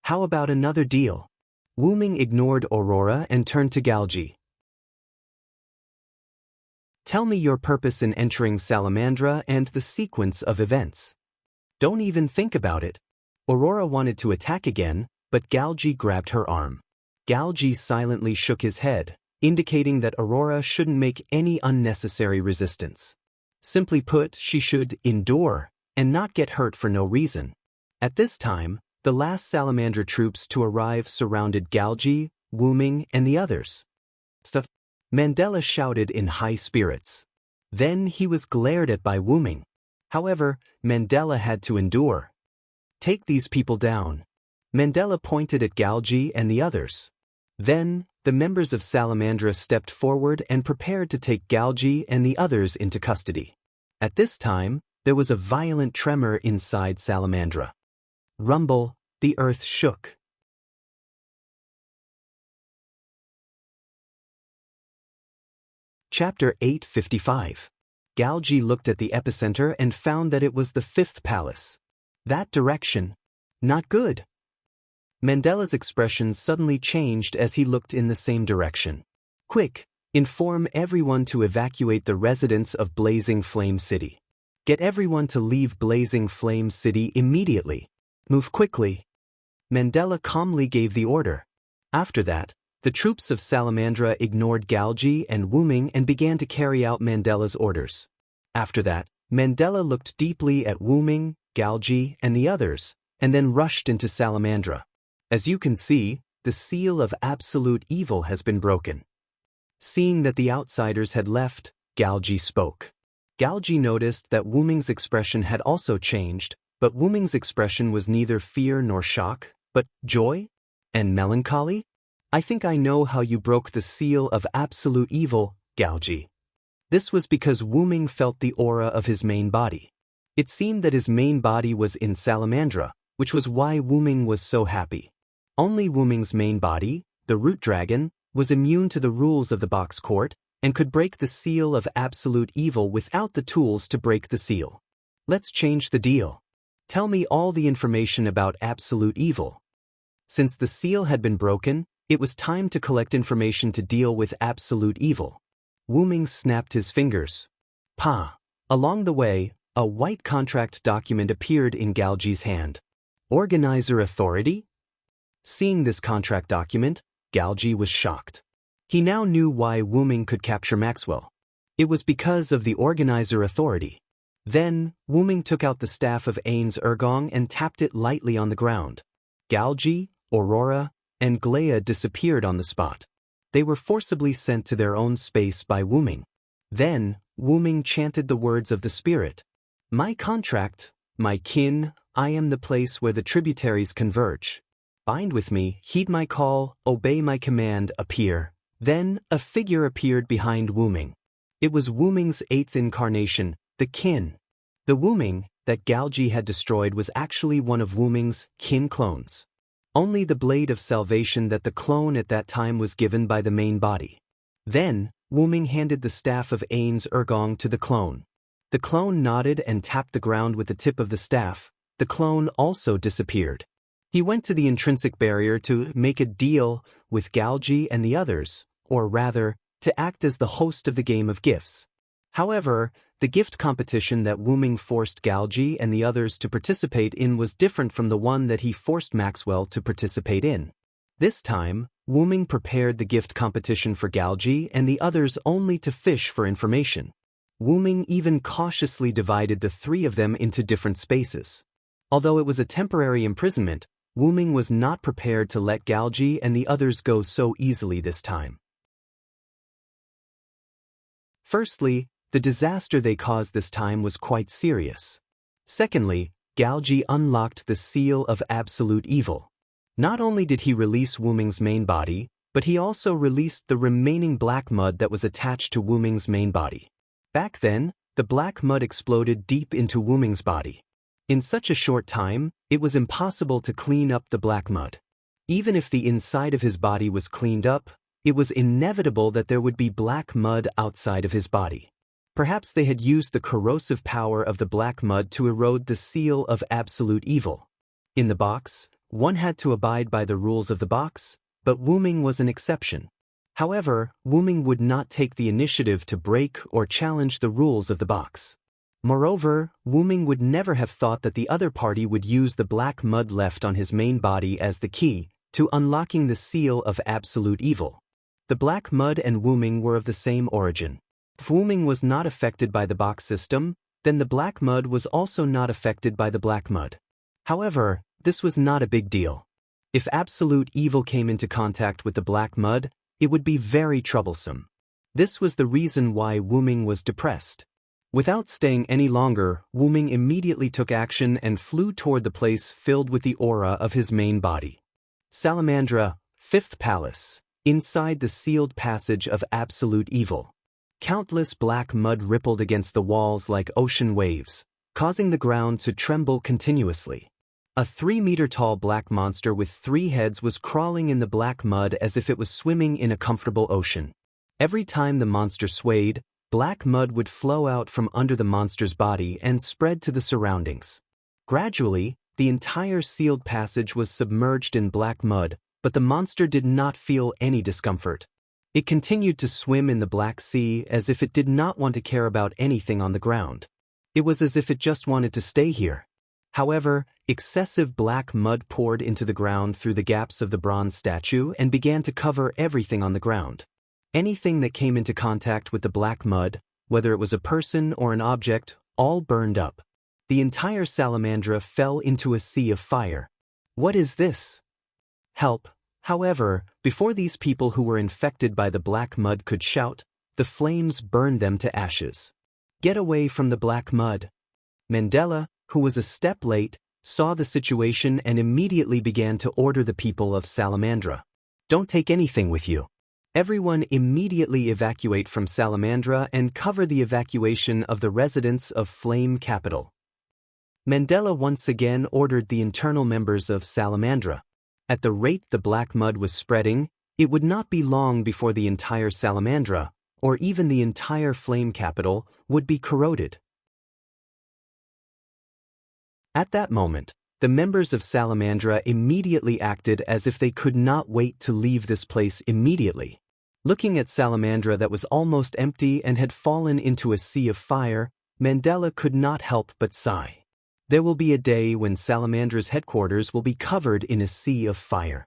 How about another deal? Wu Ming ignored Aurora and turned to Galji. Tell me your purpose in entering Salamandra and the sequence of events. Don't even think about it. Aurora wanted to attack again, but Galji grabbed her arm. Galji silently shook his head, indicating that Aurora shouldn't make any unnecessary resistance. Simply put, she should endure and not get hurt for no reason. At this time, the last Salamander troops to arrive surrounded Galji, Wu Ming, and the others. Stuff. Mandela shouted in high spirits. Then he was glared at by Wu Ming. However, Mandela had to endure. Take these people down. Mandela pointed at Galji and the others. Then, the members of Salamandra stepped forward and prepared to take Galji and the others into custody. At this time, there was a violent tremor inside Salamandra. Rumble, the earth shook. Chapter 855. Galji looked at the epicenter and found that it was the fifth palace. That direction. Not good. Mandela's expression suddenly changed as he looked in the same direction. Quick, inform everyone to evacuate the residents of Blazing Flame City. Get everyone to leave Blazing Flame City immediately. Move quickly. Mandela calmly gave the order. After that, the troops of Salamandra ignored Galji and Wu Ming and began to carry out Mandela's orders. After that, Mandela looked deeply at Wu Ming, Galji, and the others, and then rushed into Salamandra. As you can see, the seal of absolute evil has been broken. Seeing that the outsiders had left, Galji spoke. Galji noticed that Wu Ming's expression had also changed, but Wu Ming's expression was neither fear nor shock, but joy and melancholy. I think I know how you broke the seal of absolute evil, Galji. This was because Wu Ming felt the aura of his main body. It seemed that his main body was in Salamandra, which was why Wu Ming was so happy. Only Wu Ming's main body, the root dragon, was immune to the rules of the box court and could break the seal of absolute evil without the tools to break the seal. Let's change the deal. Tell me all the information about absolute evil. Since the seal had been broken, It was time to collect information to deal with absolute evil. Wu-Ming snapped his fingers. Pa! Along the way, a white contract document appeared in Galji's hand. Organizer Authority? Seeing this contract document, Galji was shocked. He now knew why Wu-Ming could capture Maxwell. It was because of the Organizer Authority. Then, Wu-Ming took out the staff of Ain's Ergong and tapped it lightly on the ground. Galji, Aurora, and Glea disappeared on the spot. They were forcibly sent to their own space by Wu-Ming. Then, Wu-Ming chanted the words of the spirit. My contract, my kin, I am the place where the tributaries converge. Bind with me, heed my call, obey my command, appear. Then, a figure appeared behind Wu-Ming. It was Wu-Ming's 8th incarnation, the kin. The Wu-Ming that Galji had destroyed was actually one of Wu-Ming's kin clones. Only the blade of salvation that the clone at that time was given by the main body. Then, Wu-Ming handed the staff of Ain's Ergong to the clone. The clone nodded and tapped the ground with the tip of the staff. The clone also disappeared. He went to the intrinsic barrier to make a deal with Galji and the others, or rather, to act as the host of the game of gifts. However, the gift competition that Wu-Ming forced Galji and the others to participate in was different from the one that he forced Maxwell to participate in. This time, Wu-Ming prepared the gift competition for Galji and the others only to fish for information. Wu-Ming even cautiously divided the three of them into different spaces. Although it was a temporary imprisonment, Wu-Ming was not prepared to let Galji and the others go so easily this time. Firstly, the disaster they caused this time was quite serious. Secondly, Galji unlocked the seal of absolute evil. Not only did he release Wu-Ming's main body, but he also released the remaining black mud that was attached to Wu-Ming's main body. Back then, the black mud exploded deep into Wu-Ming's body. In such a short time, it was impossible to clean up the black mud. Even if the inside of his body was cleaned up, it was inevitable that there would be black mud outside of his body. Perhaps they had used the corrosive power of the black mud to erode the seal of absolute evil. In the box, one had to abide by the rules of the box, but Wu-Ming was an exception. However, Wu-Ming would not take the initiative to break or challenge the rules of the box. Moreover, Wu-Ming would never have thought that the other party would use the black mud left on his main body as the key to unlocking the seal of absolute evil. The black mud and Wu-Ming were of the same origin. If Wu-Ming was not affected by the box system, then the black mud was also not affected by the black mud. However, this was not a big deal. If absolute evil came into contact with the black mud, it would be very troublesome. This was the reason why Wu-Ming was depressed. Without staying any longer, Wu-Ming immediately took action and flew toward the place filled with the aura of his main body. Salamandra, 5th Palace, inside the sealed passage of absolute evil. Countless black mud rippled against the walls like ocean waves, causing the ground to tremble continuously. A 3-meter-tall black monster with 3 heads was crawling in the black mud as if it was swimming in a comfortable ocean. Every time the monster swayed, black mud would flow out from under the monster's body and spread to the surroundings. Gradually, the entire sealed passage was submerged in black mud, but the monster did not feel any discomfort. It continued to swim in the Black Sea as if it did not want to care about anything on the ground. It was as if it just wanted to stay here. However, excessive black mud poured into the ground through the gaps of the bronze statue and began to cover everything on the ground. Anything that came into contact with the black mud, whether it was a person or an object, all burned up. The entire salamandra fell into a sea of fire. What is this? Help! However, before these people who were infected by the black mud could shout, the flames burned them to ashes. Get away from the black mud. Mandela, who was a step late, saw the situation and immediately began to order the people of Salamandra. Don't take anything with you. Everyone immediately evacuate from Salamandra and cover the evacuation of the residents of Flame Capital. Mandela once again ordered the internal members of Salamandra. At the rate the black mud was spreading, it would not be long before the entire Salamandra, or even the entire Flame Capital, would be corroded. At that moment, The members of Salamandra immediately acted as if they could not wait to leave this place immediately. Looking at Salamandra that was almost empty and had fallen into a sea of fire, Mandela could not help but sigh. There will be a day when Salamandra's headquarters will be covered in a sea of fire.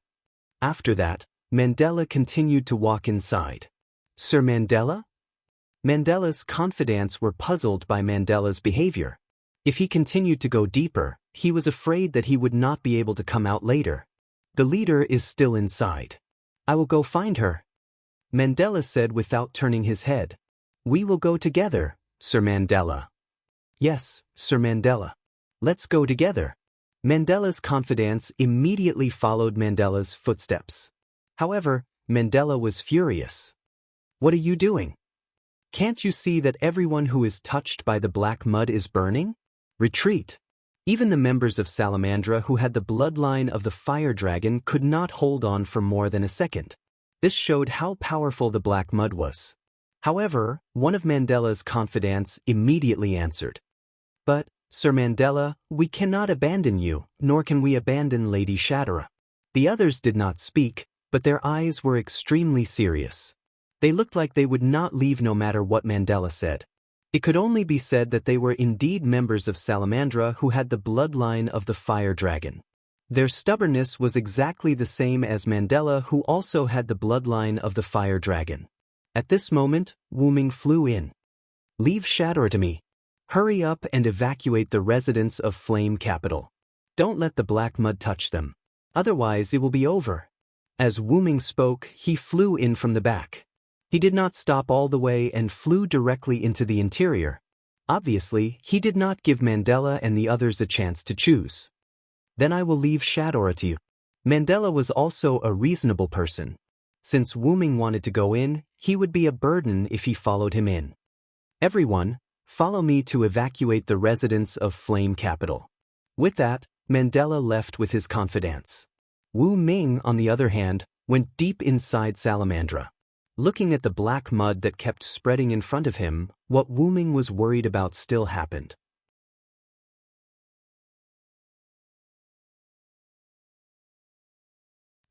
After that, Mandela continued to walk inside. Sir Mandela? Mandela's confidants were puzzled by Mandela's behavior. If he continued to go deeper, he was afraid that he would not be able to come out later. The leader is still inside. I will go find her, Mandela said without turning his head. We will go together, Sir Mandela. Yes, Sir Mandela. Let's go together. Mandela's confidants immediately followed Mandela's footsteps. However, Mandela was furious. What are you doing? Can't you see that everyone who is touched by the black mud is burning? Retreat. Even the members of Salamandra who had the bloodline of the fire dragon could not hold on for more than a second. This showed how powerful the black mud was. However, one of Mandela's confidants immediately answered. But, Sir Mandela, we cannot abandon you, nor can we abandon Lady Shatara. The others did not speak, but their eyes were extremely serious. They looked like they would not leave no matter what Mandela said. It could only be said that they were indeed members of Salamandra who had the bloodline of the fire dragon. Their stubbornness was exactly the same as Mandela, who also had the bloodline of the fire dragon. At this moment, Wu Ming flew in. Leave Shatara to me. Hurry up and evacuate the residents of Flame Capital. Don't let the black mud touch them. Otherwise it will be over. As Wu Ming spoke, he flew in from the back. He did not stop all the way and flew directly into the interior. Obviously, he did not give Mandela and the others a chance to choose. Then I will leave Shatara to you. Mandela was also a reasonable person. Since Wu Ming wanted to go in, he would be a burden if he followed him in. Everyone, follow me to evacuate the residents of Flame Capital. With that, Mandela left with his confidants. Wu Ming, on the other hand, went deep inside Salamandra. Looking at the black mud that kept spreading in front of him, what Wu Ming was worried about still happened.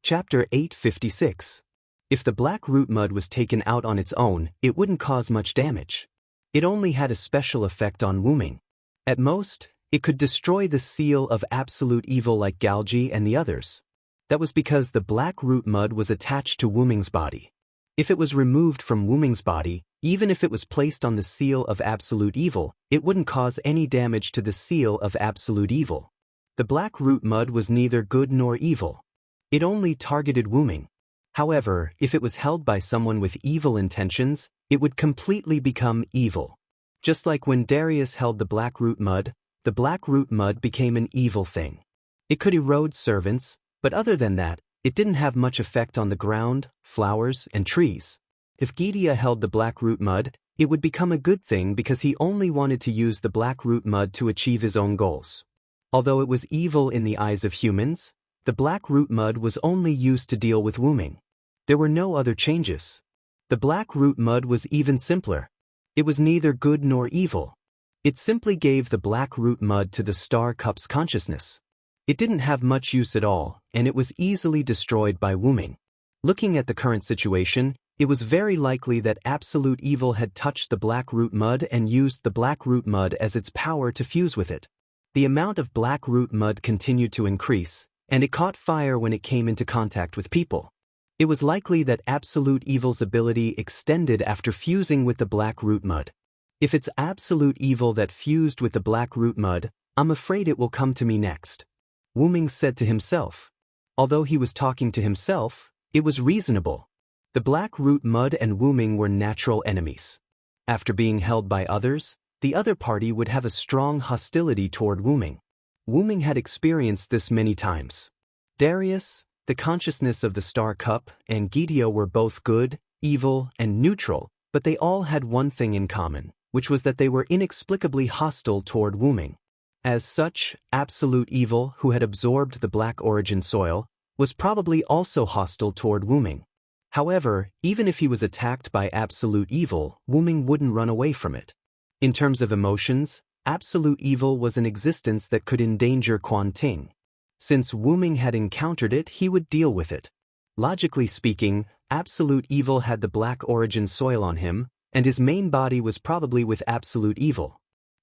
Chapter 856. If the black root mud was taken out on its own, it wouldn't cause much damage. It only had a special effect on Wu Ming. At most, it could destroy the seal of absolute evil like Galji and the others. That was because the black root mud was attached to Wu Ming's body. If it was removed from Wu Ming's body, even if it was placed on the seal of absolute evil, it wouldn't cause any damage to the seal of absolute evil. The black root mud was neither good nor evil. It only targeted Wu Ming. However, if it was held by someone with evil intentions, it would completely become evil. Just like when Darius held the black root mud became an evil thing. It could erode servants, but other than that, it didn't have much effect on the ground, flowers, and trees. If Gideon held the black root mud, it would become a good thing because he only wanted to use the black root mud to achieve his own goals. Although it was evil in the eyes of humans, the black root mud was only used to deal with Wu Ming. There were no other changes. The black root mud was even simpler. It was neither good nor evil. It simply gave the black root mud to the Star Cup's consciousness. It didn't have much use at all, and it was easily destroyed by Wu Ming. Looking at the current situation, it was very likely that absolute evil had touched the black root mud and used the black root mud as its power to fuse with it. The amount of black root mud continued to increase, and it caught fire when it came into contact with people. It was likely that absolute evil's ability extended after fusing with the black root mud. If it's absolute evil that fused with the black root mud, I'm afraid it will come to me next. Wu Ming said to himself. Although he was talking to himself, it was reasonable. The black root mud and Wu Ming were natural enemies. After being held by others, the other party would have a strong hostility toward Wu Ming. Wu Ming had experienced this many times. Darius, the consciousness of the Star Cup, and Gideon were both good, evil, and neutral, but they all had one thing in common, which was that they were inexplicably hostile toward Wu Ming. As such, absolute evil, who had absorbed the black origin soil, was probably also hostile toward Wu Ming. However, even if he was attacked by absolute evil, Wu Ming wouldn't run away from it. In terms of emotions, absolute evil was an existence that could endanger Quan Ting. Since Wu Ming had encountered it, he would deal with it. Logically speaking, absolute evil had the black origin soil on him, and his main body was probably with absolute evil.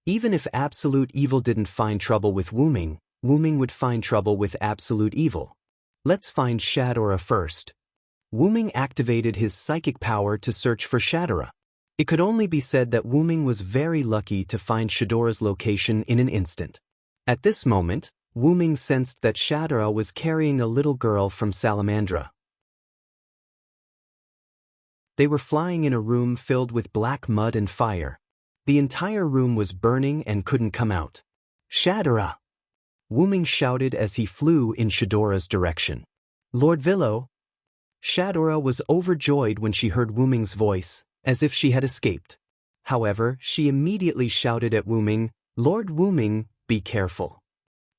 Even if absolute evil didn't find trouble with Wu Ming would find trouble with absolute evil. Let's find Shadora first. Wu Ming activated his psychic power to search for Shadora. It could only be said that Wu Ming was very lucky to find Shadora's location in an instant. At this moment, Wu Ming sensed that Shadora was carrying a little girl from Salamandra. They were flying in a room filled with black mud and fire. The entire room was burning and couldn't come out. Shadora! Wu Ming shouted as he flew in Shadora's direction. Lord Villo! Shadora was overjoyed when she heard Wu Ming's voice, as if she had escaped. However, she immediately shouted at Wu Ming, Lord Wu Ming, be careful.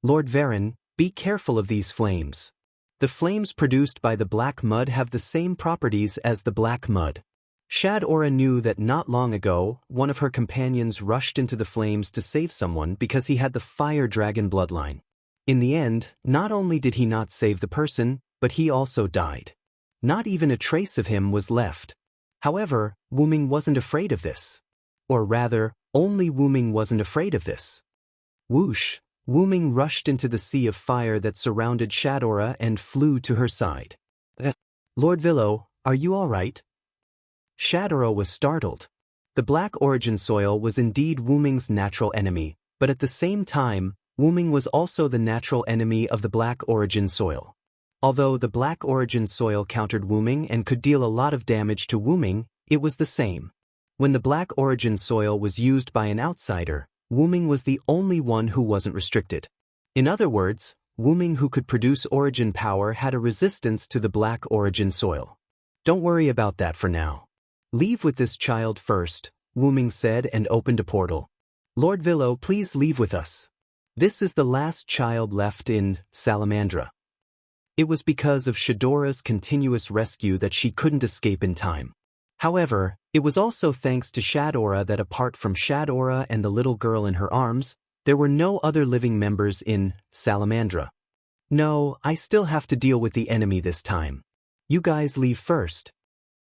Lord Varen, be careful of these flames. The flames produced by the black mud have the same properties as the black mud. Shadora knew that not long ago, one of her companions rushed into the flames to save someone because he had the fire dragon bloodline. In the end, not only did he not save the person, but he also died. Not even a trace of him was left. However, Wu Ming wasn't afraid of this. Or rather, only Wu Ming wasn't afraid of this. Whoosh! Wu Ming rushed into the sea of fire that surrounded Shadora and flew to her side. Lord Villo, are you all right? Shadora was startled. The black origin soil was indeed Wu Ming's natural enemy, but at the same time, Wu Ming was also the natural enemy of the black origin soil. Although the black origin soil countered Wu Ming and could deal a lot of damage to Wu Ming, it was the same. When the black origin soil was used by an outsider, Wu Ming was the only one who wasn't restricted. In other words, Wu Ming who could produce origin power had a resistance to the black origin soil. Don't worry about that for now. Leave with this child first, Wu Ming said and opened a portal. Lord Villo, please leave with us. This is the last child left in Salamandra. It was because of Shadora's continuous rescue that she couldn't escape in time. However, it was also thanks to Shadora that apart from Shadora and the little girl in her arms, there were no other living members in Salamandra. No, I still have to deal with the enemy this time. You guys leave first.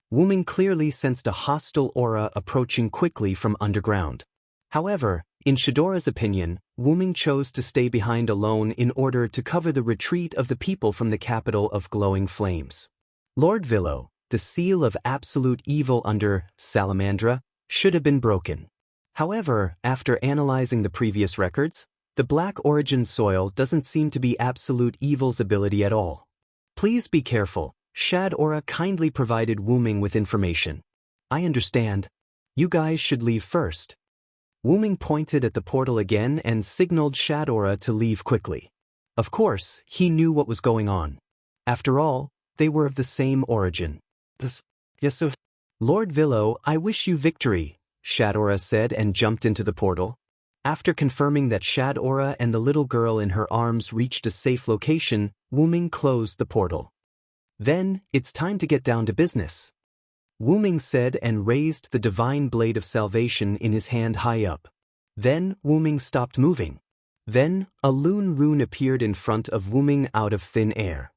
Wu Ming clearly sensed a hostile aura approaching quickly from underground. However, in Shadora's opinion, Wu Ming chose to stay behind alone in order to cover the retreat of the people from the capital of glowing flames. Lord Villo, the seal of absolute evil under Salamandra, should have been broken. However, after analyzing the previous records, the black origin soil doesn't seem to be absolute evil's ability at all. Please be careful, Shadora kindly provided Wu Ming with information. I understand. You guys should leave first. Wu Ming pointed at the portal again and signaled Shadora to leave quickly. Of course, he knew what was going on. After all, they were of the same origin. Yes, sir. Lord Villo, I wish you victory, Shadora said and jumped into the portal. After confirming that Shadora and the little girl in her arms reached a safe location, Wu Ming closed the portal. Then, it's time to get down to business, Wu Ming said and raised the divine blade of salvation in his hand high up. Then, Wu Ming stopped moving. Then, a loon rune appeared in front of Wu Ming out of thin air.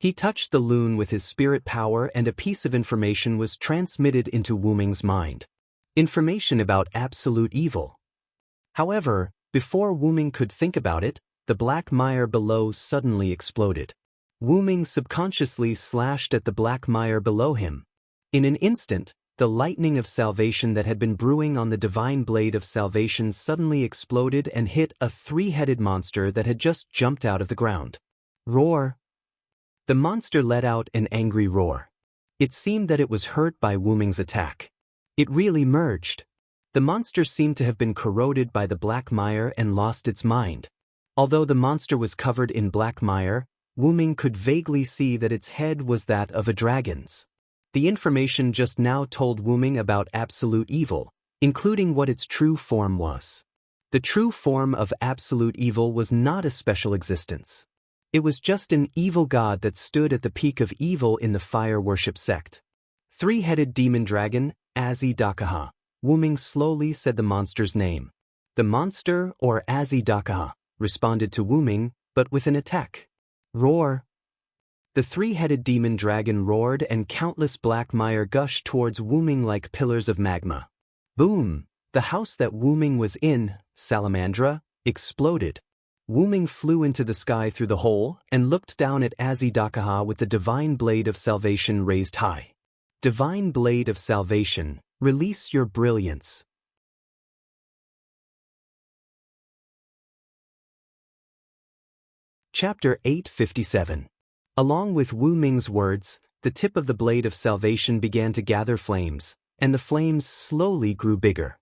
He touched the loon with his spirit power and a piece of information was transmitted into Wu Ming's mind. Information about absolute evil. However, before Wu Ming could think about it, the black mire below suddenly exploded. Wu Ming subconsciously slashed at the black mire below him. In an instant, the lightning of salvation that had been brewing on the divine blade of salvation suddenly exploded and hit a three-headed monster that had just jumped out of the ground. Roar! The monster let out an angry roar. It seemed that it was hurt by Wu Ming's attack. It really merged. The monster seemed to have been corroded by the black mire and lost its mind. Although the monster was covered in black mire, Wu Ming could vaguely see that its head was that of a dragon's. The information just now told Wu Ming about absolute evil, including what its true form was. The true form of absolute evil was not a special existence. It was just an evil god that stood at the peak of evil in the fire worship sect. Three-headed demon dragon, Azi Dakaha. Wu-ming slowly said the monster's name. The monster, or Azidakaha, responded to Wu-ming, but with an attack. Roar! The three-headed demon dragon roared and countless black mire gushed towards Wu-ming like pillars of magma. Boom! The house that Wu-ming was in, Salamandra, exploded. Wu-ming flew into the sky through the hole and looked down at Azidakaha with the divine blade of salvation raised high. Divine blade of salvation, release your brilliance. Chapter 857. Along with Wu-ming's words, the tip of the blade of salvation began to gather flames, and the flames slowly grew bigger.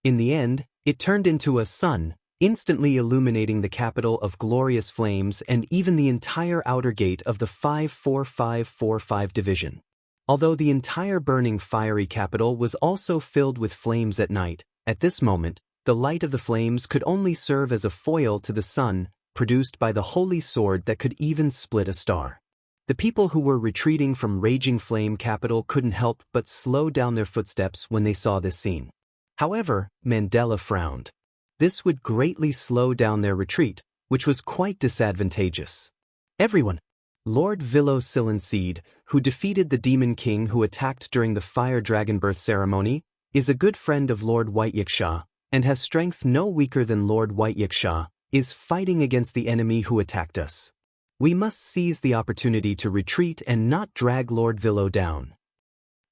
In the end, it turned into a sun, instantly illuminating the capital of glorious flames and even the entire outer gate of the 54545 division. Although the entire burning fiery capital was also filled with flames at night, at this moment, the light of the flames could only serve as a foil to the sun, produced by the holy sword that could even split a star. The people who were retreating from raging flame capital couldn't help but slow down their footsteps when they saw this scene. However, Mandela frowned. This would greatly slow down their retreat, which was quite disadvantageous. Everyone! Lord Vilo Silenseed, who defeated the Demon King who attacked during the Fire Dragon birth ceremony, is a good friend of Lord White Yiksha, and has strength no weaker than Lord White Yiksha, is fighting against the enemy who attacked us. We must seize the opportunity to retreat and not drag Lord Vilo down.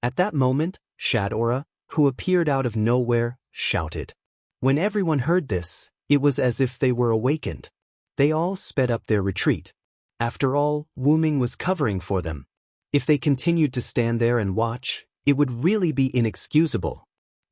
At that moment, Shadora, who appeared out of nowhere, shouted. When everyone heard this, it was as if they were awakened. They all sped up their retreat. After all, Wu-ming was covering for them. If they continued to stand there and watch, it would really be inexcusable.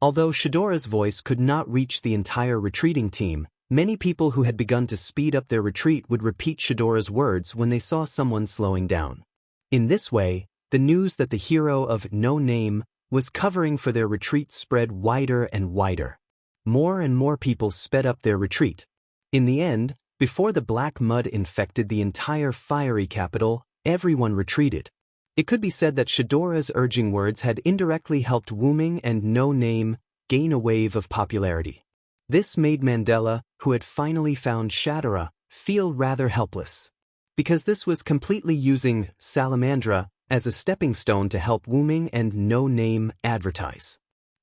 Although Shadora's voice could not reach the entire retreating team, many people who had begun to speed up their retreat would repeat Shadora's words when they saw someone slowing down. In this way, the news that the hero of No Name was covering for their retreat spread wider and wider. More and more people sped up their retreat. In the end, before the black mud infected the entire fiery capital, everyone retreated. It could be said that Shadora's urging words had indirectly helped Wu-ming and No Name gain a wave of popularity. This made Mandela, who had finally found Shadora, feel rather helpless. Because this was completely using Salamandra as a stepping stone to help Wu-ming and No Name advertise.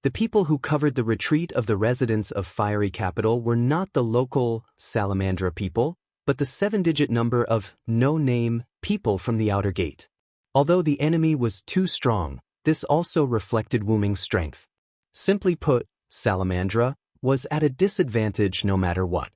The people who covered the retreat of the residents of Fiery Capital were not the local Salamandra people, but the 7-digit number of No Name people from the outer gate. Although the enemy was too strong, this also reflected Wu-ming's strength. Simply put, Salamandra was at a disadvantage no matter what.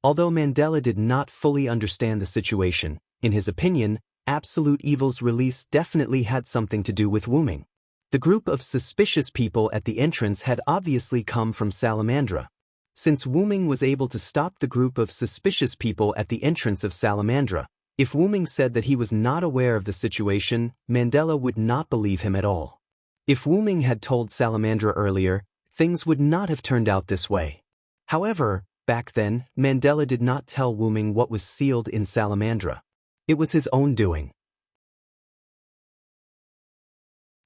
Although Mandela did not fully understand the situation, in his opinion, Absolute Evil's release definitely had something to do with Wu-ming. The group of suspicious people at the entrance had obviously come from Salamandra. Since Wu-ming was able to stop the group of suspicious people at the entrance of Salamandra, if Wu-ming said that he was not aware of the situation, Mandela would not believe him at all. If Wu-ming had told Salamandra earlier, things would not have turned out this way. However, back then, Mandela did not tell Wu-ming what was sealed in Salamandra. It was his own doing.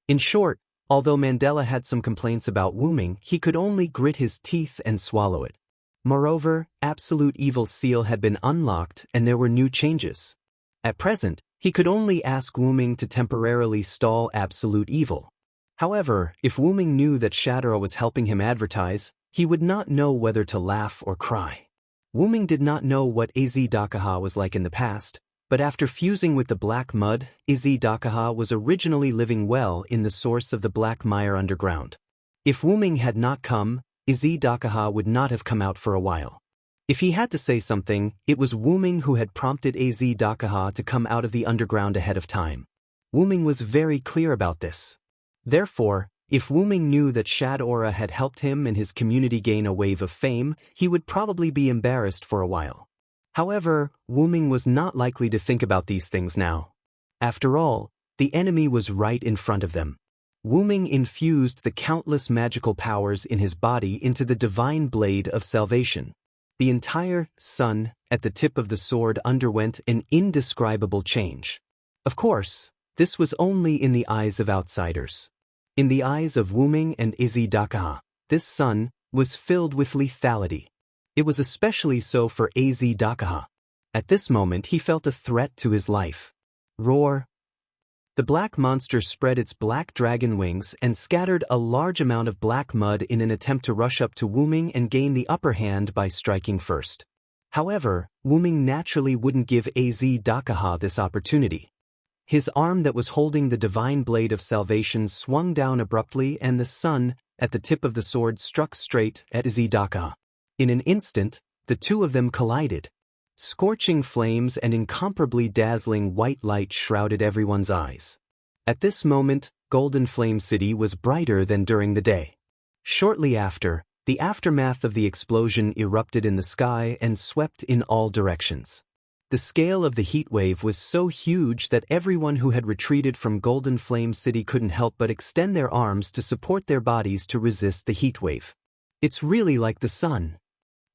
In short, although Mandela had some complaints about Wu-ming, he could only grit his teeth and swallow it. Moreover, Absolute Evil's seal had been unlocked and there were new changes. At present, he could only ask Wu-ming to temporarily stall Absolute Evil. However, if Wu-ming knew that Shadora was helping him advertise, he would not know whether to laugh or cry. Wu-ming did not know what Azidakaha was like in the past, but after fusing with the black mud, Azidakaha was originally living well in the source of the Black Mire underground. If Wu-ming had not come, Azidakaha would not have come out for a while. If he had to say something, it was Wu-ming who had prompted Azidakaha to come out of the underground ahead of time. Wu-ming was very clear about this. Therefore, if Wu-ming knew that Shadora had helped him and his community gain a wave of fame, he would probably be embarrassed for a while. However, Wu-ming was not likely to think about these things now. After all, the enemy was right in front of them. Wu-ming infused the countless magical powers in his body into the divine blade of salvation. The entire sun at the tip of the sword underwent an indescribable change. Of course, this was only in the eyes of outsiders. In the eyes of Wu-ming and Azidakaha, this sun, was filled with lethality. It was especially so for Az Dakaha. At this moment he felt a threat to his life. Roar! The black monster spread its black dragon wings and scattered a large amount of black mud in an attempt to rush up to Wuming and gain the upper hand by striking first. However, Wuming naturally wouldn't give Az Dakaha this opportunity. His arm that was holding the divine blade of salvation swung down abruptly and the sun, at the tip of the sword, struck straight at Az Dakaha. In an instant, the two of them collided. Scorching flames and incomparably dazzling white light shrouded everyone's eyes. At this moment, Golden Flame City was brighter than during the day. Shortly after, the aftermath of the explosion erupted in the sky and swept in all directions. The scale of the heat wave was so huge that everyone who had retreated from Golden Flame City couldn't help but extend their arms to support their bodies to resist the heat wave. It's really like the sun.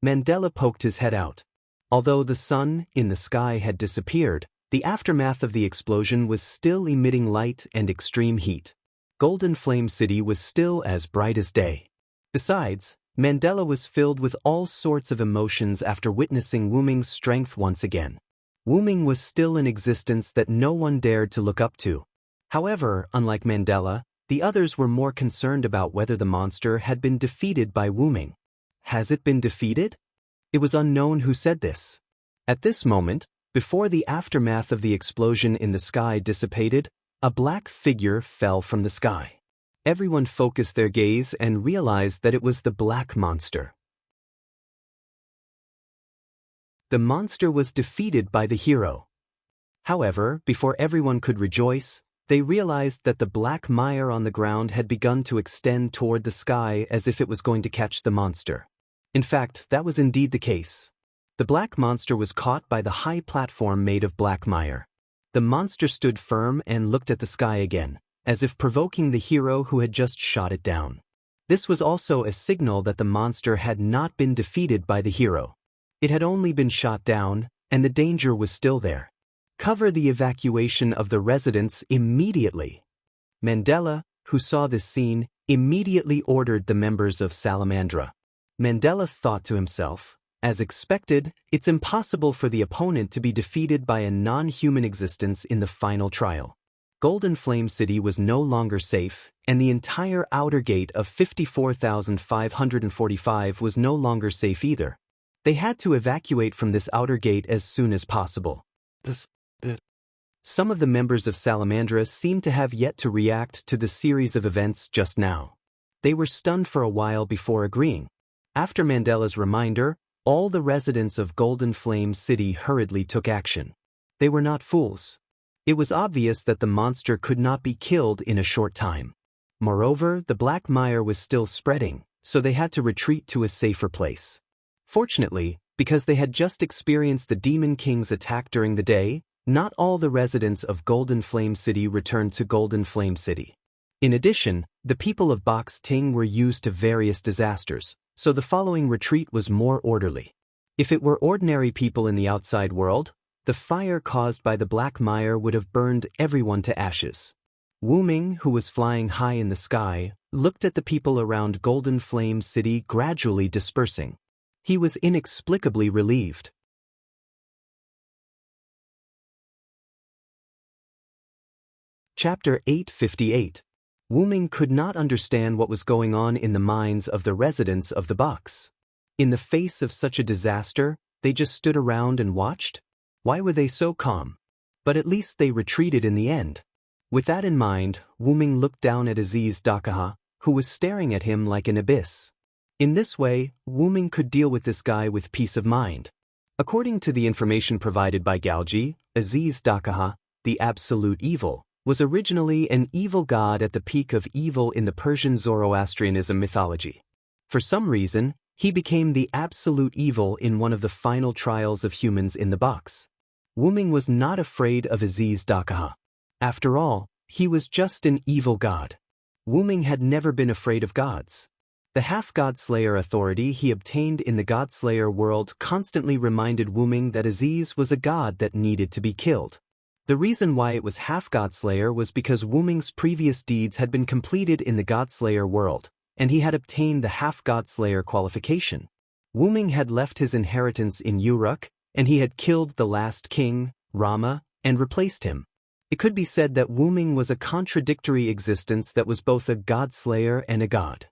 Mandela poked his head out. Although the sun in the sky had disappeared, the aftermath of the explosion was still emitting light and extreme heat. Golden Flame City was still as bright as day. Besides, Mandela was filled with all sorts of emotions after witnessing Wuming's strength once again. Wuming was still in existence that no one dared to look up to. However, unlike Mandela, the others were more concerned about whether the monster had been defeated by Wuming. Has it been defeated? It was unknown who said this. At this moment, before the aftermath of the explosion in the sky dissipated, a black figure fell from the sky. Everyone focused their gaze and realized that it was the black monster. The monster was defeated by the hero. However, before everyone could rejoice, they realized that the black mire on the ground had begun to extend toward the sky as if it was going to catch the monster. In fact, that was indeed the case. The black monster was caught by the high platform made of black mire. The monster stood firm and looked at the sky again, as if provoking the hero who had just shot it down. This was also a signal that the monster had not been defeated by the hero. It had only been shot down, and the danger was still there. Cover the evacuation of the residents immediately. Mandela, who saw this scene, immediately ordered the members of Salamandra. Mandela thought to himself, as expected, it's impossible for the opponent to be defeated by a non-human existence in the final trial. Golden Flame City was no longer safe, and the entire outer gate of 54,545 was no longer safe either. They had to evacuate from this outer gate as soon as possible. Some of the members of Salamandra seemed to have yet to react to the series of events just now. They were stunned for a while before agreeing. After Mandela's reminder, all the residents of Golden Flame City hurriedly took action. They were not fools. It was obvious that the monster could not be killed in a short time. Moreover, the black mire was still spreading, so they had to retreat to a safer place. Fortunately, because they had just experienced the Demon King's attack during the day, not all the residents of Golden Flame City returned to Golden Flame City. In addition, the people of Box Ting were used to various disasters, so the following retreat was more orderly. If it were ordinary people in the outside world, the fire caused by the black mire would have burned everyone to ashes. Wuming, who was flying high in the sky, looked at the people around Golden Flame City gradually dispersing. He was inexplicably relieved. Chapter 858. Wuming could not understand what was going on in the minds of the residents of the box. In the face of such a disaster, they just stood around and watched? Why were they so calm? But at least they retreated in the end. With that in mind, Wuming looked down at Aziz Dakaha, who was staring at him like an abyss. In this way, Wuming could deal with this guy with peace of mind. According to the information provided by Galji, Aziz Dakaha, the absolute evil, was originally an evil god at the peak of evil in the Persian Zoroastrianism mythology. For some reason, he became the absolute evil in one of the final trials of humans in the box. Wuming was not afraid of Aziz Dakaha. After all, he was just an evil god. Wuming had never been afraid of gods. The half-god-slayer authority he obtained in the godslayer world constantly reminded Wuming that Aziz was a god that needed to be killed. The reason why it was half-godslayer was because Wuming's previous deeds had been completed in the godslayer world, and he had obtained the half-god-slayer qualification. Wu Ming had left his inheritance in Uruk, and he had killed the last king, Rama, and replaced him. It could be said that Wu Ming was a contradictory existence that was both a god-slayer and a god.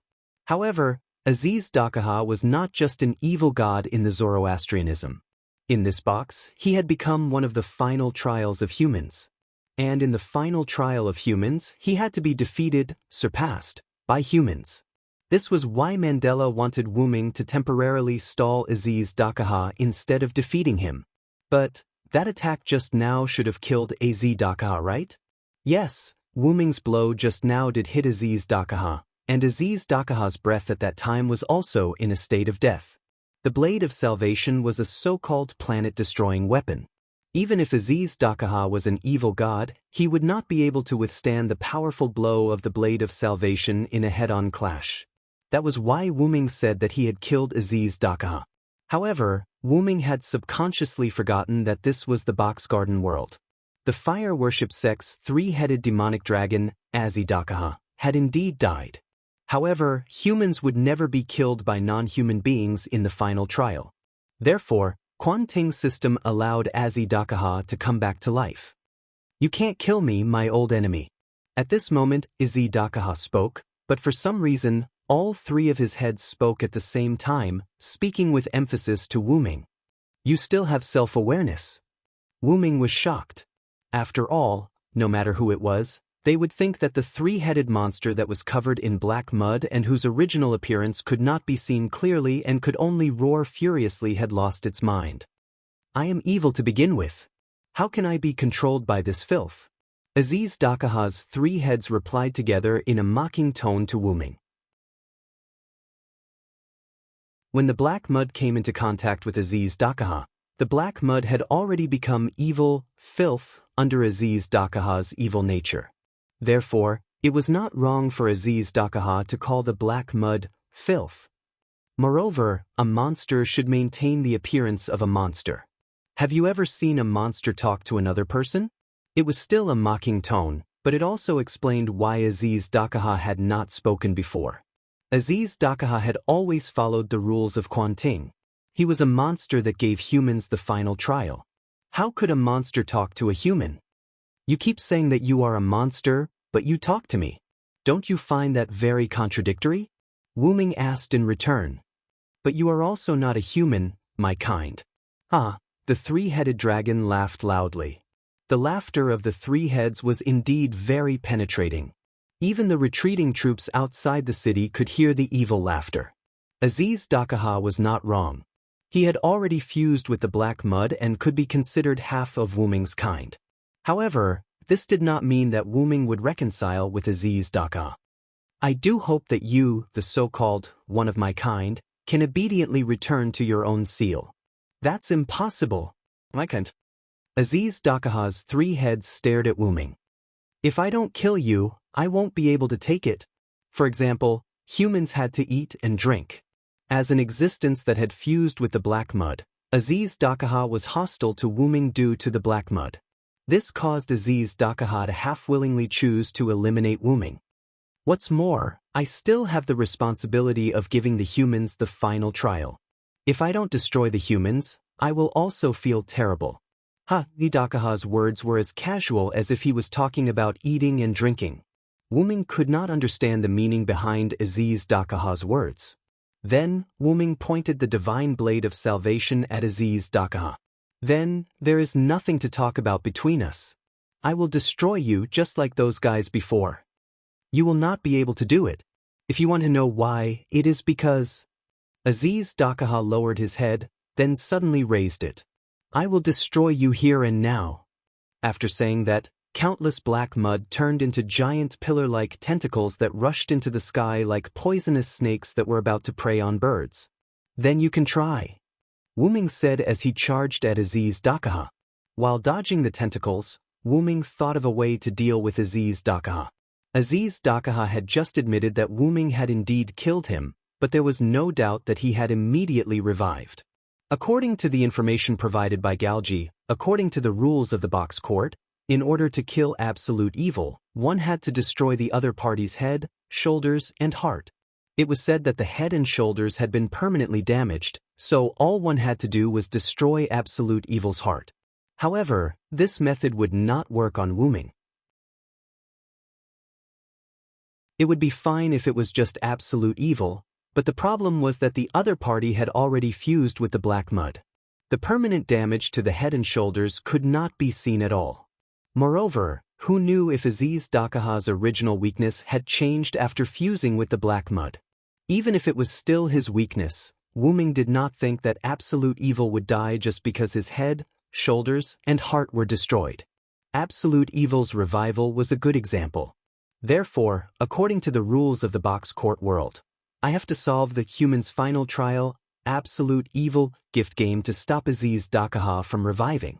However, Aziz Dakaha was not just an evil god in the Zoroastrianism. In this box, he had become one of the final trials of humans. And in the final trial of humans, he had to be defeated, surpassed, by humans. This was why Mandela wanted Wu Ming to temporarily stall Aziz Dakaha instead of defeating him. But that attack just now should have killed Aziz Dakaha, right? Yes, Wu Ming's blow just now did hit Aziz Dakaha, and Aziz Dakaha's breath at that time was also in a state of death. The Blade of Salvation was a so-called planet-destroying weapon. Even if Aziz Dakaha was an evil god, he would not be able to withstand the powerful blow of the Blade of Salvation in a head-on clash. That was why Wu Ming said that he had killed Aziz Dakaha. However, Wu Ming had subconsciously forgotten that this was the Box Garden world. The fire worship sect's three-headed demonic dragon, Aziz Dakaha, had indeed died. However, humans would never be killed by non-human beings in the final trial. Therefore, Quan Ting's system allowed Aziz Dakaha to come back to life. "You can't kill me, my old enemy." At this moment, Aziz Dakaha spoke, but for some reason, all three of his heads spoke at the same time, speaking with emphasis to Wu Ming. "You still have self-awareness." Wu Ming was shocked. After all, no matter who it was, they would think that the three-headed monster that was covered in black mud and whose original appearance could not be seen clearly and could only roar furiously had lost its mind. "I am evil to begin with. How can I be controlled by this filth?" Aziz Dakaha's three heads replied together in a mocking tone to Wu Ming. When the black mud came into contact with Aziz Dakaha, the black mud had already become evil, filth, under Aziz Dakaha's evil nature. Therefore, it was not wrong for Aziz Dakaha to call the black mud filth. Moreover, a monster should maintain the appearance of a monster. Have you ever seen a monster talk to another person? It was still a mocking tone, but it also explained why Aziz Dakaha had not spoken before. Aziz Dakaha had always followed the rules of Quan Ting. He was a monster that gave humans the final trial. How could a monster talk to a human? "You keep saying that you are a monster, but you talk to me. Don't you find that very contradictory?" Wu Ming asked in return. "But you are also not a human, my kind." Ah, the three-headed dragon laughed loudly. The laughter of the three heads was indeed very penetrating. Even the retreating troops outside the city could hear the evil laughter. Aziz Dakaha was not wrong. He had already fused with the black mud and could be considered half of Wu Ming's kind. However, this did not mean that Wu Ming would reconcile with Aziz Dakaha. "I do hope that you, the so-called one of my kind, can obediently return to your own seal." "That's impossible, my kind." Aziz Dakaha's three heads stared at Wu Ming. "If I don't kill you, I won't be able to take it." For example, humans had to eat and drink. As an existence that had fused with the black mud, Aziz Dakaha was hostile to Wu Ming due to the black mud. This caused Aziz Dakaha to half-willingly choose to eliminate Wu Ming. "What's more, I still have the responsibility of giving the humans the final trial. If I don't destroy the humans, I will also feel terrible." Aziz Dakaha's words were as casual as if he was talking about eating and drinking. Wu Ming could not understand the meaning behind Aziz Dakaha's words. Then, Wu Ming pointed the divine blade of salvation at Aziz Dakaha. "Then, there is nothing to talk about between us. I will destroy you just like those guys before." "You will not be able to do it. If you want to know why, it is because—" Aziz Dakaha lowered his head, then suddenly raised it. "I will destroy you here and now." After saying that, countless black mud turned into giant pillar-like tentacles that rushed into the sky like poisonous snakes that were about to prey on birds. "Then you can try," Wu Ming said as he charged at Aziz Dakaha. While dodging the tentacles, Wu Ming thought of a way to deal with Aziz Dakaha. Aziz Dakaha had just admitted that Wu Ming had indeed killed him, but there was no doubt that he had immediately revived. According to the information provided by Galji, according to the rules of the box court, in order to kill absolute evil, one had to destroy the other party's head, shoulders, and heart. It was said that the head and shoulders had been permanently damaged, so all one had to do was destroy absolute evil's heart. However, this method would not work on Wu Ming. It would be fine if it was just absolute evil, but the problem was that the other party had already fused with the black mud. The permanent damage to the head and shoulders could not be seen at all. Moreover, who knew if Aziz Dakaha's original weakness had changed after fusing with the black mud? Even if it was still his weakness, Wu Ming did not think that absolute evil would die just because his head, shoulders, and heart were destroyed. Absolute evil's revival was a good example. Therefore, according to the rules of the box court world, I have to solve the human's final trial, absolute evil, gift game to stop Aziz Dakaha from reviving.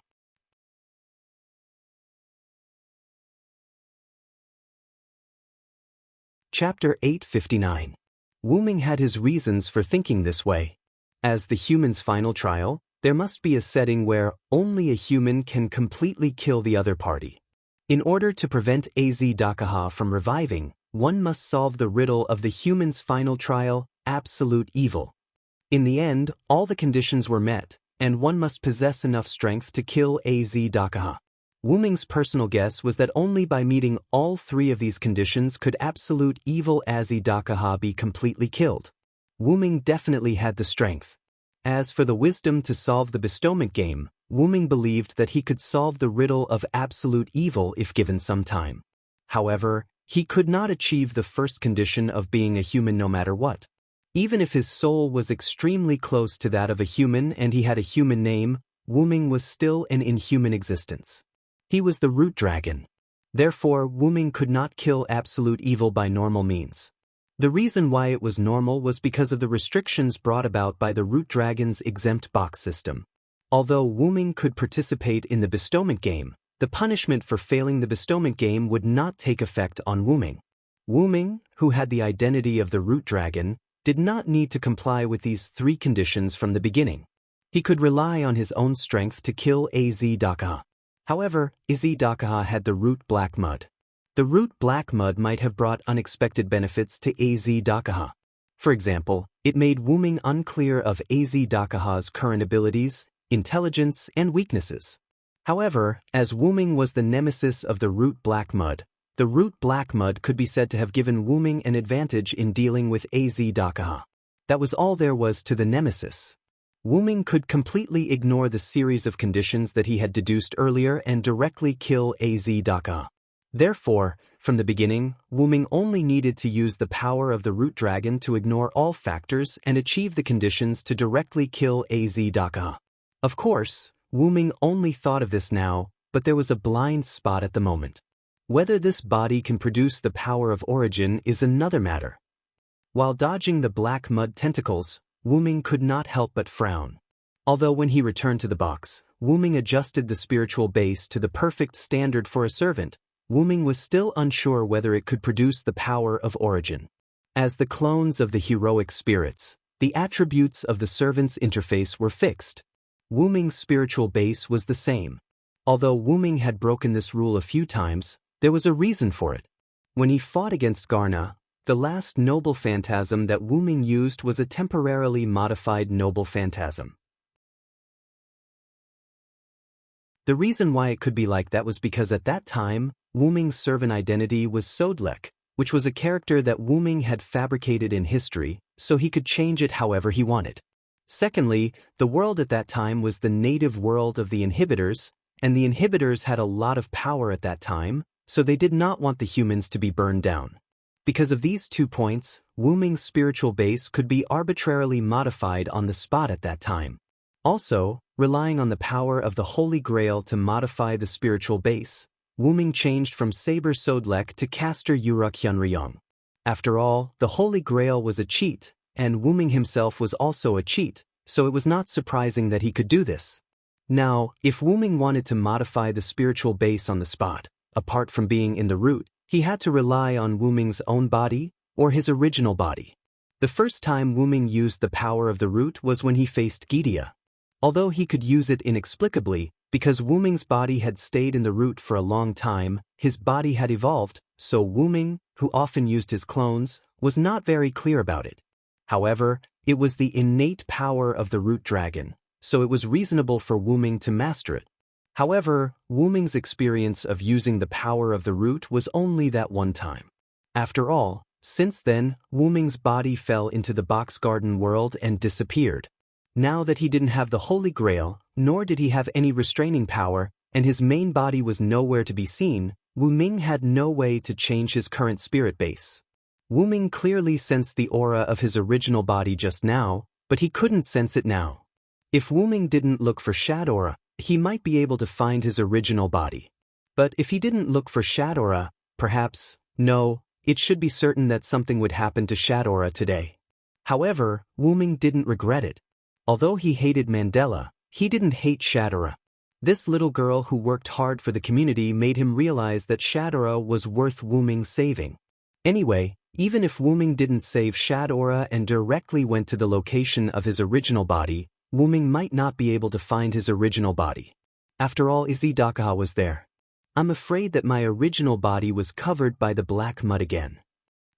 Chapter 859. Wu Ming had his reasons for thinking this way. As the human's final trial, there must be a setting where only a human can completely kill the other party. In order to prevent Az Dakaha from reviving, one must solve the riddle of the human's final trial, absolute evil. In the end, all the conditions were met, and one must possess enough strength to kill Az Dakaha. Wu Ming's personal guess was that only by meeting all three of these conditions could absolute evil Az Dakaha be completely killed. Wu Ming definitely had the strength. As for the wisdom to solve the bestowment game, Wu Ming believed that he could solve the riddle of absolute evil if given some time. However, he could not achieve the first condition of being a human no matter what. Even if his soul was extremely close to that of a human and he had a human name, Wu Ming was still an inhuman existence. He was the root dragon. Therefore, Wu Ming could not kill absolute evil by normal means. The reason why it was normal was because of the restrictions brought about by the root dragon's exempt box system. Although Wu Ming could participate in the bestowment game, the punishment for failing the bestowment game would not take effect on Wu Ming. Wu Ming, who had the identity of the root dragon, did not need to comply with these three conditions from the beginning. He could rely on his own strength to kill Az Dakaha. However, Az Dakaha had the root black mud. The root black mud might have brought unexpected benefits to Az Dakaha. For example, it made Wu Ming unclear of Az Dakaha's current abilities, intelligence, and weaknesses. However, as Wu Ming was the nemesis of the root black mud, the root black mud could be said to have given Wu Ming an advantage in dealing with Az Dakaha. That was all there was to the nemesis. Wu Ming could completely ignore the series of conditions that he had deduced earlier and directly kill Az Dakaha. Therefore, from the beginning, Wu Ming only needed to use the power of the root dragon to ignore all factors and achieve the conditions to directly kill Az Dakaha. Of course, Wu Ming only thought of this now, but there was a blind spot at the moment. Whether this body can produce the power of origin is another matter. While dodging the black mud tentacles, Wu Ming could not help but frown. Although when he returned to the box, Wu Ming adjusted the spiritual base to the perfect standard for a servant, Wu Ming was still unsure whether it could produce the power of origin. As the clones of the heroic spirits, the attributes of the servant's interface were fixed. Wu Ming's spiritual base was the same. Although Wu Ming had broken this rule a few times, there was a reason for it. When he fought against Garna, the last noble phantasm that Wu Ming used was a temporarily modified noble phantasm. The reason why it could be like that was because at that time, Wu Ming's servant identity was Sodlek, which was a character that Wu Ming had fabricated in history, so he could change it however he wanted. Secondly, the world at that time was the native world of the inhibitors, and the inhibitors had a lot of power at that time, so they did not want the humans to be burned down. Because of these 2 points, Wu Ming's spiritual base could be arbitrarily modified on the spot at that time. Also, relying on the power of the Holy Grail to modify the spiritual base, Wu Ming changed from Saber Sodlek to Caster Uruk Hyunryong. After all, the Holy Grail was a cheat, and Wu Ming himself was also a cheat, so it was not surprising that he could do this. Now, if Wu Ming wanted to modify the spiritual base on the spot, apart from being in the root, he had to rely on Wu Ming's own body, or his original body. The first time Wu Ming used the power of the root was when he faced Gidia. Although he could use it inexplicably, because Wu Ming's body had stayed in the root for a long time, his body had evolved, so Wu Ming, who often used his clones, was not very clear about it. However, it was the innate power of the root dragon, so it was reasonable for Wu Ming to master it. However, Wu Ming's experience of using the power of the root was only that one time. After all, since then, Wu Ming's body fell into the box garden world and disappeared. Now that he didn't have the Holy Grail, nor did he have any restraining power, and his main body was nowhere to be seen, Wu Ming had no way to change his current spirit base. Wu Ming clearly sensed the aura of his original body just now, but he couldn't sense it now. If Wu Ming didn't look for Shadora, he might be able to find his original body. But if he didn't look for Shadora, perhaps, no, it should be certain that something would happen to Shadora today. However, Wu Ming didn't regret it. Although he hated Mandela, he didn't hate Shadora. This little girl who worked hard for the community made him realize that Shadora was worth Wu Ming saving. Anyway, even if Wu Ming didn't save Shadora and directly went to the location of his original body, Wu Ming might not be able to find his original body. After all, Izidakaha was there. I'm afraid that my original body was covered by the black mud again.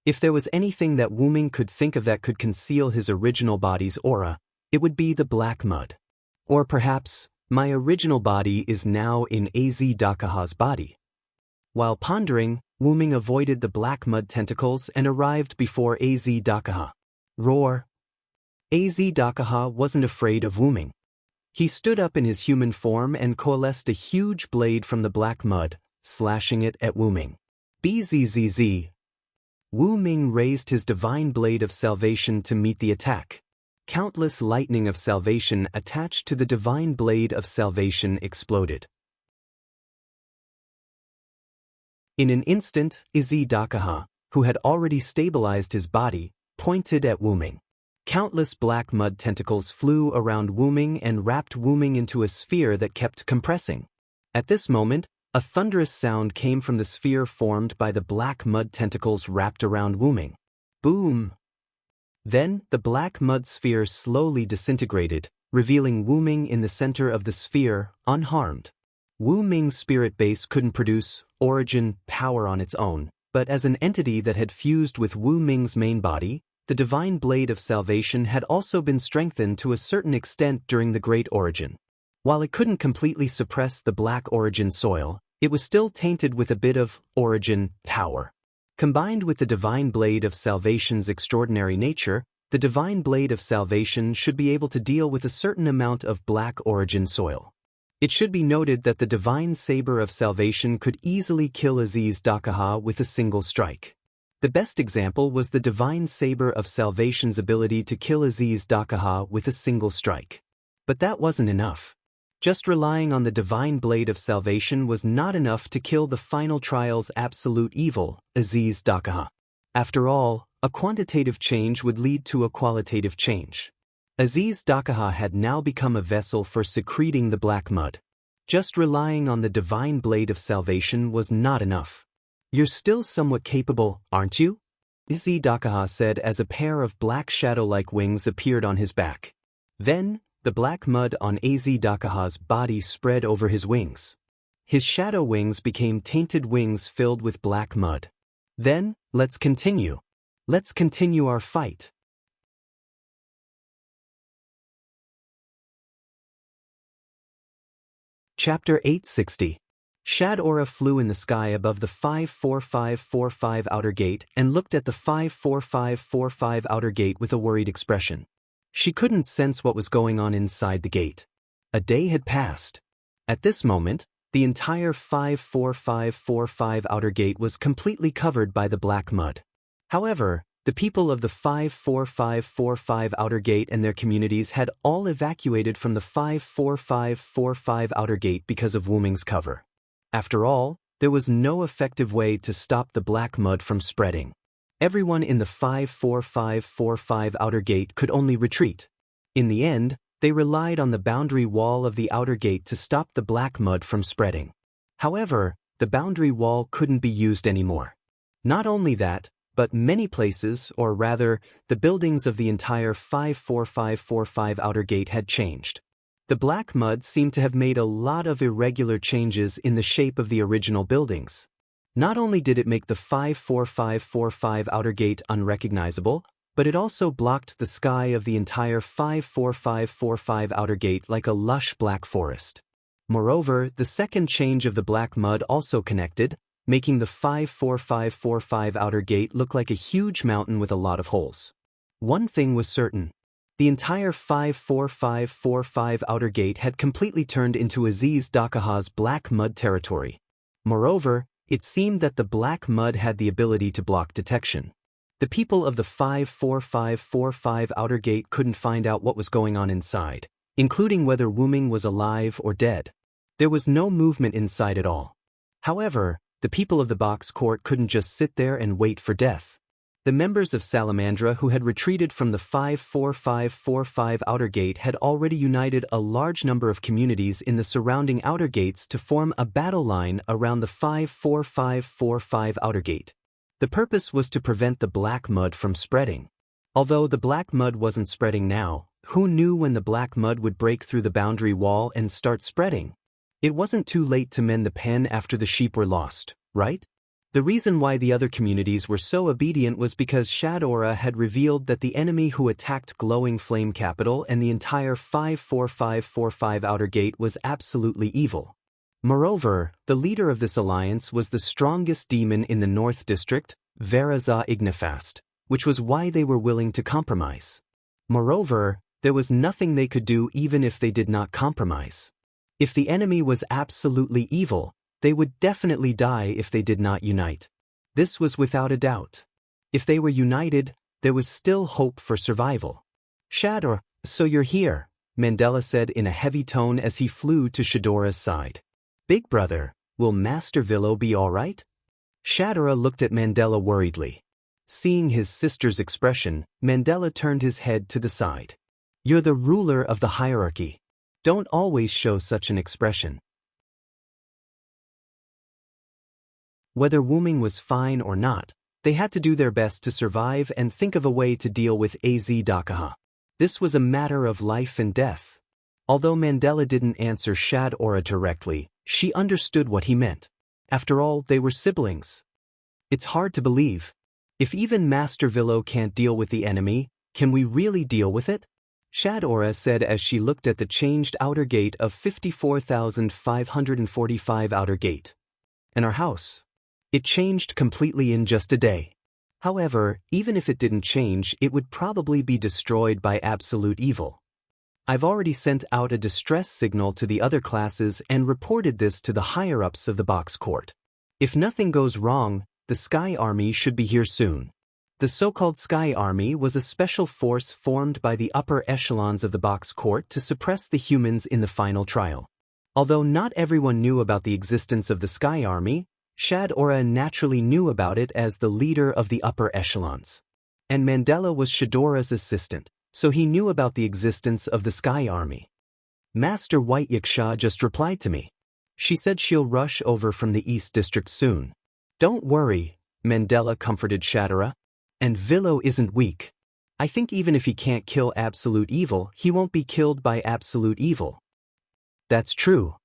If there was anything that Wu Ming could think of that could conceal his original body's aura, it would be the black mud. Or perhaps, my original body is now in Izidakaha's body. While pondering, Wu Ming avoided the black mud tentacles and arrived before Izidakaha. Roar! Izidakaha wasn't afraid of Wu Ming. He stood up in his human form and coalesced a huge blade from the black mud, slashing it at Wu Ming. Bzzz. Wu Ming raised his divine blade of salvation to meet the attack. Countless lightning of salvation attached to the divine blade of salvation exploded. In an instant, Izidakaha, who had already stabilized his body, pointed at Wu Ming. Countless black mud tentacles flew around Wu Ming and wrapped Wu Ming into a sphere that kept compressing. At this moment, a thunderous sound came from the sphere formed by the black mud tentacles wrapped around Wu Ming. Boom! Then, the black mud sphere slowly disintegrated, revealing Wu Ming in the center of the sphere, unharmed. Wu Ming's spirit base couldn't produce origin power on its own, but as an entity that had fused with Wu Ming's main body, the divine blade of salvation had also been strengthened to a certain extent during the Great Origin. While it couldn't completely suppress the black origin soil, it was still tainted with a bit of origin power. Combined with the divine blade of salvation's extraordinary nature, the divine blade of salvation should be able to deal with a certain amount of black origin soil. It should be noted that the divine saber of salvation could easily kill Izidakaha with a single strike. The best example was the divine saber of salvation's ability to kill Izidakaha with a single strike. But that wasn't enough. Just relying on the divine blade of salvation was not enough to kill the final trial's absolute evil, Izidakaha. After all, a quantitative change would lead to a qualitative change. Izidakaha had now become a vessel for secreting the black mud. Just relying on the divine blade of salvation was not enough. You're still somewhat capable, aren't you? Izidakaha said as a pair of black shadow-like wings appeared on his back. Then, the black mud on Izidakaha's body spread over his wings. His shadow wings became tainted wings filled with black mud. Then, let's continue. Let's continue our fight. Chapter 860. Shadora flew in the sky above the 54545 outer gate and looked at the 54545 outer gate with a worried expression. She couldn't sense what was going on inside the gate. A day had passed. At this moment, the entire 54545 outer gate was completely covered by the black mud. However, the people of the 54545 outer gate and their communities had all evacuated from the 54545 outer gate because of Wu Ming's cover. After all, there was no effective way to stop the black mud from spreading. Everyone in the 54545 outer gate could only retreat. In the end, they relied on the boundary wall of the outer gate to stop the black mud from spreading. However, the boundary wall couldn't be used anymore. Not only that, but many places, or rather, the buildings of the entire 54545 outer gate had changed. The black mud seemed to have made a lot of irregular changes in the shape of the original buildings. Not only did it make the 54545 outer gate unrecognizable, but it also blocked the sky of the entire 54545 outer gate like a lush black forest. Moreover, the second change of the black mud also connected, making the 54545 outer gate look like a huge mountain with a lot of holes. One thing was certain. The entire 54545 outer gate had completely turned into Aziz Dakaha's black mud territory. Moreover, it seemed that the black mud had the ability to block detection. The people of the 54545 outer gate couldn't find out what was going on inside, including whether Wu Ming was alive or dead. There was no movement inside at all. However, the people of the box court couldn't just sit there and wait for death. The members of Salamandra who had retreated from the 54545 outer gate had already united a large number of communities in the surrounding outer gates to form a battle line around the 54545 outer gate. The purpose was to prevent the black mud from spreading. Although the black mud wasn't spreading now, who knew when the black mud would break through the boundary wall and start spreading? It wasn't too late to mend the pen after the sheep were lost, right? The reason why the other communities were so obedient was because Shadora had revealed that the enemy who attacked Glowing Flame Capital and the entire 54545 outer gate was absolutely evil. Moreover, the leader of this alliance was the strongest demon in the North District, Veraza Ignifast, which was why they were willing to compromise. Moreover, there was nothing they could do even if they did not compromise. If the enemy was absolutely evil, they would definitely die if they did not unite. This was without a doubt. If they were united, there was still hope for survival. Shadora, so you're here, Mandela said in a heavy tone as he flew to Shadora's side. Big brother, will Master Villo be all right? Shadora looked at Mandela worriedly. Seeing his sister's expression, Mandela turned his head to the side. You're the ruler of the hierarchy. Don't always show such an expression. Whether Wu Ming was fine or not, they had to do their best to survive and think of a way to deal with AZ Dakaha. This was a matter of life and death. Although Mandela didn't answer Shadora directly, she understood what he meant. After all, they were siblings. It's hard to believe. If even Master Villo can't deal with the enemy, can we really deal with it? Shadora said as she looked at the changed outer gate of 54,545 outer gate. And our house. It changed completely in just a day. However, even if it didn't change, it would probably be destroyed by absolute evil. I've already sent out a distress signal to the other classes and reported this to the higher-ups of the box court. If nothing goes wrong, the Sky Army should be here soon. The so-called Sky Army was a special force formed by the upper echelons of the box court to suppress the humans in the final trial. Although not everyone knew about the existence of the Sky Army, Shadora naturally knew about it as the leader of the upper echelons. And Mandela was Shadora's assistant, so he knew about the existence of the Sky Army. Master White Yaksha just replied to me. She said she'll rush over from the East District soon. Don't worry, Mandela comforted Shadora. And Villo isn't weak. I think even if he can't kill absolute evil, he won't be killed by absolute evil. That's true.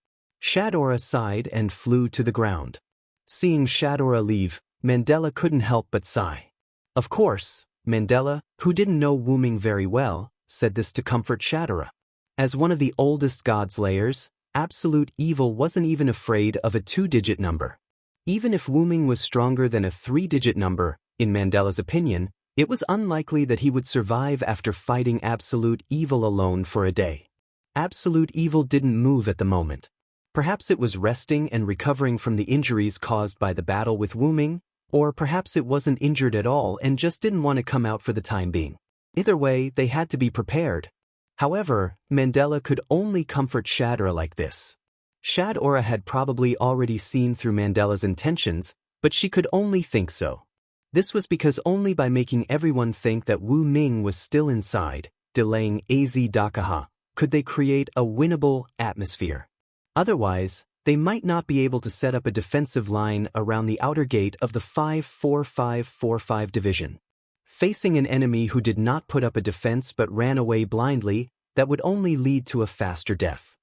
Shadora sighed and flew to the ground. Seeing Shadora leave, Mandela couldn't help but sigh. Of course, Mandela, who didn't know Wu Ming very well, said this to comfort Shadora. As one of the oldest godslayers, absolute evil wasn't even afraid of a 2-digit number. Even if Wu Ming was stronger than a 3-digit number, in Mandela's opinion, it was unlikely that he would survive after fighting absolute evil alone for a day. Absolute evil didn't move at the moment. Perhaps it was resting and recovering from the injuries caused by the battle with Wu Ming, or perhaps it wasn't injured at all and just didn't want to come out for the time being. Either way, they had to be prepared. However, Mandela could only comfort Shadora like this. Shadora had probably already seen through Mandela's intentions, but she could only think so. This was because only by making everyone think that Wu Ming was still inside, delaying AZ Dakaha, could they create a winnable atmosphere. Otherwise, they might not be able to set up a defensive line around the outer gate of the 54545 division. Facing an enemy who did not put up a defense but ran away blindly, that would only lead to a faster death.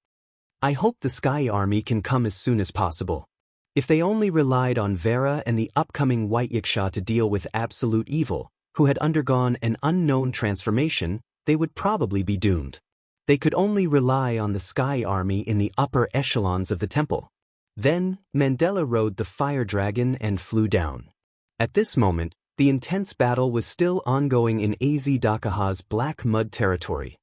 I hope the Sky Army can come as soon as possible. If they only relied on Vera and the upcoming White Yaksha to deal with absolute evil, who had undergone an unknown transformation, they would probably be doomed. They could only rely on the Sky Army in the upper echelons of the temple. Then, Mandela rode the fire dragon and flew down. At this moment, the intense battle was still ongoing in Azidakaha's Black Mud territory.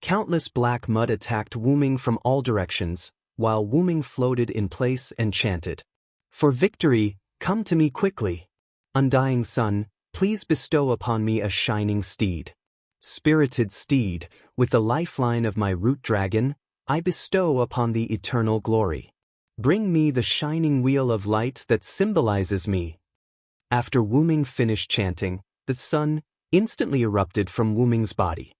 Countless black mud attacked Wuming from all directions, while Wuming floated in place and chanted, "For victory, come to me quickly. Undying sun, please bestow upon me a shining steed. Spirited steed, with the lifeline of my root dragon, I bestow upon the eternal glory. Bring me the shining wheel of light that symbolizes me." After Wuming finished chanting, the sun instantly erupted from Wuming's body.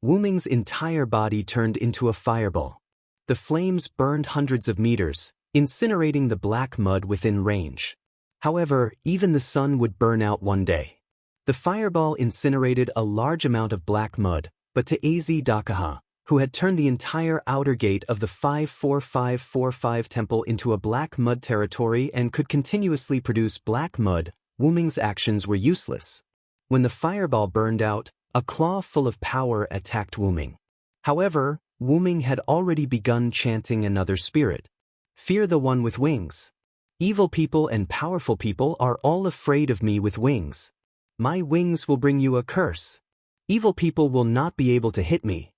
Wuming's entire body turned into a fireball. The flames burned hundreds of meters, incinerating the black mud within range. However, even the sun would burn out one day. The fireball incinerated a large amount of black mud, but to Azidakaha, who had turned the entire outer gate of the 54545 temple into a black mud territory and could continuously produce black mud, Wuming's actions were useless. When the fireball burned out, a claw full of power attacked Wuming. However, Wuming had already begun chanting another spirit. "Fear the one with wings. Evil people and powerful people are all afraid of me with wings. My wings will bring you a curse. Evil people will not be able to hit me."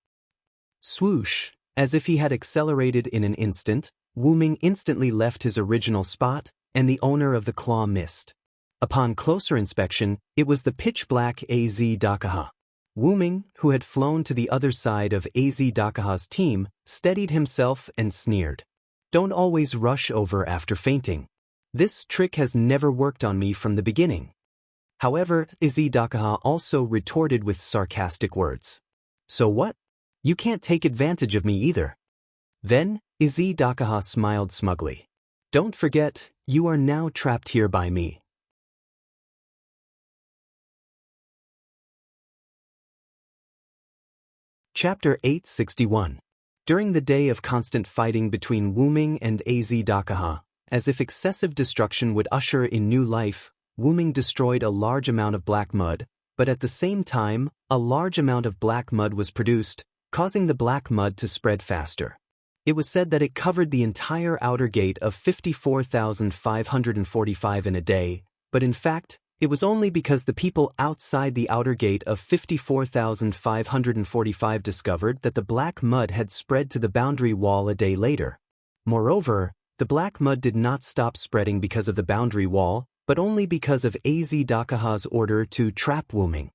Swoosh, as if he had accelerated in an instant, Wuming instantly left his original spot, and the owner of the claw missed. Upon closer inspection, it was the pitch-black Azidakaha. Wuming, who had flown to the other side of Azidakaha's team, steadied himself and sneered. "Don't always rush over after fainting. This trick has never worked on me from the beginning." However, Azidakaha also retorted with sarcastic words. "So what? You can't take advantage of me either." Then, Azidakaha smiled smugly. "Don't forget, you are now trapped here by me." Chapter 861. During the day of constant fighting between Wuming and Azidakaha, as if excessive destruction would usher in new life, Wuming destroyed a large amount of black mud, but at the same time, a large amount of black mud was produced, causing the black mud to spread faster. It was said that it covered the entire outer gate of 54,545 in a day, but in fact, it was only because the people outside the outer gate of 54,545 discovered that the black mud had spread to the boundary wall a day later. Moreover, the black mud did not stop spreading because of the boundary wall, but only because of Azidakaha's order to trap Wuming.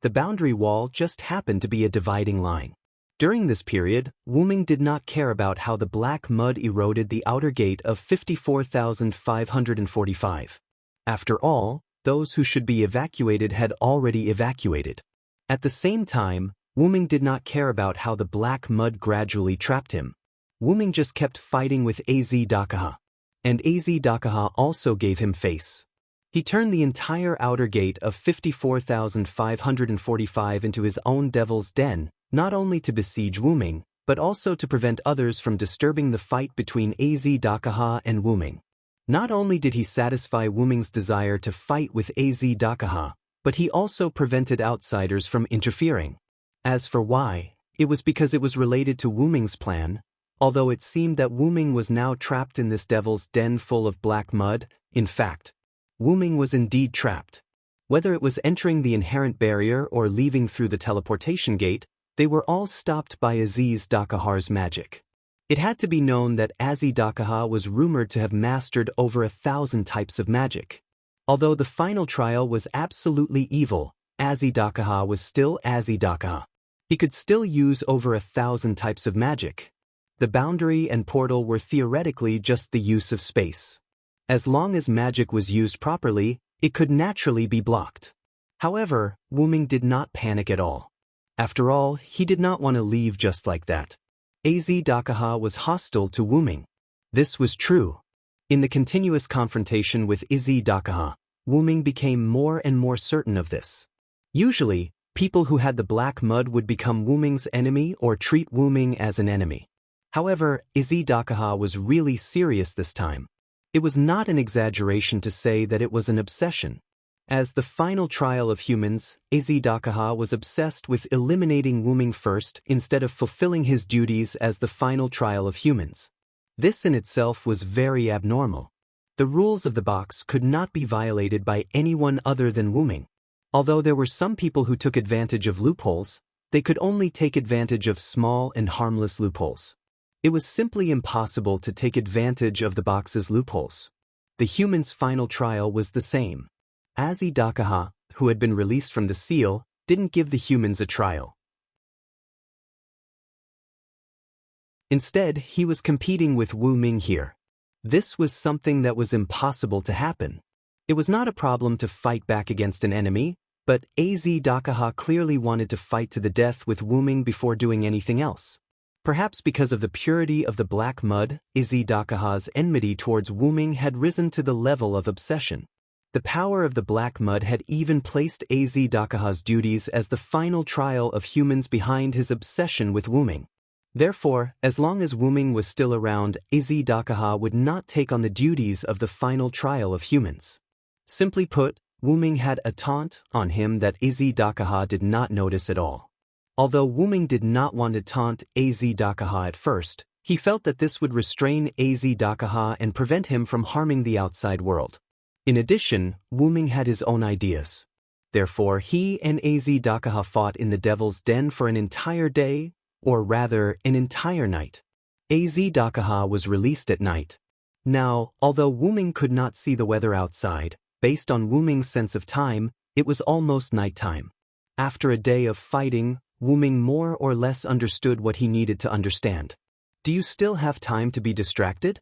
The boundary wall just happened to be a dividing line. During this period, Wuming did not care about how the black mud eroded the outer gate of 54,545. After all, those who should be evacuated had already evacuated. At the same time, Wuming did not care about how the black mud gradually trapped him. Wuming just kept fighting with Azidakaha. And Azidakaha also gave him face. He turned the entire outer gate of 54,545 into his own devil's den, not only to besiege Wuming, but also to prevent others from disturbing the fight between Azidakaha and Wuming. Not only did he satisfy Wuming's desire to fight with Azidakaha, but he also prevented outsiders from interfering. As for why, it was because it was related to Wuming's plan. Although it seemed that Wuming was now trapped in this devil's den full of black mud, in fact, Wuming was indeed trapped. Whether it was entering the inherent barrier or leaving through the teleportation gate, they were all stopped by Azidakaha's magic. It had to be known that Azidakaha was rumored to have mastered over 1,000 types of magic. Although the final trial was absolutely evil, Azidakaha was still Azidakaha. He could still use over 1,000 types of magic. The boundary and portal were theoretically just the use of space. As long as magic was used properly, it could naturally be blocked. However, Wuming did not panic at all. After all, he did not want to leave just like that. Azidakaha was hostile to Wuming. This was true. In the continuous confrontation with Azidakaha, Wuming became more and more certain of this. Usually, people who had the black mud would become Wuming's enemy or treat Wuming as an enemy. However, Izzy-Dakaha was really serious this time. It was not an exaggeration to say that it was an obsession. As the final trial of humans, Izzy-Dakaha was obsessed with eliminating Wuming first instead of fulfilling his duties as the final trial of humans. This in itself was very abnormal. The rules of the box could not be violated by anyone other than Wuming. Although there were some people who took advantage of loopholes, they could only take advantage of small and harmless loopholes. It was simply impossible to take advantage of the box's loopholes. The humans' final trial was the same. Izzy-Dakaha, who had been released from the seal, didn't give the humans a trial. Instead, he was competing with Wuming here. This was something that was impossible to happen. It was not a problem to fight back against an enemy, but Izzy-Dakaha clearly wanted to fight to the death with Wuming before doing anything else. Perhaps because of the purity of the black mud, Izzy-Dakaha's enmity towards Wuming had risen to the level of obsession. The power of the black mud had even placed Izzy-Dakaha's duties as the final trial of humans behind his obsession with Wuming. Therefore, as long as Wuming was still around, Izzy-Dakaha would not take on the duties of the final trial of humans. Simply put, Wuming had a taunt on him that Izzy-Dakaha did not notice at all. Although Wuming did not want to taunt Izzy-Dakaha at first, he felt that this would restrain Izzy-Dakaha and prevent him from harming the outside world. In addition, Wuming had his own ideas. Therefore, he and Izzy-Dakaha fought in the Devil's Den for an entire day, or rather, an entire night. Izzy-Dakaha was released at night. Now, although Wuming could not see the weather outside, based on Wuming's sense of time, it was almost nighttime. After a day of fighting, Wuming more or less understood what he needed to understand. Do you still have time to be distracted?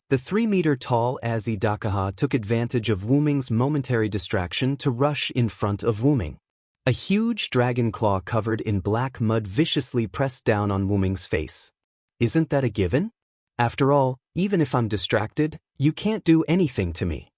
The 3-meter-tall Izzy-Dakaha took advantage of Wuming's momentary distraction to rush in front of Wuming. A huge dragon claw covered in black mud viciously pressed down on Wuming's face. Isn't that a given? After all, even if I'm distracted, you can't do anything to me.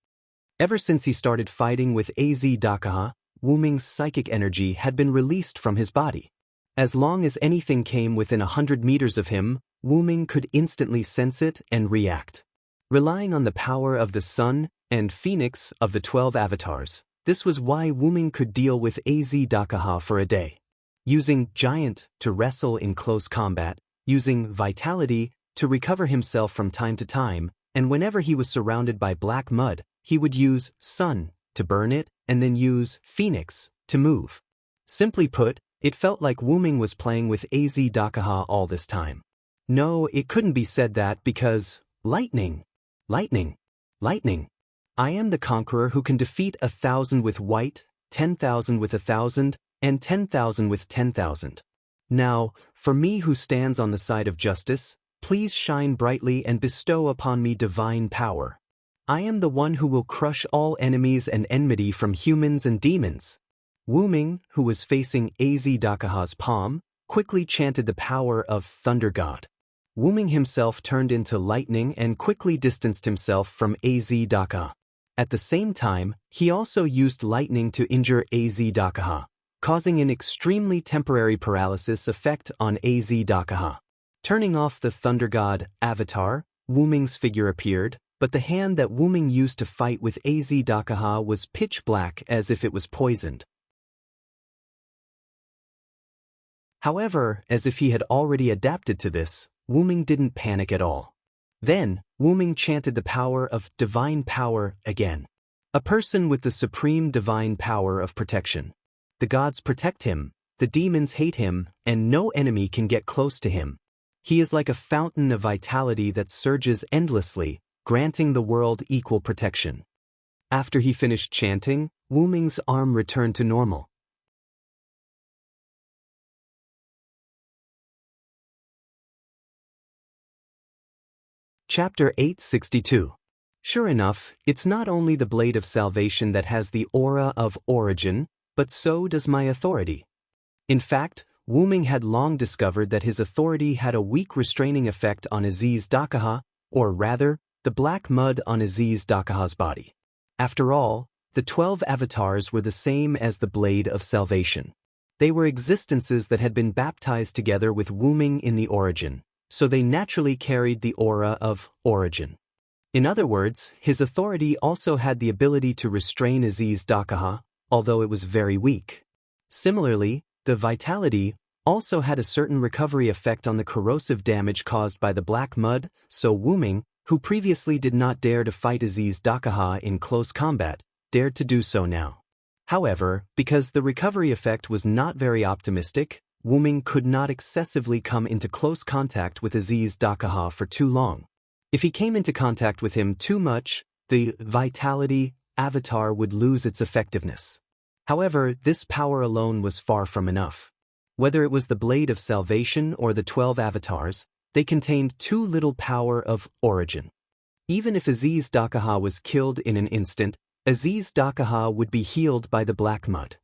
Ever since he started fighting with Izzy-Dakaha, Wuming's psychic energy had been released from his body. As long as anything came within 100 meters of him, Wuming could instantly sense it and react. Relying on the power of the Sun and Phoenix of the 12 avatars, this was why Wuming could deal with Izzy-Dakaha for a day. Using Giant to wrestle in close combat, using Vitality to recover himself from time to time, and whenever he was surrounded by black mud, he would use Sun to burn it and then use Phoenix to move. Simply put, it felt like Wuming was playing with Izzy-Dakaha all this time. No, it couldn't be said that because lightning. Lightning. Lightning. I am the conqueror who can defeat 1,000 with white, 10,000 with 1,000, and 10,000 with 10,000. Now, for me who stands on the side of justice, please shine brightly and bestow upon me divine power. I am the one who will crush all enemies and enmity from humans and demons. Wuming, who was facing Izzy-Dakaha's palm, quickly chanted the power of Thunder God. Wuming himself turned into lightning and quickly distanced himself from Izzy-Dakaha. At the same time, he also used lightning to injure Izzy-Dakaha, causing an extremely temporary paralysis effect on Izzy-Dakaha. Turning off the Thunder God avatar, Wuming's figure appeared, but the hand that Wuming used to fight with Izzy-Dakaha was pitch black as if it was poisoned. However, as if he had already adapted to this, Wuming didn't panic at all. Then, Wuming chanted the power of divine power again. A person with the supreme divine power of protection. The gods protect him, the demons hate him, and no enemy can get close to him. He is like a fountain of vitality that surges endlessly, granting the world equal protection. After he finished chanting, Wuming's arm returned to normal. Chapter 862. Sure enough, it's not only the blade of salvation that has the aura of origin, but so does my authority. In fact, Wuming had long discovered that his authority had a weak restraining effect on Izzy-Dakaha, or rather, the black mud on Izzy-Dakaha's body. After all, the 12 avatars were the same as the blade of salvation. They were existences that had been baptized together with Wuming in the origin. so they naturally carried the aura of origin. In other words, his authority also had the ability to restrain Aziz Dakaha, although it was very weak. Similarly, the vitality also had a certain recovery effect on the corrosive damage caused by the black mud, so Wu Ming, who previously did not dare to fight Aziz Dakaha in close combat, dared to do so now. However, because the recovery effect was not very optimistic, Wu Ming could not excessively come into close contact with Aziz Dakaha for too long. If he came into contact with him too much, the vitality avatar would lose its effectiveness. However, this power alone was far from enough. Whether it was the Blade of Salvation or the 12 avatars, they contained too little power of origin. Even if Aziz Dakaha was killed in an instant, Aziz Dakaha would be healed by the black mud.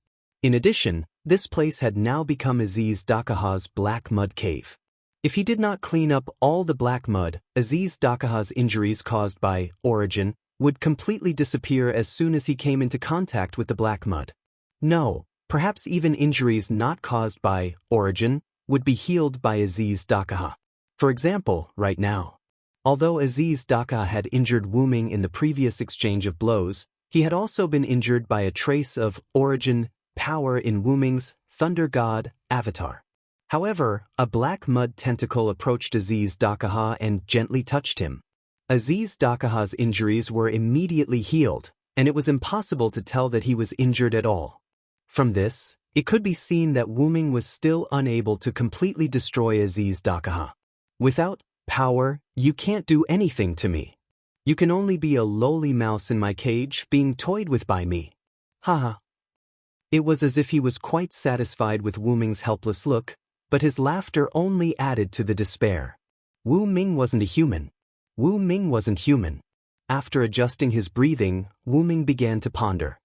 In addition, this place had now become Aziz Dakaha's black mud cave. If he did not clean up all the black mud, Aziz Dakaha's injuries caused by origin would completely disappear as soon as he came into contact with the black mud. No, perhaps even injuries not caused by origin would be healed by Aziz Dakaha. For example, right now. Although Aziz Dakaha had injured Wu Ming in the previous exchange of blows, he had also been injured by a trace of origin power in Wu Ming's Thunder God avatar. However, a black mud tentacle approached Aziz Dakaha and gently touched him. Aziz Dakaha's injuries were immediately healed, and it was impossible to tell that he was injured at all. From this, it could be seen that Wu Ming was still unable to completely destroy Aziz Dakaha. Without power, you can't do anything to me. You can only be a lowly mouse in my cage being toyed with by me. Haha. It was as if he was quite satisfied with Wu Ming's helpless look, but his laughter only added to the despair. Wu Ming wasn't a human. Wu Ming wasn't human. After adjusting his breathing, Wu Ming began to ponder.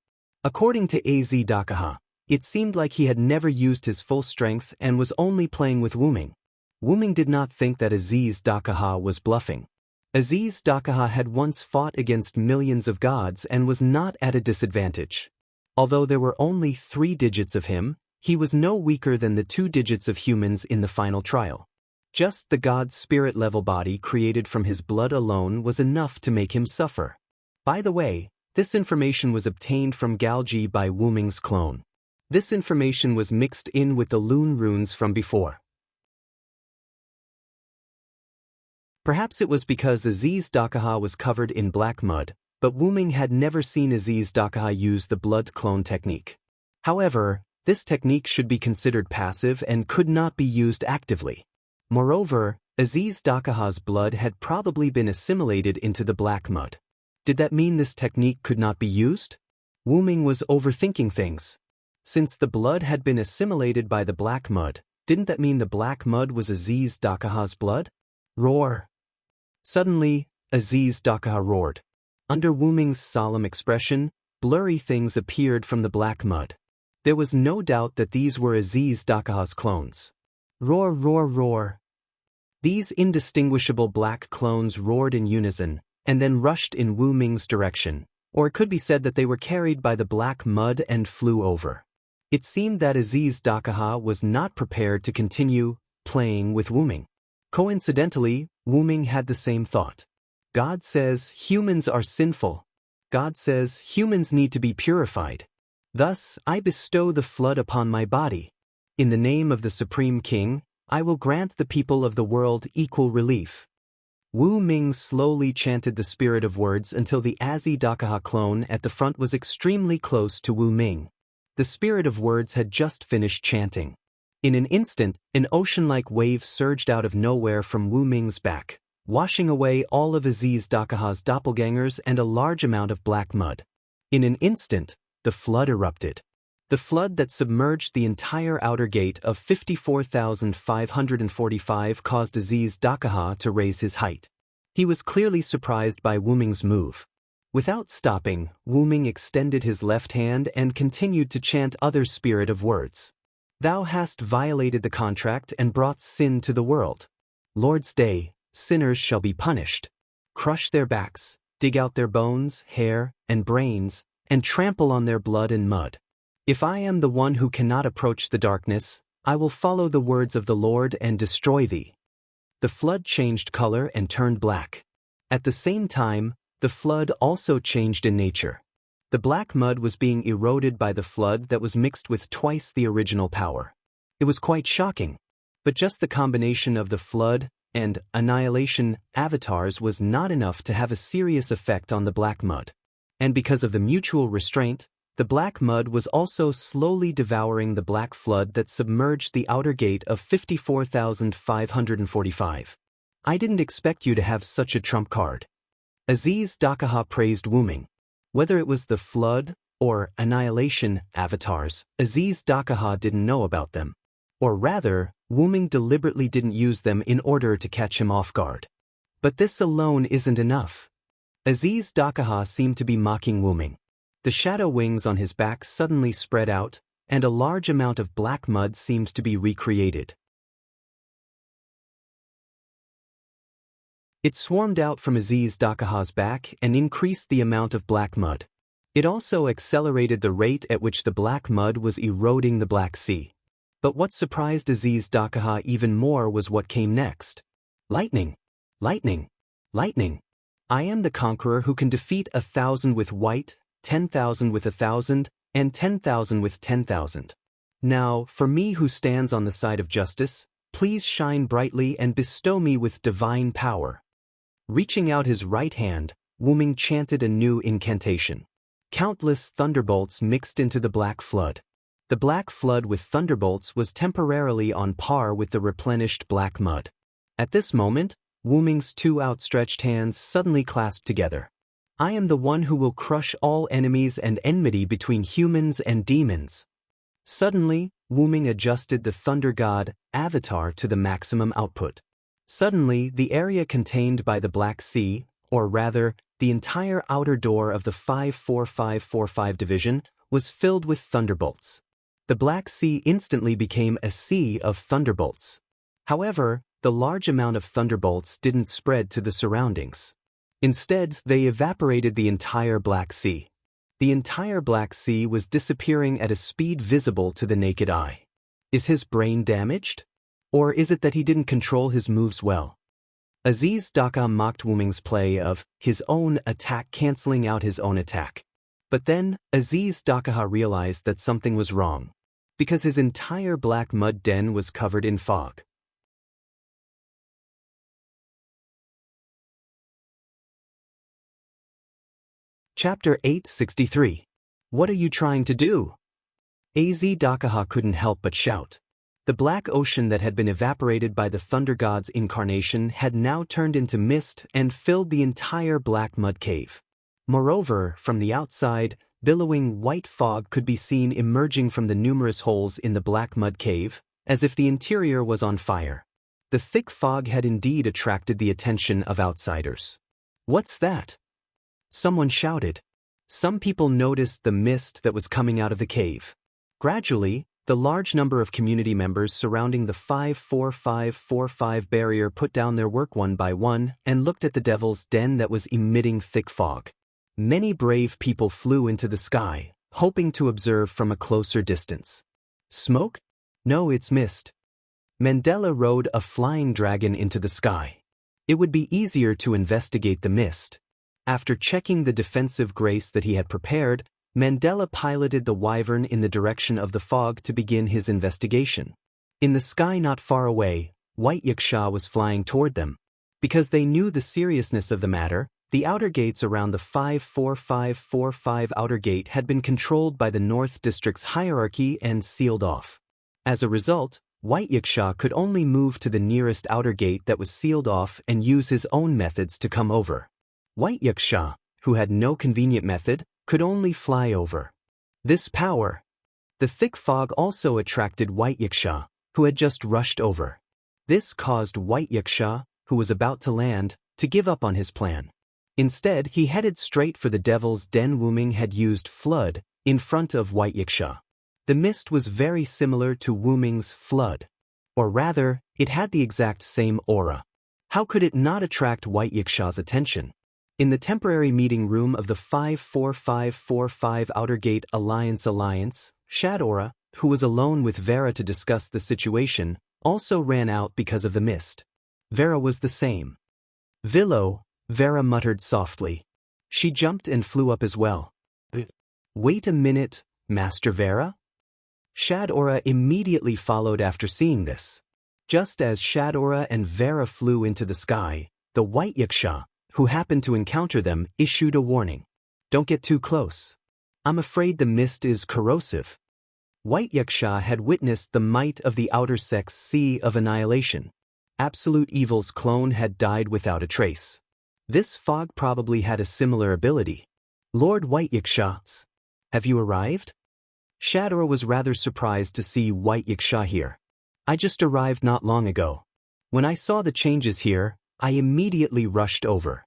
According to Az Dakaha, it seemed like he had never used his full strength and was only playing with Wu Ming. Wu Ming did not think that Aziz Dakaha was bluffing. Aziz Dakaha had once fought against millions of gods and was not at a disadvantage. Although there were only 3 digits of him, he was no weaker than the 2 digits of humans in the final trial. Just the god's spirit-level body created from his blood alone was enough to make him suffer. By the way, this information was obtained from Galji by Wu Ming's clone. This information was mixed in with the Lune runes from before. Perhaps it was because Aziz Dakaha was covered in black mud, but Wu Ming had never seen Aziz Dakaha use the blood clone technique. However, this technique should be considered passive and could not be used actively. Moreover, Aziz Dakaha's blood had probably been assimilated into the black mud. Did that mean this technique could not be used? Wu Ming was overthinking things. Since the blood had been assimilated by the black mud, didn't that mean the black mud was Aziz Dakaha's blood? Roar! Suddenly, Aziz Dakaha roared. Under Wu Ming's solemn expression, blurry things appeared from the black mud. There was no doubt that these were Aziz Dakaha's clones. Roar, roar, roar. These indistinguishable black clones roared in unison, and then rushed in Wu Ming's direction, or it could be said that they were carried by the black mud and flew over. It seemed that Aziz Dakaha was not prepared to continue playing with Wu Ming. Coincidentally, Wu Ming had the same thought. God says humans are sinful. God says humans need to be purified. Thus, I bestow the flood upon my body. In the name of the Supreme King, I will grant the people of the world equal relief. Wu Ming slowly chanted the spirit of words until the Az Dakaha clone at the front was extremely close to Wu Ming. The spirit of words had just finished chanting. In an instant, an ocean-like wave surged out of nowhere from Wu Ming's back, washing away all of Aziz Dakaha's doppelgangers and a large amount of black mud. In an instant, the flood erupted. The flood that submerged the entire outer gate of 54,545 caused Aziz Dakaha to raise his height. He was clearly surprised by Wu Ming's move. Without stopping, Wu Ming extended his left hand and continued to chant other spirit of words. Thou hast violated the contract and brought sin to the world. Lord's day, sinners shall be punished. Crush their backs, dig out their bones, hair, and brains, and trample on their blood and mud. If I am the one who cannot approach the darkness, I will follow the words of the Lord and destroy thee. The flood changed color and turned black. At the same time, the flood also changed in nature. The black mud was being eroded by the flood that was mixed with twice the original power. It was quite shocking. But just the combination of the flood and annihilation avatars was not enough to have a serious effect on the black mud. And because of the mutual restraint, the black mud was also slowly devouring the black flood that submerged the outer gate of 54,545. I didn't expect you to have such a trump card. Aziz Dakaha praised Wuming. Whether it was the flood or annihilation avatars, Aziz Dakaha didn't know about them. Or rather, Wuming deliberately didn't use them in order to catch him off guard. But this alone isn't enough. Aziz Dakaha seemed to be mocking Wuming. The shadow wings on his back suddenly spread out, and a large amount of black mud seemed to be recreated. It swarmed out from Aziz Dakaha's back and increased the amount of black mud. It also accelerated the rate at which the black mud was eroding the Black Sea. But what surprised Aziz Dakaha even more was what came next. Lightning! Lightning! Lightning! I am the conqueror who can defeat 1,000 with white, 10,000 with 1,000, and 10,000 with 10,000. Now, for me who stands on the side of justice, please shine brightly and bestow me with divine power. Reaching out his right hand, Wuming chanted a new incantation. Countless thunderbolts mixed into the black flood. The black flood with thunderbolts was temporarily on par with the replenished black mud. At this moment, Wuming's two outstretched hands suddenly clasped together. I am the one who will crush all enemies and enmity between humans and demons. Suddenly, Wuming adjusted the Thunder God avatar to the maximum output. Suddenly, the area contained by the Black Sea, or rather, the entire outer door of the 54545 division, was filled with thunderbolts. The Black Sea instantly became a sea of thunderbolts. However, the large amount of thunderbolts didn't spread to the surroundings. Instead, they evaporated the entire Black Sea. The entire Black Sea was disappearing at a speed visible to the naked eye. Is his brain damaged? Or is it that he didn't control his moves well? Aziz Dakaha mocked Wuming's play of his own attack canceling out his own attack. But then, Aziz Dakaha realized that something was wrong. Because his entire black mud den was covered in fog. Chapter 863. What are you trying to do? Az Dakaha couldn't help but shout. The black ocean that had been evaporated by the Thunder God's incarnation had now turned into mist and filled the entire black mud cave. Moreover, from the outside, billowing white fog could be seen emerging from the numerous holes in the black mud cave, as if the interior was on fire. The thick fog had indeed attracted the attention of outsiders. What's that? Someone shouted. Some people noticed the mist that was coming out of the cave. Gradually, the large number of community members surrounding the 54545 barrier put down their work one by one and looked at the devil's den that was emitting thick fog. Many brave people flew into the sky, hoping to observe from a closer distance. Smoke? No, it's mist. Mandela rode a flying dragon into the sky. It would be easier to investigate the mist. After checking the defensive grace that he had prepared, Mandela piloted the wyvern in the direction of the fog to begin his investigation. In the sky not far away, White Yaksha was flying toward them. Because they knew the seriousness of the matter, the outer gates around the 54545 outer gate had been controlled by the North District's hierarchy and sealed off. As a result, White Yaksha could only move to the nearest outer gate that was sealed off and use his own methods to come over. White Yaksha, who had no convenient method, could only fly over. This power. The thick fog also attracted White Yaksha, who had just rushed over. This caused White Yaksha, who was about to land, to give up on his plan. Instead, he headed straight for the devil's den. Wuming had used flood in front of White Yaksha. The mist was very similar to Wuming's flood. Or rather, it had the exact same aura. How could it not attract White Yaksha's attention? In the temporary meeting room of the 54545 Outer Gate Alliance, Shadora, who was alone with Vera to discuss the situation, also ran out because of the mist. Vera was the same. Villo, Vera muttered softly. She jumped and flew up as well. Wait a minute, Master Vera? Shadora immediately followed after seeing this. Just as Shadora and Vera flew into the sky, the white yaksha, who happened to encounter them, issued a warning. Don't get too close. I'm afraid the mist is corrosive. White yaksha had witnessed the might of the outer sex sea of annihilation. Absolute Evil's clone had died without a trace. This fog probably had a similar ability. Lord White Yaksha, have you arrived? Shadora was rather surprised to see White Yaksha here. I just arrived not long ago. When I saw the changes here, I immediately rushed over.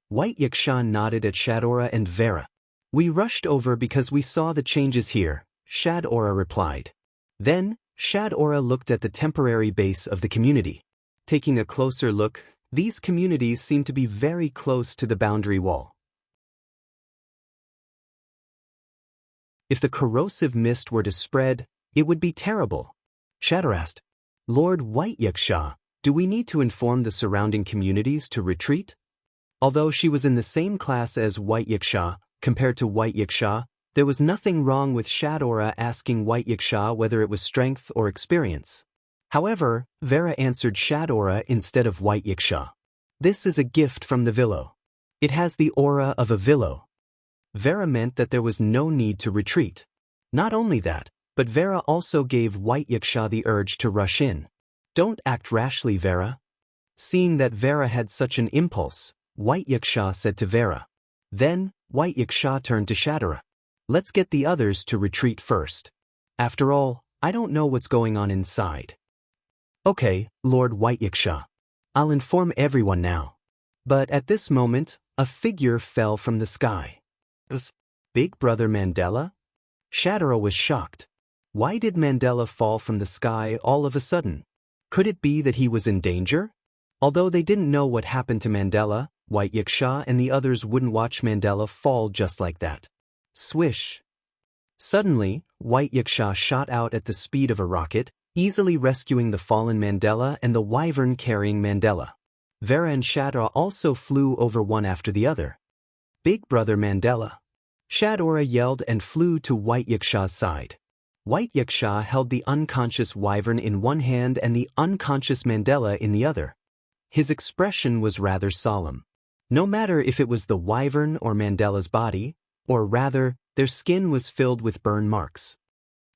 White Yaksha nodded at Shadora and Vera. We rushed over because we saw the changes here, Shadora replied. Then, Shadora looked at the temporary base of the community. Taking a closer look, these communities seem to be very close to the boundary wall. If the corrosive mist were to spread, it would be terrible. Shadora asked, Lord White Yaksha, do we need to inform the surrounding communities to retreat? Although she was in the same class as White Yaksha, compared to White Yaksha, there was nothing wrong with Shadora asking White Yaksha whether it was strength or experience. However, Vera answered Shadora instead of White Yaksha. This is a gift from the Villo. It has the aura of a Villo. Vera meant that there was no need to retreat. Not only that, but Vera also gave White Yaksha the urge to rush in. Don't act rashly, Vera. Seeing that Vera had such an impulse, White Yaksha said to Vera. Then, White Yaksha turned to Shadora. Let's get the others to retreat first. After all, I don't know what's going on inside. Okay, Lord White Yaksha. I'll inform everyone now. But at this moment, a figure fell from the sky. Big Brother Mandela? Shadora was shocked. Why did Mandela fall from the sky all of a sudden? Could it be that he was in danger? Although they didn't know what happened to Mandela, White Yaksha and the others wouldn't watch Mandela fall just like that. Swish. Suddenly, White Yaksha shot out at the speed of a rocket, easily rescuing the fallen Mandela and the wyvern carrying Mandela. Vera and Shadora also flew over one after the other. Big Brother Mandela. Shadora yelled and flew to White Yaksha's side. White Yaksha held the unconscious wyvern in one hand and the unconscious Mandela in the other. His expression was rather solemn. No matter if it was the wyvern or Mandela's body, or rather, their skin was filled with burn marks.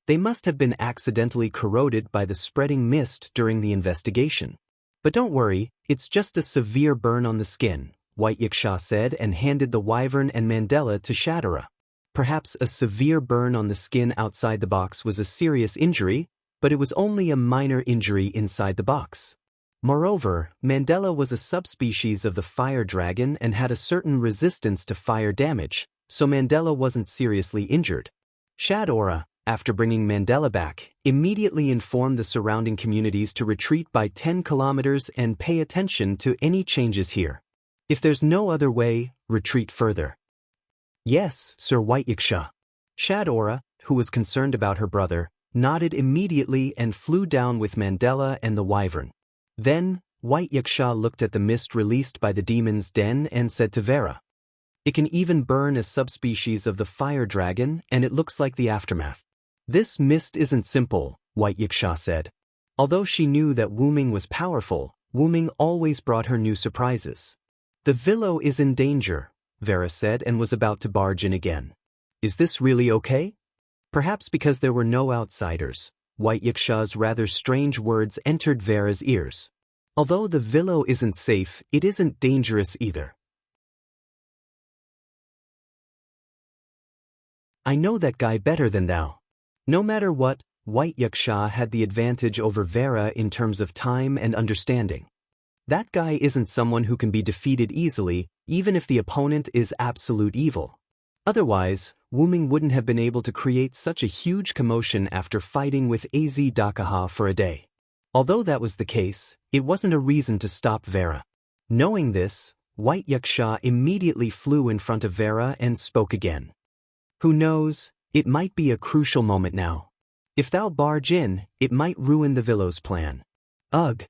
They must have been accidentally corroded by the spreading mist during the investigation. But don't worry, it's just a severe burn on the skin, White Yaksha said and handed the wyvern and Mandela to Shadora. Perhaps a severe burn on the skin outside the box was a serious injury, but it was only a minor injury inside the box. Moreover, Mandela was a subspecies of the fire dragon and had a certain resistance to fire damage, so Mandela wasn't seriously injured. Shadora, after bringing Mandela back, immediately informed the surrounding communities to retreat by 10 kilometers and pay attention to any changes here. If there's no other way, retreat further. Yes, Sir White Yaksha. Shadora, who was concerned about her brother, nodded immediately and flew down with Mandela and the wyvern. Then, White Yaksha looked at the mist released by the demon's den and said to Vera. It can even burn a subspecies of the fire dragon, and it looks like the aftermath. This mist isn't simple, White Yaksha said. Although she knew that Wuming was powerful, Wuming always brought her new surprises. The Villo is in danger, Vera said and was about to barge in again. Is this really okay? Perhaps because there were no outsiders, White Yaksha's rather strange words entered Vera's ears. Although the Villo isn't safe, it isn't dangerous either. I know that guy better than thou. No matter what, White Yaksha had the advantage over Vera in terms of time and understanding. That guy isn't someone who can be defeated easily, even if the opponent is absolute evil. Otherwise, Wuming wouldn't have been able to create such a huge commotion after fighting with Az Dakaha for a day. Although that was the case, it wasn't a reason to stop Vera. Knowing this, White Yaksha immediately flew in front of Vera and spoke again. Who knows, it might be a crucial moment now. If thou barge in, it might ruin the Villo's plan. Ugh.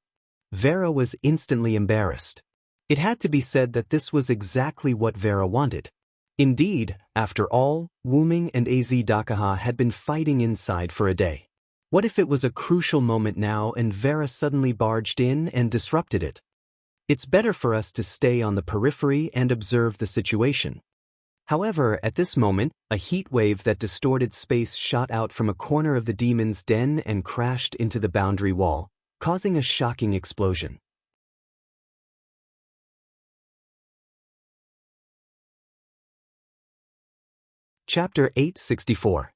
Vera was instantly embarrassed. It had to be said that this was exactly what Vera wanted. Indeed, after all, Wuming and Azdakaha had been fighting inside for a day. What if it was a crucial moment now and Vera suddenly barged in and disrupted it? It's better for us to stay on the periphery and observe the situation. However, at this moment, a heat wave that distorted space shot out from a corner of the demon's den and crashed into the boundary wall, causing a shocking explosion. Chapter 864.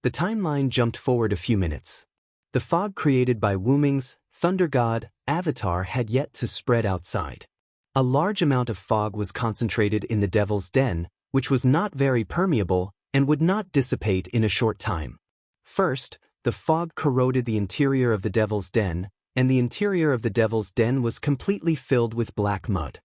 The timeline jumped forward a few minutes. The fog created by Wuming's thunder god avatar had yet to spread outside. A large amount of fog was concentrated in the devil's den, which was not very permeable and would not dissipate in a short time. First, the fog corroded the interior of the devil's den, and the interior of the devil's den was completely filled with black mud.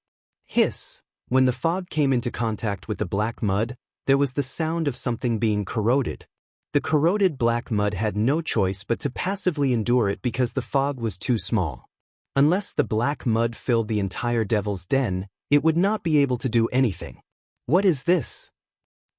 Hiss! When the fog came into contact with the black mud, there was the sound of something being corroded. The corroded black mud had no choice but to passively endure it because the fog was too small. Unless the black mud filled the entire devil's den, it would not be able to do anything. What is this?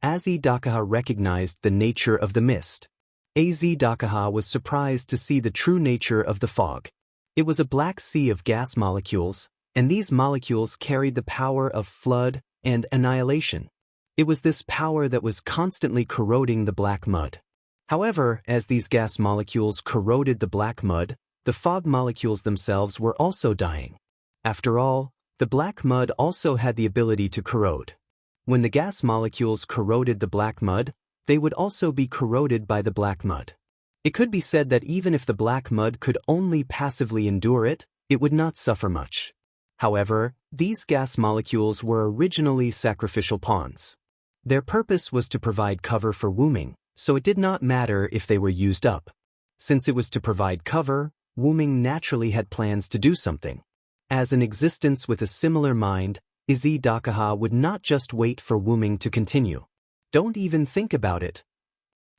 Azdakaha recognized the nature of the mist. Azdakaha was surprised to see the true nature of the fog. It was a black sea of gas molecules, and these molecules carried the power of flood and annihilation. It was this power that was constantly corroding the black mud. However, as these gas molecules corroded the black mud, the fog molecules themselves were also dying. After all, the black mud also had the ability to corrode. When the gas molecules corroded the black mud, they would also be corroded by the black mud. It could be said that even if the black mud could only passively endure it, it would not suffer much. However, these gas molecules were originally sacrificial pawns. Their purpose was to provide cover for Wuming, so it did not matter if they were used up. Since it was to provide cover, Wuming naturally had plans to do something. As an existence with a similar mind, Azdakaha would not just wait for Wuming to continue. Don't even think about it.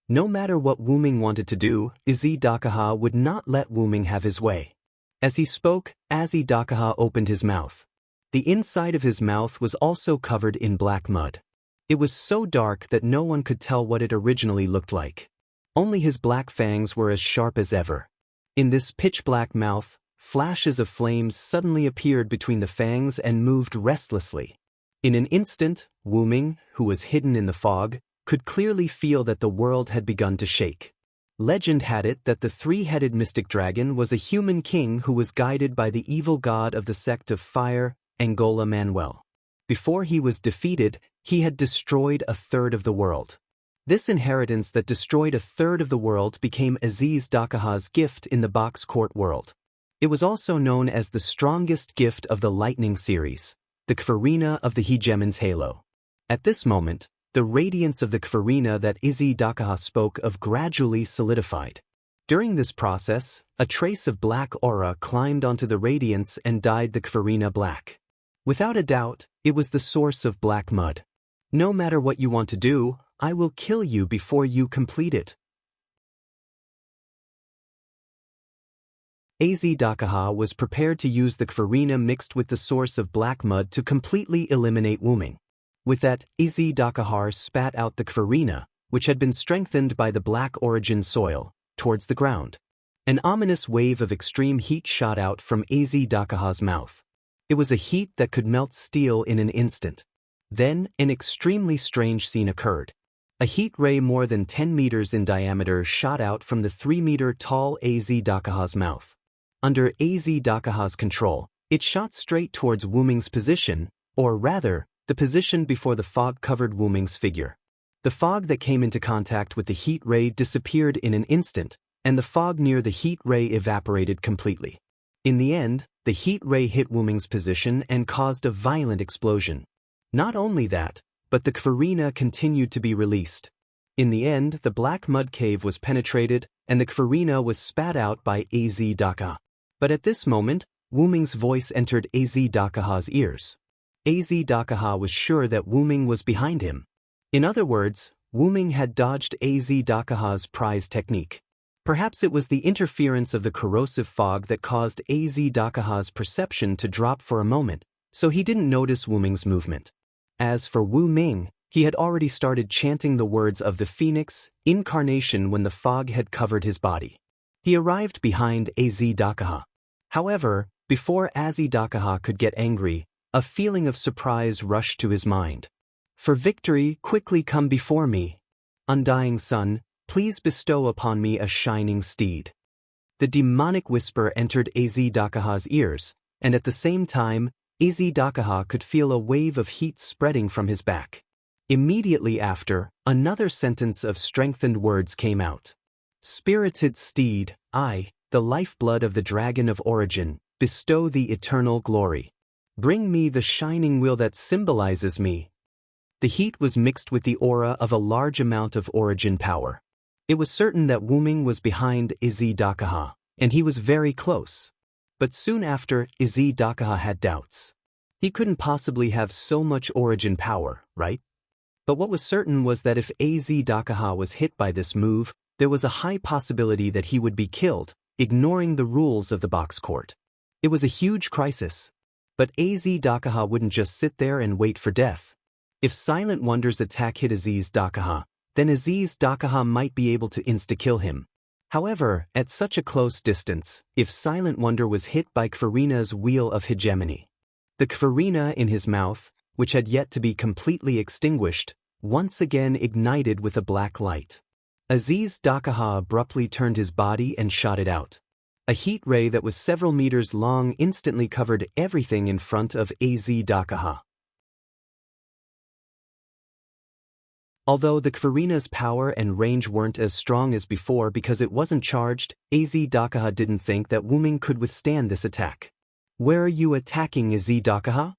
No matter what Wuming wanted to do, Azdakaha would not let Wuming have his way. As he spoke, Azdakaha opened his mouth. The inside of his mouth was also covered in black mud. It was so dark that no one could tell what it originally looked like. Only his black fangs were as sharp as ever. In this pitch-black mouth, flashes of flames suddenly appeared between the fangs and moved restlessly. In an instant, Wuming, who was hidden in the fog, could clearly feel that the world had begun to shake. Legend had it that the three-headed mystic dragon was a human king who was guided by the evil god of the sect of fire, Angola Manuel. Before he was defeated, he had destroyed a third of the world. This inheritance that destroyed a third of the world became Azdakaha's gift in the box court world. It was also known as the strongest gift of the lightning series, the Kfarina of the Hegemon's halo. At this moment, the radiance of the Kfarina that Azdakaha spoke of gradually solidified. During this process, a trace of black aura climbed onto the radiance and dyed the Kfarina black. Without a doubt, it was the source of black mud. No matter what you want to do, I will kill you before you complete it. Azdakaha was prepared to use the Kfarina mixed with the source of black mud to completely eliminate Wuming. With that, Azdakaha spat out the Kfarina, which had been strengthened by the black origin soil, towards the ground. An ominous wave of extreme heat shot out from Azdakaha's mouth. It was a heat that could melt steel in an instant. Then, an extremely strange scene occurred. A heat ray more than 10 meters in diameter shot out from the 3-meter-tall Azdakaha's mouth. Under Azdakaha's control, it shot straight towards Wuming's position, or rather, the position before the fog covered Wuming's figure. The fog that came into contact with the heat ray disappeared in an instant, and the fog near the heat ray evaporated completely. In the end, the heat ray hit Wuming's position and caused a violent explosion. Not only that, but the Kfarina continued to be released. In the end, the black mud cave was penetrated, and the Kfarina was spat out by Azdakaha. But at this moment, Wuming's voice entered Azdakaha's ears. Azdakaha was sure that Wuming was behind him. In other words, Wuming had dodged Azdakaha's prize technique. Perhaps it was the interference of the corrosive fog that caused Az Dakaha's perception to drop for a moment, so he didn't notice Wu Ming's movement. As for Wu Ming, he had already started chanting the words of the phoenix incarnation when the fog had covered his body. He arrived behind Az Dakaha. However, before Az Dakaha could get angry, a feeling of surprise rushed to his mind. For victory, quickly come before me. Undying sun, please bestow upon me a shining steed. The demonic whisper entered Az Dakaha's ears, and at the same time, Az Dakaha could feel a wave of heat spreading from his back. Immediately after, another sentence of strengthened words came out. Spirited steed, I, the lifeblood of the dragon of origin, bestow the eternal glory. Bring me the shining wheel that symbolizes me. The heat was mixed with the aura of a large amount of origin power. It was certain that Wu Ming was behind Az Dakaha, and he was very close. But soon after, Az Dakaha had doubts. He couldn't possibly have so much origin power, right? But what was certain was that if Az Dakaha was hit by this move, there was a high possibility that he would be killed, ignoring the rules of the box court. It was a huge crisis. But Az Dakaha wouldn't just sit there and wait for death. If Silent Wonder's attack hit Az Dakaha, then Az Dakaha might be able to insta-kill him. However, at such a close distance, if Silent Wonder was hit by Kvarina's wheel of hegemony, the Kvarina in his mouth, which had yet to be completely extinguished, once again ignited with a black light. Az Dakaha abruptly turned his body and shot it out. A heat ray that was several meters long instantly covered everything in front of Az Dakaha. Although the Kvarina's power and range weren't as strong as before because it wasn't charged, Az Dakaha didn't think that Wu Ming could withstand this attack. Where are you attacking, Az Dakaha?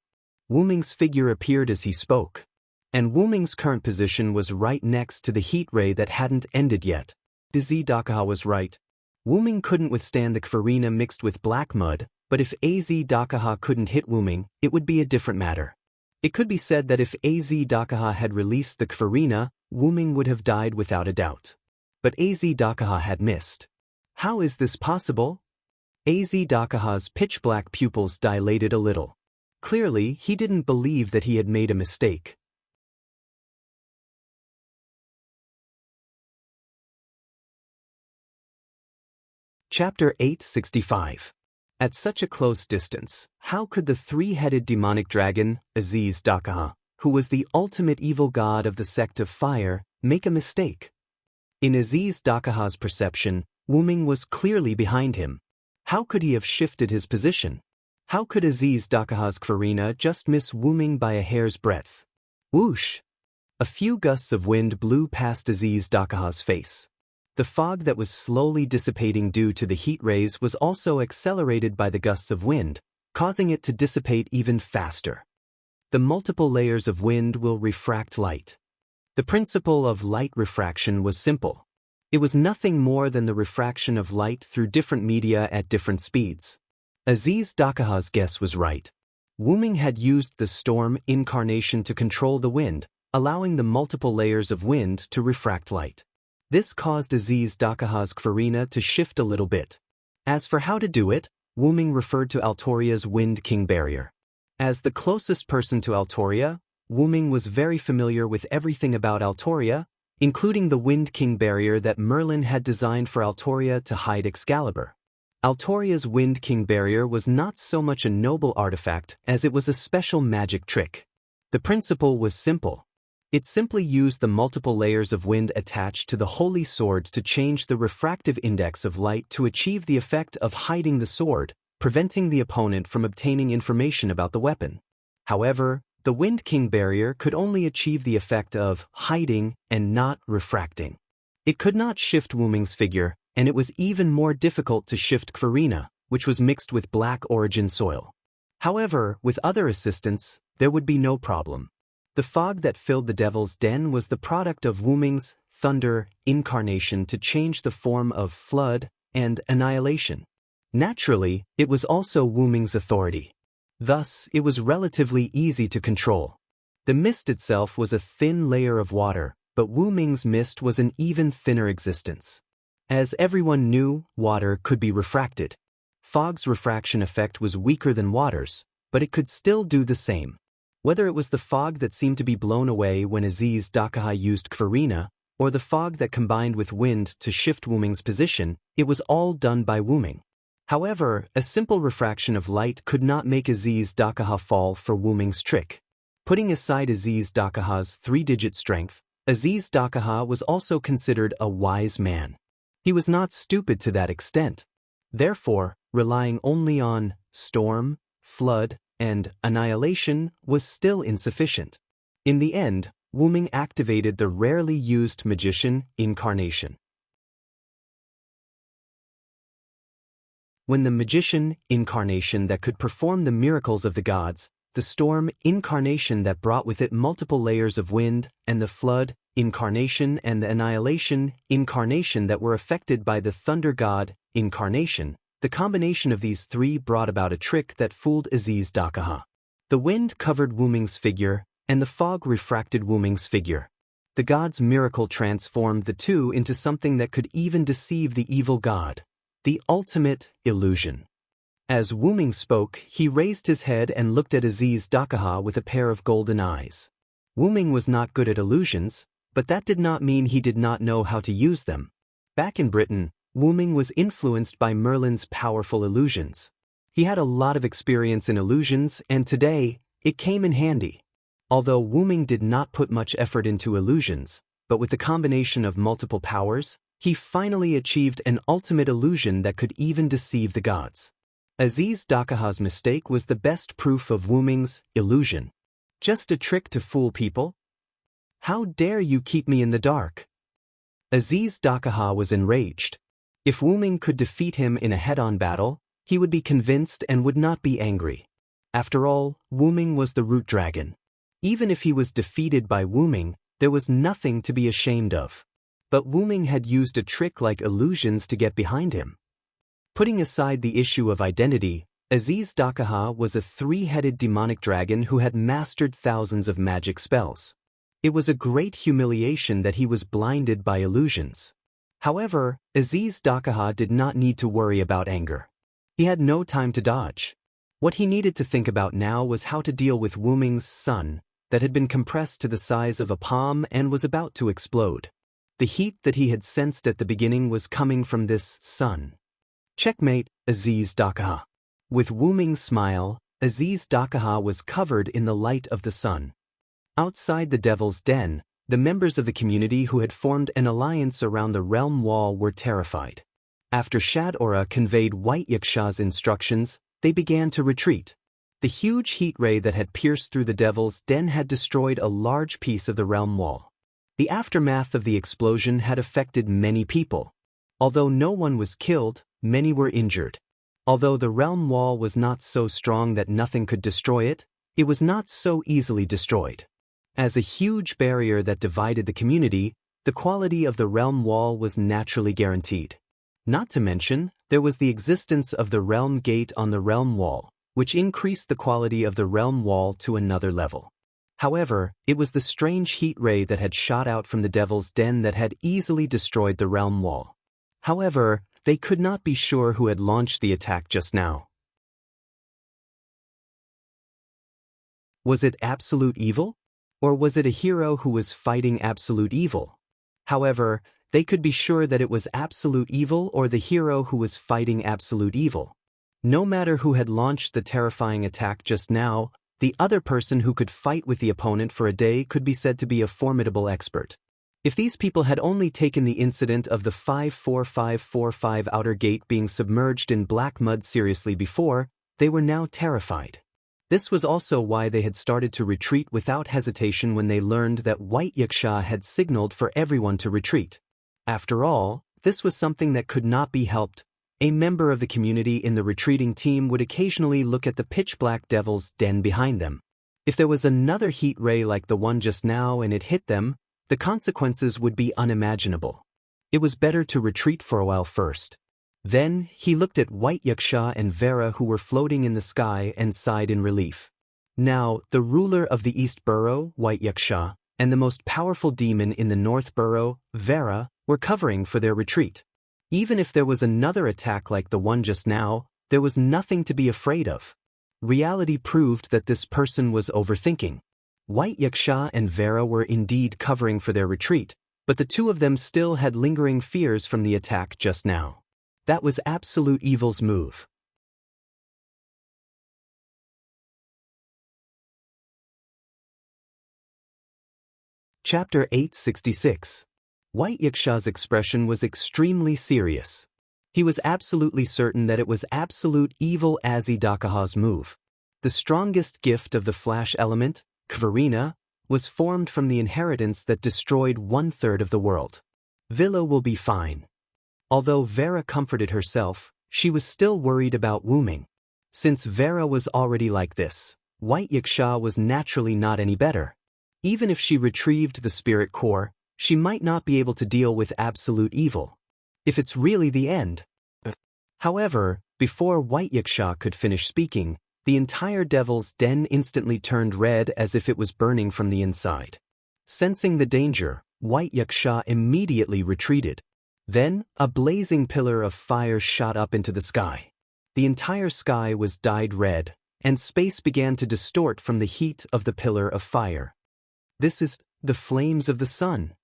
Wu Ming's figure appeared as he spoke. And Wu Ming's current position was right next to the heat ray that hadn't ended yet. Az Dakaha was right. Wu Ming couldn't withstand the Kvarina mixed with black mud, but if Az Dakaha couldn't hit Wu Ming, it would be a different matter. It could be said that if Az Dakaha had released the Kvarina, Wu Ming would have died without a doubt. But Az Dakaha had missed. How is this possible? Az Dakaha's pitch-black pupils dilated a little. Clearly, he didn't believe that he had made a mistake. Chapter 865. At such a close distance, how could the three-headed demonic dragon, Az Dakaha, who was the ultimate evil god of the sect of fire, make a mistake? In Az Dakaha's perception, Wu Ming was clearly behind him. How could he have shifted his position? How could Az Dakaha's Kvarina just miss Wu Ming by a hair's breadth? Whoosh! A few gusts of wind blew past Az Dakaha's face. The fog that was slowly dissipating due to the heat rays was also accelerated by the gusts of wind, causing it to dissipate even faster. The multiple layers of wind will refract light. The principle of light refraction was simple. It was nothing more than the refraction of light through different media at different speeds. Az Dakaha's guess was right. Wu Ming had used the storm incarnation to control the wind, allowing the multiple layers of wind to refract light. This caused Az Dakaha's Kvarina to shift a little bit. As for how to do it, Wu Ming referred to Altoria's Wind King barrier. As the closest person to Altoria, Wu Ming was very familiar with everything about Altoria, including the Wind King barrier that Merlin had designed for Altoria to hide Excalibur. Altoria's Wind King barrier was not so much a noble artifact as it was a special magic trick. The principle was simple. It simply used the multiple layers of wind attached to the holy sword to change the refractive index of light to achieve the effect of hiding the sword, preventing the opponent from obtaining information about the weapon. However, the Wind King barrier could only achieve the effect of hiding and not refracting. It could not shift Wu Ming's figure, and it was even more difficult to shift Kvarina, which was mixed with black origin soil. However, with other assistance, there would be no problem. The fog that filled the Devil's Den was the product of Wu Ming's thunder incarnation to change the form of flood and annihilation. Naturally, it was also Wu Ming's authority. Thus, it was relatively easy to control. The mist itself was a thin layer of water, but Wu Ming's mist was an even thinner existence. As everyone knew, water could be refracted. Fog's refraction effect was weaker than water's, but it could still do the same. Whether it was the fog that seemed to be blown away when Aziz Dakaha used Kfarina, or the fog that combined with wind to shift Wuming's position, it was all done by Wuming. However, a simple refraction of light could not make Aziz Dakaha fall for Wuming's trick. Putting aside Aziz Dakaha's 3-digit strength, Aziz Dakaha was also considered a wise man. He was not stupid to that extent. Therefore, relying only on storm, flood, and annihilation was still insufficient. In the end, Wuming activated the rarely used magician incarnation. When the magician incarnation that could perform the miracles of the gods, the storm incarnation that brought with it multiple layers of wind, and the flood incarnation and the annihilation incarnation that were affected by the thunder god incarnation, the combination of these three brought about a trick that fooled Aziz Dakaha. The wind covered Wuming's figure, and the fog refracted Wuming's figure. The god's miracle transformed the two into something that could even deceive the evil god. The ultimate illusion. As Wuming spoke, he raised his head and looked at Aziz Dakaha with a pair of golden eyes. Wuming was not good at illusions, but that did not mean he did not know how to use them. Back in Britain, Wuming was influenced by Merlin's powerful illusions. He had a lot of experience in illusions, and today, it came in handy. Although Wuming did not put much effort into illusions, but with the combination of multiple powers, he finally achieved an ultimate illusion that could even deceive the gods. Aziz Dakaha's mistake was the best proof of Wuming's illusion. Just a trick to fool people? How dare you keep me in the dark? Aziz Dakaha was enraged. If Wuming could defeat him in a head-on battle, he would be convinced and would not be angry. After all, Wuming was the root dragon. Even if he was defeated by Wuming, there was nothing to be ashamed of. But Wuming had used a trick like illusions to get behind him. Putting aside the issue of identity, Aziz Dakaha was a three-headed demonic dragon who had mastered thousands of magic spells. It was a great humiliation that he was blinded by illusions. However, Aziz Dakaha did not need to worry about anger. He had no time to dodge. What he needed to think about now was how to deal with Wuming's sun that had been compressed to the size of a palm and was about to explode. The heat that he had sensed at the beginning was coming from this sun. Checkmate, Aziz Dakaha. With Wuming's smile, Aziz Dakaha was covered in the light of the sun. Outside the Devil's Den, the members of the community who had formed an alliance around the realm wall were terrified. After Shad-Ora conveyed White Yaksha's instructions, they began to retreat. The huge heat ray that had pierced through the Devil's Den had destroyed a large piece of the realm wall. The aftermath of the explosion had affected many people. Although no one was killed, many were injured. Although the realm wall was not so strong that nothing could destroy it, it was not so easily destroyed. As a huge barrier that divided the community, the quality of the realm wall was naturally guaranteed. Not to mention, there was the existence of the realm gate on the realm wall, which increased the quality of the realm wall to another level. However, it was the strange heat ray that had shot out from the Devil's Den that had easily destroyed the realm wall. However, they could not be sure who had launched the attack just now. Was it absolute evil? Or was it a hero who was fighting absolute evil? However, they could be sure that it was absolute evil or the hero who was fighting absolute evil. No matter who had launched the terrifying attack just now, the other person who could fight with the opponent for a day could be said to be a formidable expert. If these people had only taken the incident of the 54545 outer gate being submerged in black mud seriously before, they were now terrified. This was also why they had started to retreat without hesitation when they learned that White Yaksha had signaled for everyone to retreat. After all, this was something that could not be helped. A member of the community in the retreating team would occasionally look at the pitch-black Devil's Den behind them. If there was another heat ray like the one just now and it hit them, the consequences would be unimaginable. It was better to retreat for a while first. Then, he looked at White Yaksha and Vera who were floating in the sky and sighed in relief. Now, the ruler of the East Burrow, White Yaksha, and the most powerful demon in the North Burrow, Vera, were covering for their retreat. Even if there was another attack like the one just now, there was nothing to be afraid of. Reality proved that this person was overthinking. White Yaksha and Vera were indeed covering for their retreat, but the two of them still had lingering fears from the attack just now. That was absolute evil's move. Chapter 866. White Yaksha's expression was extremely serious. He was absolutely certain that it was absolute evil Azidakaha's move. The strongest gift of the flash element, Kvarina, was formed from the inheritance that destroyed 1/3 of the world. Villa will be fine. Although Vera comforted herself, she was still worried about Wuming. Since Vera was already like this, White Yaksha was naturally not any better. Even if she retrieved the spirit core, she might not be able to deal with absolute evil. If it's really the end. However, before White Yaksha could finish speaking, the entire Devil's Den instantly turned red as if it was burning from the inside. Sensing the danger, White Yaksha immediately retreated. Then, a blazing pillar of fire shot up into the sky. The entire sky was dyed red, and space began to distort from the heat of the pillar of fire. This is the flames of the sun.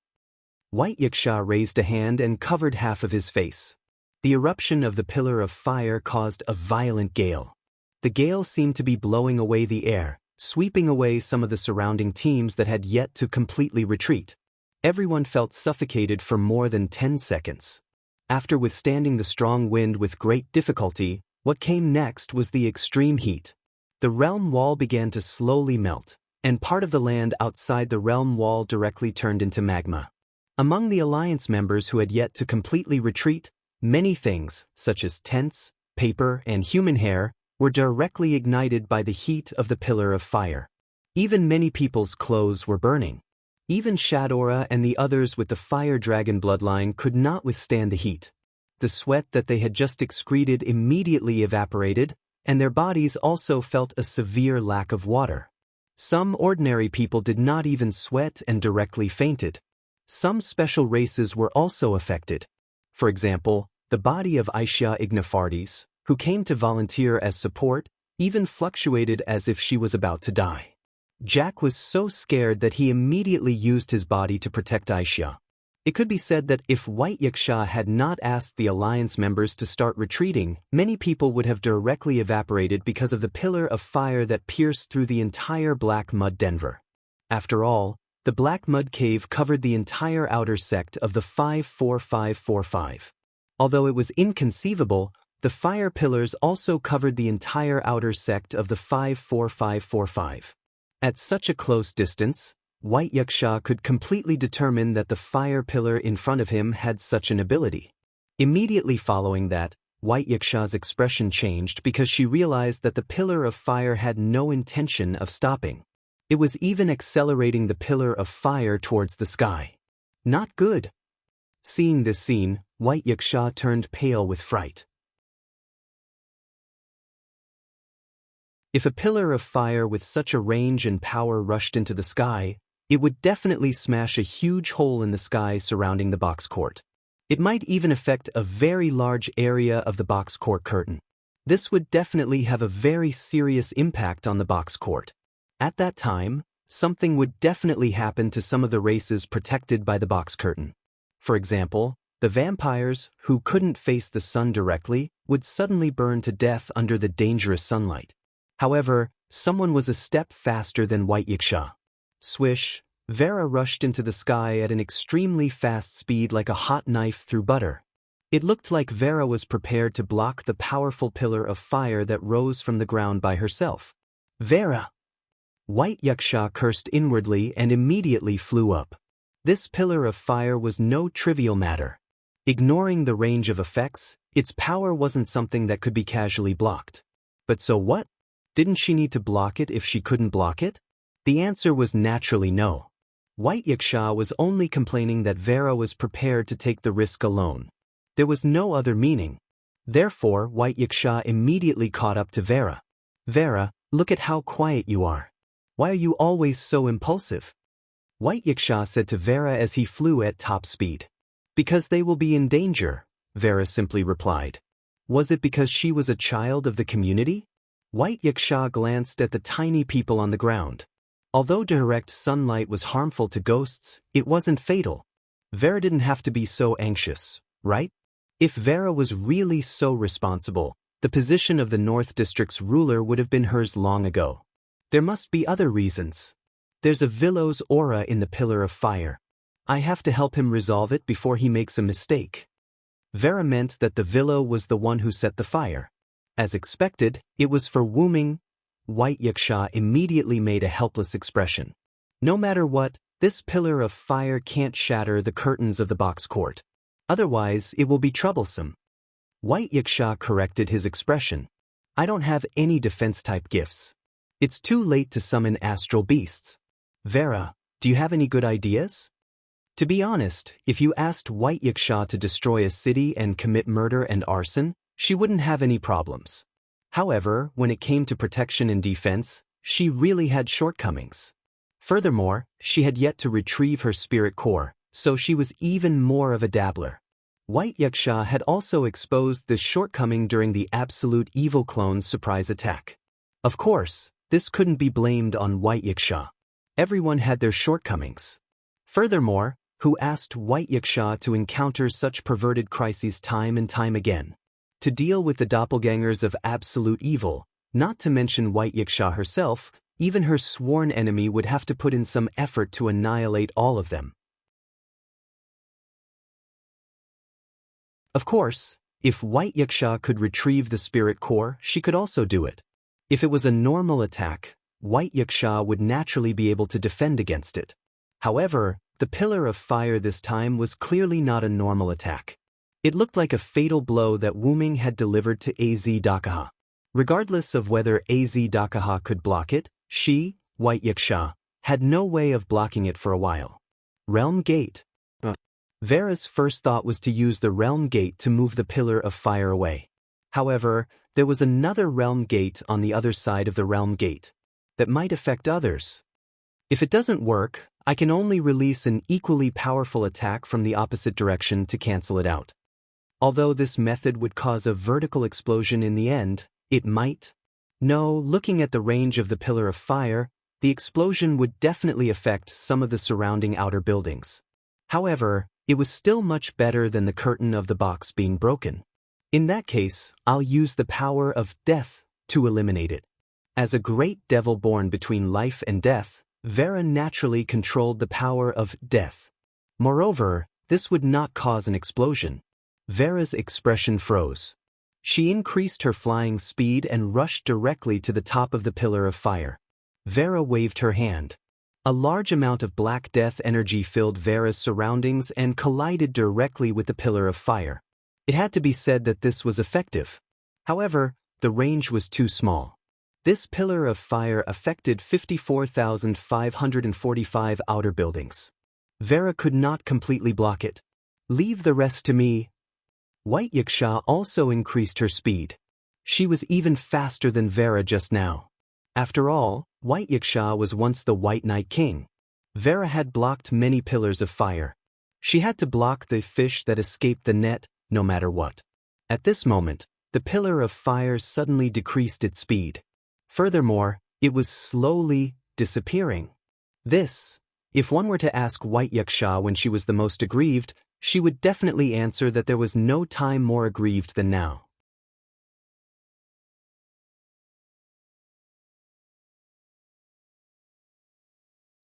White Yaksha raised a hand and covered half of his face. The eruption of the pillar of fire caused a violent gale. The gale seemed to be blowing away the air, sweeping away some of the surrounding teams that had yet to completely retreat. Everyone felt suffocated for more than 10 seconds. After withstanding the strong wind with great difficulty, what came next was the extreme heat. The realm wall began to slowly melt, and part of the land outside the realm wall directly turned into magma. Among the alliance members who had yet to completely retreat, many things, such as tents, paper, and human hair, were directly ignited by the heat of the pillar of fire. Even many people's clothes were burning. Even Shadora and the others with the fire dragon bloodline could not withstand the heat. The sweat that they had just excreted immediately evaporated, and their bodies also felt a severe lack of water. Some ordinary people did not even sweat and directly fainted. Some special races were also affected. For example, the body of Aisha Ignafartes, who came to volunteer as support, even fluctuated as if she was about to die. Jack was so scared that he immediately used his body to protect Aisha. It could be said that if White Yaksha had not asked the alliance members to start retreating, many people would have directly evaporated because of the pillar of fire that pierced through the entire Black Mud Denver. After all, the Black Mud Cave covered the entire outer sect of the 54545. Although it was inconceivable, the fire pillars also covered the entire outer sect of the 54545. At such a close distance, White Yaksha could completely determine that the fire pillar in front of him had such an ability. Immediately following that, White Yaksha's expression changed because she realized that the pillar of fire had no intention of stopping. It was even accelerating the pillar of fire towards the sky. Not good. Seeing this scene, White Yaksha turned pale with fright. If a pillar of fire with such a range and power rushed into the sky, it would definitely smash a huge hole in the sky surrounding the box court. It might even affect a very large area of the box court curtain. This would definitely have a very serious impact on the box court. At that time, something would definitely happen to some of the races protected by the box curtain. For example, the vampires, who couldn't face the sun directly, would suddenly burn to death under the dangerous sunlight. However, someone was a step faster than White Yaksha. Swish, Vera rushed into the sky at an extremely fast speed like a hot knife through butter. It looked like Vera was prepared to block the powerful pillar of fire that rose from the ground by herself. Vera! White Yaksha cursed inwardly and immediately flew up. This pillar of fire was no trivial matter. Ignoring the range of effects, its power wasn't something that could be casually blocked. But so what? Didn't she need to block it if she couldn't block it? The answer was naturally no. White Yaksha was only complaining that Vera was prepared to take the risk alone. There was no other meaning. Therefore, White Yaksha immediately caught up to Vera. Vera, look at how quiet you are. Why are you always so impulsive? White Yaksha said to Vera as he flew at top speed. Because they will be in danger, Vera simply replied. Was it because she was a child of the community? White Yaksha glanced at the tiny people on the ground. Although direct sunlight was harmful to ghosts, it wasn't fatal. Vera didn't have to be so anxious, right? If Vera was really so responsible, the position of the North District's ruler would have been hers long ago. There must be other reasons. There's a Villo's aura in the Pillar of Fire. I have to help him resolve it before he makes a mistake. Vera meant that the Villo was the one who set the fire. As expected, it was for Wuming. White Yaksha immediately made a helpless expression. No matter what, this Pillar of Fire can't shatter the curtains of the box court. Otherwise, it will be troublesome. White Yaksha corrected his expression. I don't have any defense-type gifts. It's too late to summon astral beasts. Vera, do you have any good ideas? To be honest, if you asked White Yaksha to destroy a city and commit murder and arson, she wouldn't have any problems. However, when it came to protection and defense, she really had shortcomings. Furthermore, she had yet to retrieve her spirit core, so she was even more of a dabbler. White Yaksha had also exposed this shortcoming during the Absolute Evil Clone's surprise attack. Of course, this couldn't be blamed on White Yaksha. Everyone had their shortcomings. Furthermore, who asked White Yaksha to encounter such perverted crises time and time again? To deal with the doppelgangers of absolute evil, not to mention White Yaksha herself, even her sworn enemy would have to put in some effort to annihilate all of them. Of course, if White Yaksha could retrieve the spirit core, she could also do it. If it was a normal attack, White Yaksha would naturally be able to defend against it. However, the Pillar of Fire this time was clearly not a normal attack. It looked like a fatal blow that Wuming had delivered to Az Dakaha. Regardless of whether Az Dakaha could block it, she, White Yaksha, had no way of blocking it for a while. Realm Gate. Vera's first thought was to use the Realm Gate to move the Pillar of Fire away. However, there was another Realm Gate on the other side of the Realm Gate that might affect others. If it doesn't work, I can only release an equally powerful attack from the opposite direction to cancel it out. Although this method would cause a vertical explosion in the end, it might. No, looking at the range of the Pillar of Fire, the explosion would definitely affect some of the surrounding outer buildings. However, it was still much better than the curtain of the box being broken. In that case, I'll use the power of death to eliminate it. As a great devil born between life and death, Vera naturally controlled the power of death. Moreover, this would not cause an explosion. Vera's expression froze. She increased her flying speed and rushed directly to the top of the Pillar of Fire. Vera waved her hand. A large amount of Black Death energy filled Vera's surroundings and collided directly with the Pillar of Fire. It had to be said that this was effective. However, the range was too small. This Pillar of Fire affected 54,545 outer buildings. Vera could not completely block it. Leave the rest to me. White Yaksha also increased her speed. She was even faster than Vera just now. After all, White Yaksha was once the White Knight King. Vera had blocked many pillars of fire. She had to block the fish that escaped the net, no matter what. At this moment, the Pillar of Fire suddenly decreased its speed. Furthermore, it was slowly disappearing. This, if one were to ask White Yaksha when she was the most aggrieved, she would definitely answer that there was no time more aggrieved than now.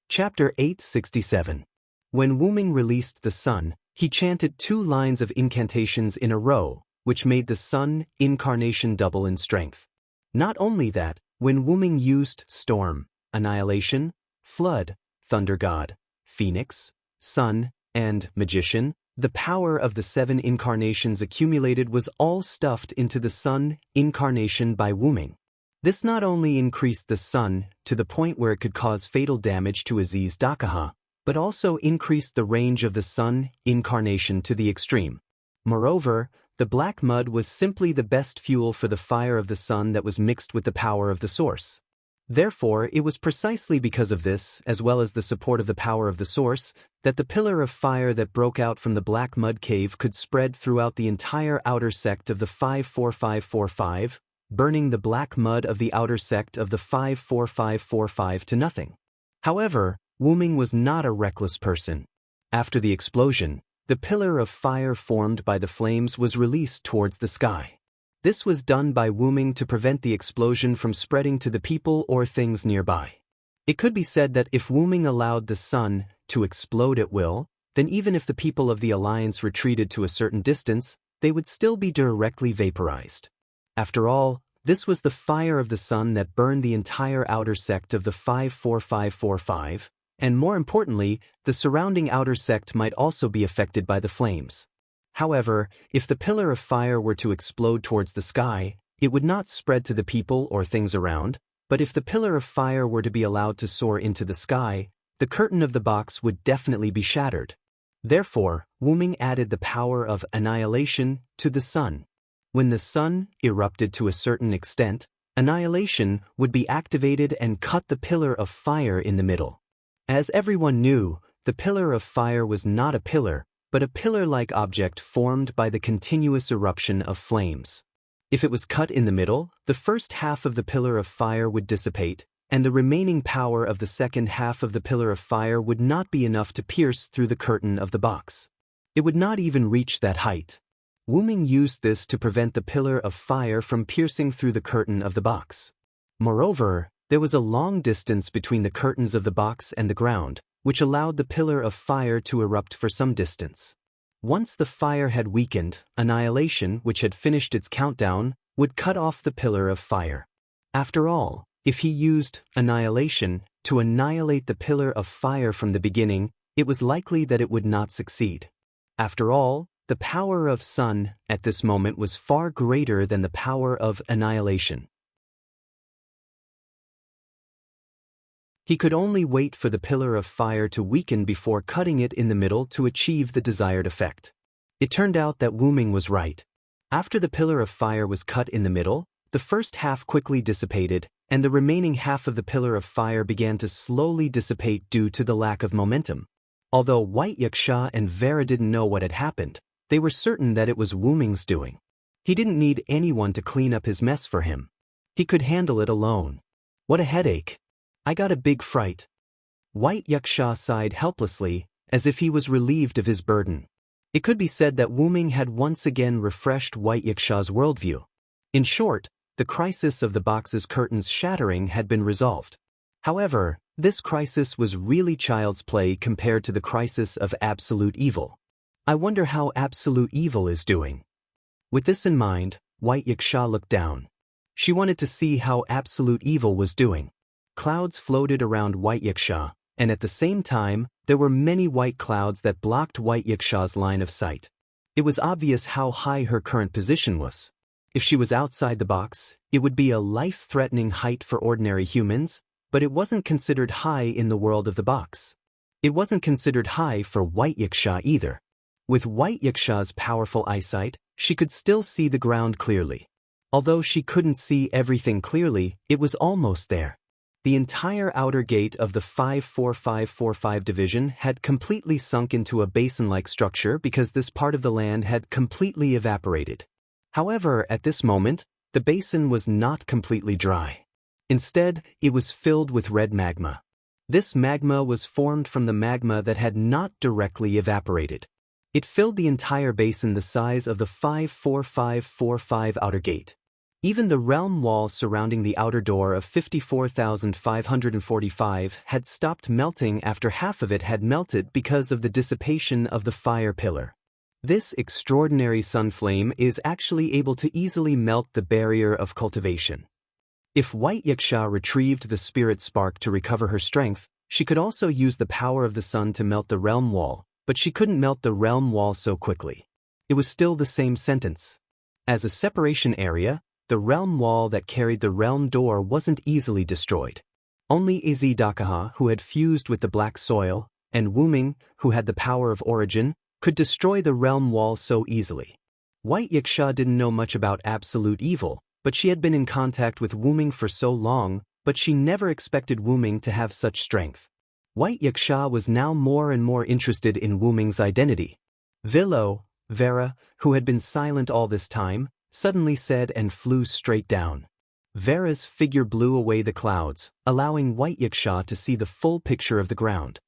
Chapter 867. When Wuming released the sun, he chanted 2 lines of incantations in a row, which made the sun incarnation double in strength. Not only that, when Wuming used Storm, Annihilation, Flood, Thunder God, Phoenix, Sun, and Magician, the power of the 7 incarnations accumulated was all stuffed into the sun incarnation by Wuming. This not only increased the sun to the point where it could cause fatal damage to Aziz Dakaha, but also increased the range of the sun incarnation to the extreme. Moreover, the black mud was simply the best fuel for the fire of the sun that was mixed with the power of the source. Therefore, it was precisely because of this, as well as the support of the power of the source, that the pillar of fire that broke out from the black mud cave could spread throughout the entire outer sect of the 54545, burning the black mud of the outer sect of the 54545 to nothing. However, Wu Ming was not a reckless person. After the explosion, the pillar of fire formed by the flames was released towards the sky. This was done by Wu Ming to prevent the explosion from spreading to the people or things nearby. It could be said that if Wu Ming allowed the sun to explode at will, then even if the people of the alliance retreated to a certain distance, they would still be directly vaporized. After all, this was the fire of the sun that burned the entire outer sect of the 54545, and more importantly, the surrounding outer sect might also be affected by the flames. However, if the pillar of fire were to explode towards the sky, it would not spread to the people or things around, but if the pillar of fire were to be allowed to soar into the sky, the curtain of the box would definitely be shattered. Therefore, Wu Ming added the power of annihilation to the sun. When the sun erupted to a certain extent, annihilation would be activated and cut the pillar of fire in the middle. As everyone knew, the pillar of fire was not a pillar, but a pillar-like object formed by the continuous eruption of flames. If it was cut in the middle, the first half of the pillar of fire would dissipate, and the remaining power of the second half of the pillar of fire would not be enough to pierce through the curtain of the box. It would not even reach that height. Wu Ming used this to prevent the pillar of fire from piercing through the curtain of the box. Moreover, there was a long distance between the curtains of the box and the ground, which allowed the pillar of fire to erupt for some distance. Once the fire had weakened, annihilation, which had finished its countdown, would cut off the pillar of fire. After all, if he used annihilation to annihilate the pillar of fire from the beginning, it was likely that it would not succeed. After all, the power of sun at this moment was far greater than the power of annihilation. He could only wait for the pillar of fire to weaken before cutting it in the middle to achieve the desired effect. It turned out that Wu Ming was right. After the pillar of fire was cut in the middle, the first half quickly dissipated, and the remaining half of the pillar of fire began to slowly dissipate due to the lack of momentum. Although White Yaksha and Vera didn't know what had happened, they were certain that it was Wu Ming's doing. He didn't need anyone to clean up his mess for him. He could handle it alone. What a headache. I got a big fright. White Yaksha sighed helplessly, as if he was relieved of his burden. It could be said that Wu Ming had once again refreshed White Yaksha's worldview. In short, the crisis of the box's curtains shattering had been resolved. However, this crisis was really child's play compared to the crisis of absolute evil. I wonder how absolute evil is doing. With this in mind, White Yaksha looked down. She wanted to see how absolute evil was doing. Clouds floated around White Yaksha, and at the same time, there were many white clouds that blocked White Yaksha's line of sight. It was obvious how high her current position was. If she was outside the box, it would be a life-threatening height for ordinary humans, but it wasn't considered high in the world of the box. It wasn't considered high for White Yaksha either. With White Yaksha's powerful eyesight, she could still see the ground clearly. Although she couldn't see everything clearly, it was almost there. The entire outer gate of the 54545 division had completely sunk into a basin-like structure because this part of the land had completely evaporated. However, at this moment, the basin was not completely dry. Instead, it was filled with red magma. This magma was formed from the magma that had not directly evaporated. It filled the entire basin the size of the 54545 outer gate. Even the realm wall surrounding the outer door of 54,545 had stopped melting after half of it had melted because of the dissipation of the fire pillar. This extraordinary sun flame is actually able to easily melt the barrier of cultivation. If White Yaksha retrieved the spirit spark to recover her strength, she could also use the power of the sun to melt the realm wall, but she couldn't melt the realm wall so quickly. It was still the same sentence. As a separation area, the realm wall that carried the realm door wasn't easily destroyed. Only Izidakaha, who had fused with the black soil, and Wu Ming, who had the power of origin, could destroy the realm wall so easily. White Yaksha didn't know much about absolute evil, but she had been in contact with Wu Ming for so long but she never expected Wu Ming to have such strength. White Yaksha was now more and more interested in Wu Ming's identity. Villo, Vera, who had been silent all this time, suddenly said and flew straight down. Vera's figure blew away the clouds, allowing White Yaksha to see the full picture of the ground.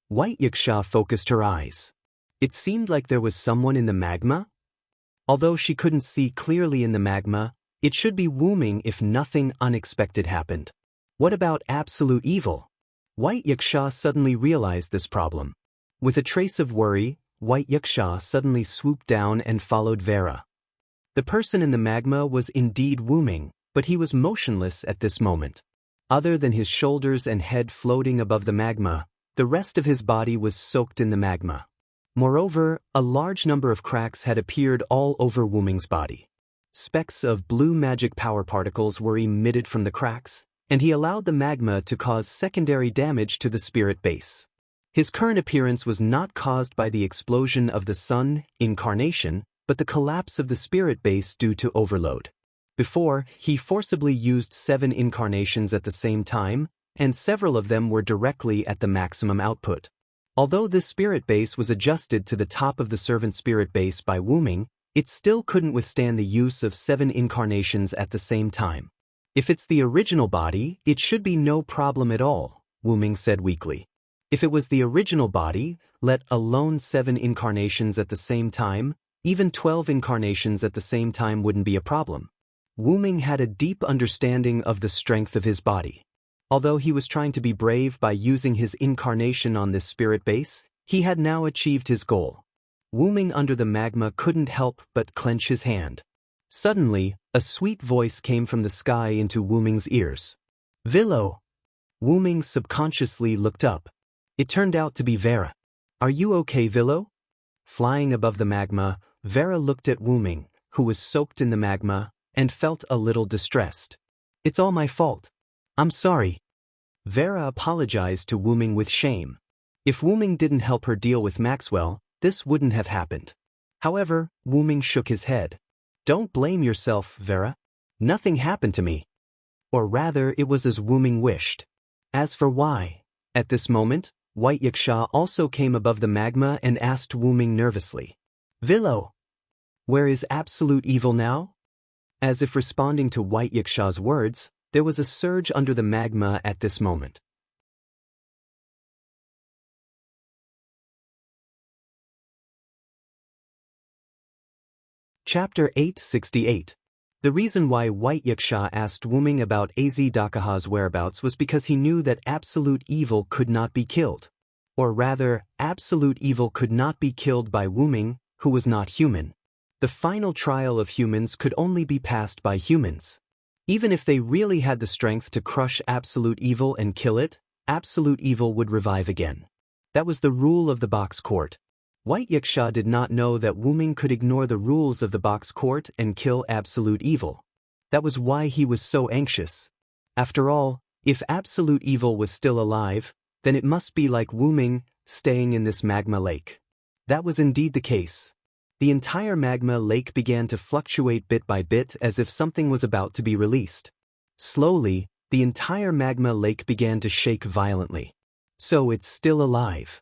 White Yaksha focused her eyes. It seemed like there was someone in the magma. Although she couldn't see clearly in the magma, it should be Wu Ming if nothing unexpected happened. What about absolute evil? White Yaksha suddenly realized this problem. With a trace of worry, White Yaksha suddenly swooped down and followed Vera. The person in the magma was indeed Wu Ming, but he was motionless at this moment. Other than his shoulders and head floating above the magma, the rest of his body was soaked in the magma. Moreover, a large number of cracks had appeared all over Wu Ming's body. Specks of blue magic power particles were emitted from the cracks, and he allowed the magma to cause secondary damage to the spirit base. His current appearance was not caused by the explosion of the sun, incarnation, but the collapse of the spirit base due to overload. Before, he forcibly used 7 incarnations at the same time, and several of them were directly at the maximum output. Although this spirit base was adjusted to the top of the servant spirit base by Wu Ming, it still couldn't withstand the use of 7 incarnations at the same time. If it's the original body, it should be no problem at all, Wu Ming said weakly. If it was the original body, let alone 7 incarnations at the same time, even 12 incarnations at the same time wouldn't be a problem. Wu Ming had a deep understanding of the strength of his body. Although he was trying to be brave by using his incarnation on this spirit base, he had now achieved his goal. Wu Ming under the magma couldn't help but clench his hand. Suddenly, a sweet voice came from the sky into Wu Ming's ears. Villo! Wu Ming subconsciously looked up. It turned out to be Vera. Are you okay, Villo? Flying above the magma, Vera looked at Wu Ming, who was soaked in the magma, and felt a little distressed. It's all my fault. I'm sorry. Vera apologized to Wu Ming with shame. If Wu Ming didn't help her deal with Maxwell, this wouldn't have happened. However, Wu Ming shook his head. Don't blame yourself, Vera. Nothing happened to me. Or rather, it was as Wu Ming wished. As for why, at this moment, White Yaksha also came above the magma and asked Wu Ming nervously. Villo! Where is absolute evil now? As if responding to White Yaksha's words, there was a surge under the magma at this moment. Chapter 868. The reason why White Yaksha asked Wu Ming about Az Dakaha's whereabouts was because he knew that absolute evil could not be killed. Or rather, absolute evil could not be killed by Wu Ming, who was not human. The final trial of humans could only be passed by humans. Even if they really had the strength to crush absolute evil and kill it, absolute evil would revive again. That was the rule of the box court. White Yaksha did not know that Wu Ming could ignore the rules of the box court and kill absolute evil. That was why he was so anxious. After all, if absolute evil was still alive, then it must be like Wu Ming, staying in this magma lake. That was indeed the case. The entire magma lake began to fluctuate bit by bit as if something was about to be released. Slowly, the entire magma lake began to shake violently. So it's still alive.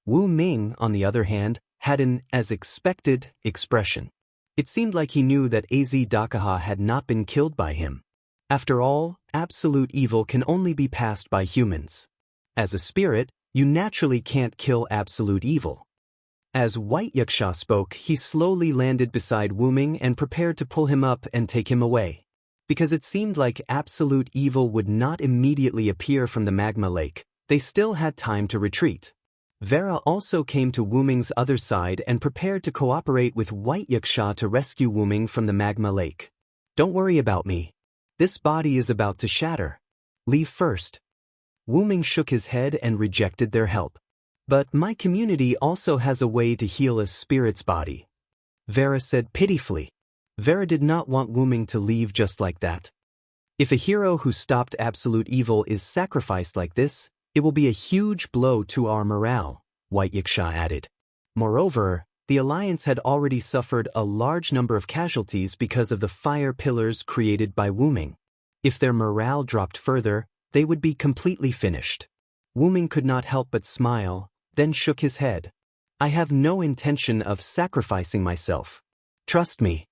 Wu Ming, on the other hand, had an as expected expression. It seemed like he knew that Az Dakaha had not been killed by him. After all, absolute evil can only be passed by humans. As a spirit, you naturally can't kill absolute evil. As White Yaksha spoke, he slowly landed beside Wu Ming and prepared to pull him up and take him away. Because it seemed like absolute evil would not immediately appear from the magma lake, they still had time to retreat. Vera also came to Wu Ming's other side and prepared to cooperate with White Yaksha to rescue Wu Ming from the magma lake. Don't worry about me. This body is about to shatter. Leave first. Wu Ming shook his head and rejected their help. But my community also has a way to heal a spirit's body, Vera said pitifully. Vera did not want Wu Ming to leave just like that. If a hero who stopped absolute evil is sacrificed like this, it will be a huge blow to our morale, White Yaksha added. Moreover, The alliance had already suffered a large number of casualties because of the fire pillars created by Wu Ming. If their morale dropped further, they would be completely finished. Wu Ming could not help but smile, then shook his head. I have no intention of sacrificing myself. Trust me.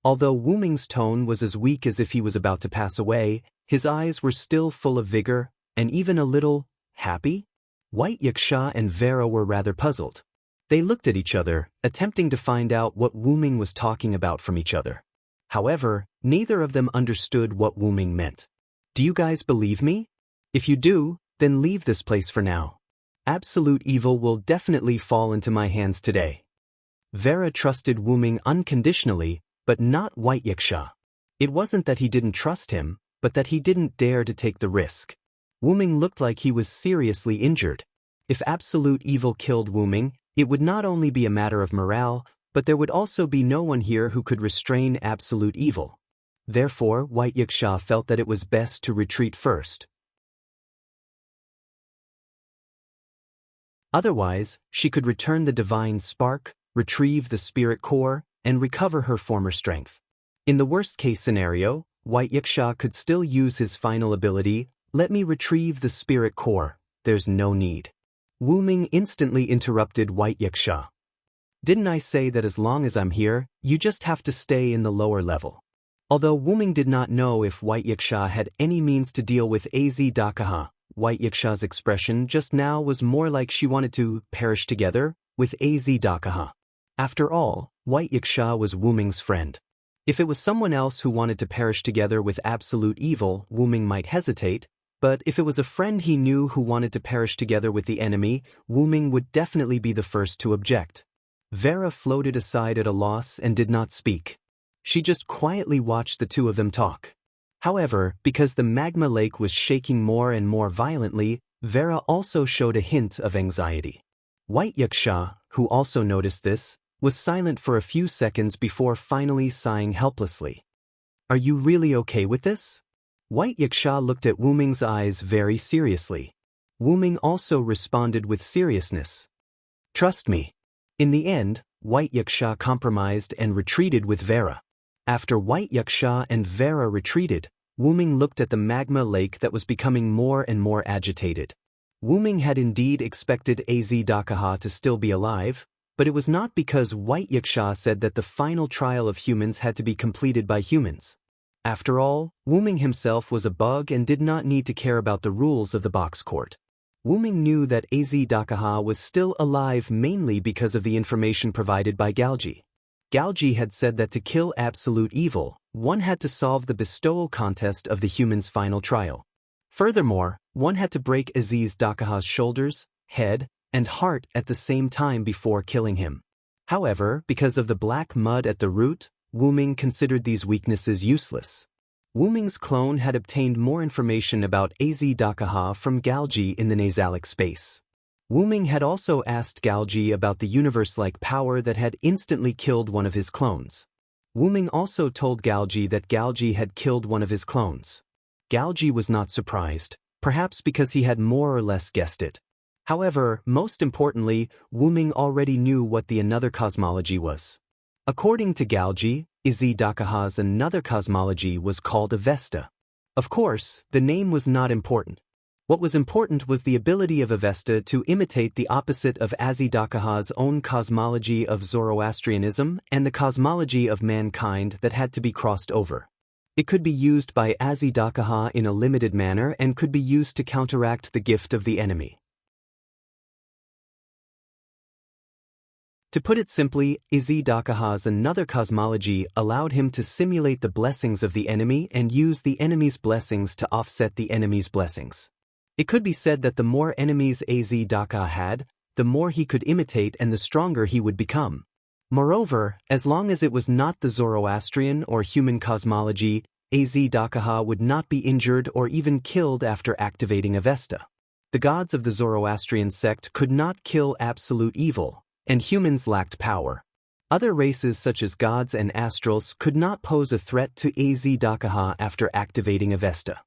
Although Wu Ming's tone was as weak as if he was about to pass away, his eyes were still full of vigor, and even a little happy. White Yaksha and Vera were rather puzzled. They looked at each other, attempting to find out what Wu Ming was talking about from each other. However, neither of them understood what Wu Ming meant. Do you guys believe me? If you do, then leave this place for now. Absolute evil will definitely fall into my hands today. Vera trusted Wu Ming unconditionally, but not White Yaksha. It wasn't that he didn't trust him, but that he didn't dare to take the risk. Wu Ming looked like he was seriously injured. If absolute evil killed Wu Ming, it would not only be a matter of morale, but there would also be no one here who could restrain absolute evil. Therefore, White Yaksha felt that it was best to retreat first. Otherwise, she could return the divine spark, retrieve the spirit core, and recover her former strength. In the worst-case scenario, White Yaksha could still use his final ability, let me retrieve the spirit core, there's no need. Wu Ming instantly interrupted White Yaksha. Didn't I say that as long as I'm here, you just have to stay in the lower level? Although Wu Ming did not know if White Yaksha had any means to deal with Az Dakaha, White Yaksha's expression just now was more like she wanted to perish together with Az Dakaha. After all, White Yaksha was Wu Ming's friend. If it was someone else who wanted to perish together with absolute evil, Wu Ming might hesitate, but if it was a friend he knew who wanted to perish together with the enemy, Wu Ming would definitely be the first to object. Vera floated aside at a loss and did not speak. She just quietly watched the two of them talk. However, because the magma lake was shaking more and more violently, Vera also showed a hint of anxiety. White Yaksha, who also noticed this, was silent for a few seconds before finally sighing helplessly. Are you really okay with this? White Yaksha looked at Wu Ming's eyes very seriously. Wu Ming also responded with seriousness. Trust me. In the end, White Yaksha compromised and retreated with Vera. After White Yaksha and Vera retreated, Wu Ming looked at the magma lake that was becoming more and more agitated. Wu Ming had indeed expected Az Dakaha to still be alive, but it was not because White Yaksha said that the final trial of humans had to be completed by humans. After all, Wu Ming himself was a bug and did not need to care about the rules of the box court. Wu Ming knew that Az Dakaha was still alive mainly because of the information provided by Galji. Galji had said that to kill absolute evil, one had to solve the bestowal contest of the human's final trial. Furthermore, one had to break Aziz Dakaha's shoulders, head, and heart at the same time before killing him. However, because of the black mud at the root, Wu Ming considered these weaknesses useless. Wu Ming's clone had obtained more information about Az Dakaha from Galji in the nasalic space. Wu Ming had also asked Galji about the universe-like power that had instantly killed one of his clones. Wu Ming also told Galji that Galji had killed one of his clones. Galji was not surprised, perhaps because he had more or less guessed it. However, most importantly, Wu Ming already knew what the another cosmology was. According to Galji, Az Dakaha's another cosmology was called Avesta. Of course, the name was not important. What was important was the ability of Avesta to imitate the opposite of Az Dakaha's own cosmology of Zoroastrianism and the cosmology of mankind that had to be crossed over. It could be used by Az Dakaha in a limited manner and could be used to counteract the gift of the enemy. To put it simply, Az Dakaha's another cosmology allowed him to simulate the blessings of the enemy and use the enemy's blessings to offset the enemy's blessings. It could be said that the more enemies Az Dakaha had, the more he could imitate and the stronger he would become. Moreover, as long as it was not the Zoroastrian or human cosmology, Az Dakaha would not be injured or even killed after activating Avesta. The gods of the Zoroastrian sect could not kill absolute evil, and humans lacked power. Other races such as gods and astrals could not pose a threat to Az Dakaha after activating Avesta.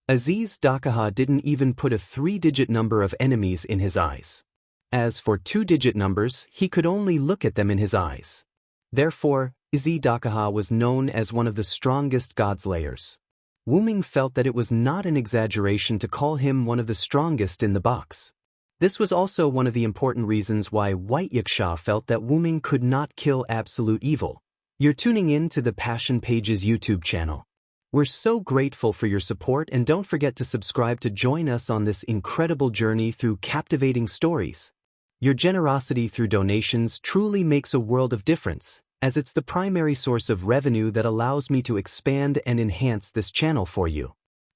Aziz Dakaha didn't even put a 3-digit number of enemies in his eyes. As for two-digit numbers, he could only look at them in his eyes. Therefore, Izidakaha was known as one of the strongest godslayers. Wuming felt that it was not an exaggeration to call him one of the strongest in the box. This was also one of the important reasons why White Yaksha felt that Wuming could not kill absolute evil. You're tuning in to the Passion Pages YouTube channel. We're so grateful for your support, and don't forget to subscribe to join us on this incredible journey through captivating stories. Your generosity through donations truly makes a world of difference, as it's the primary source of revenue that allows me to expand and enhance this channel for you.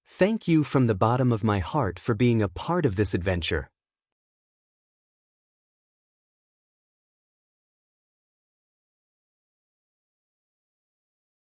Thank you from the bottom of my heart for being a part of this adventure.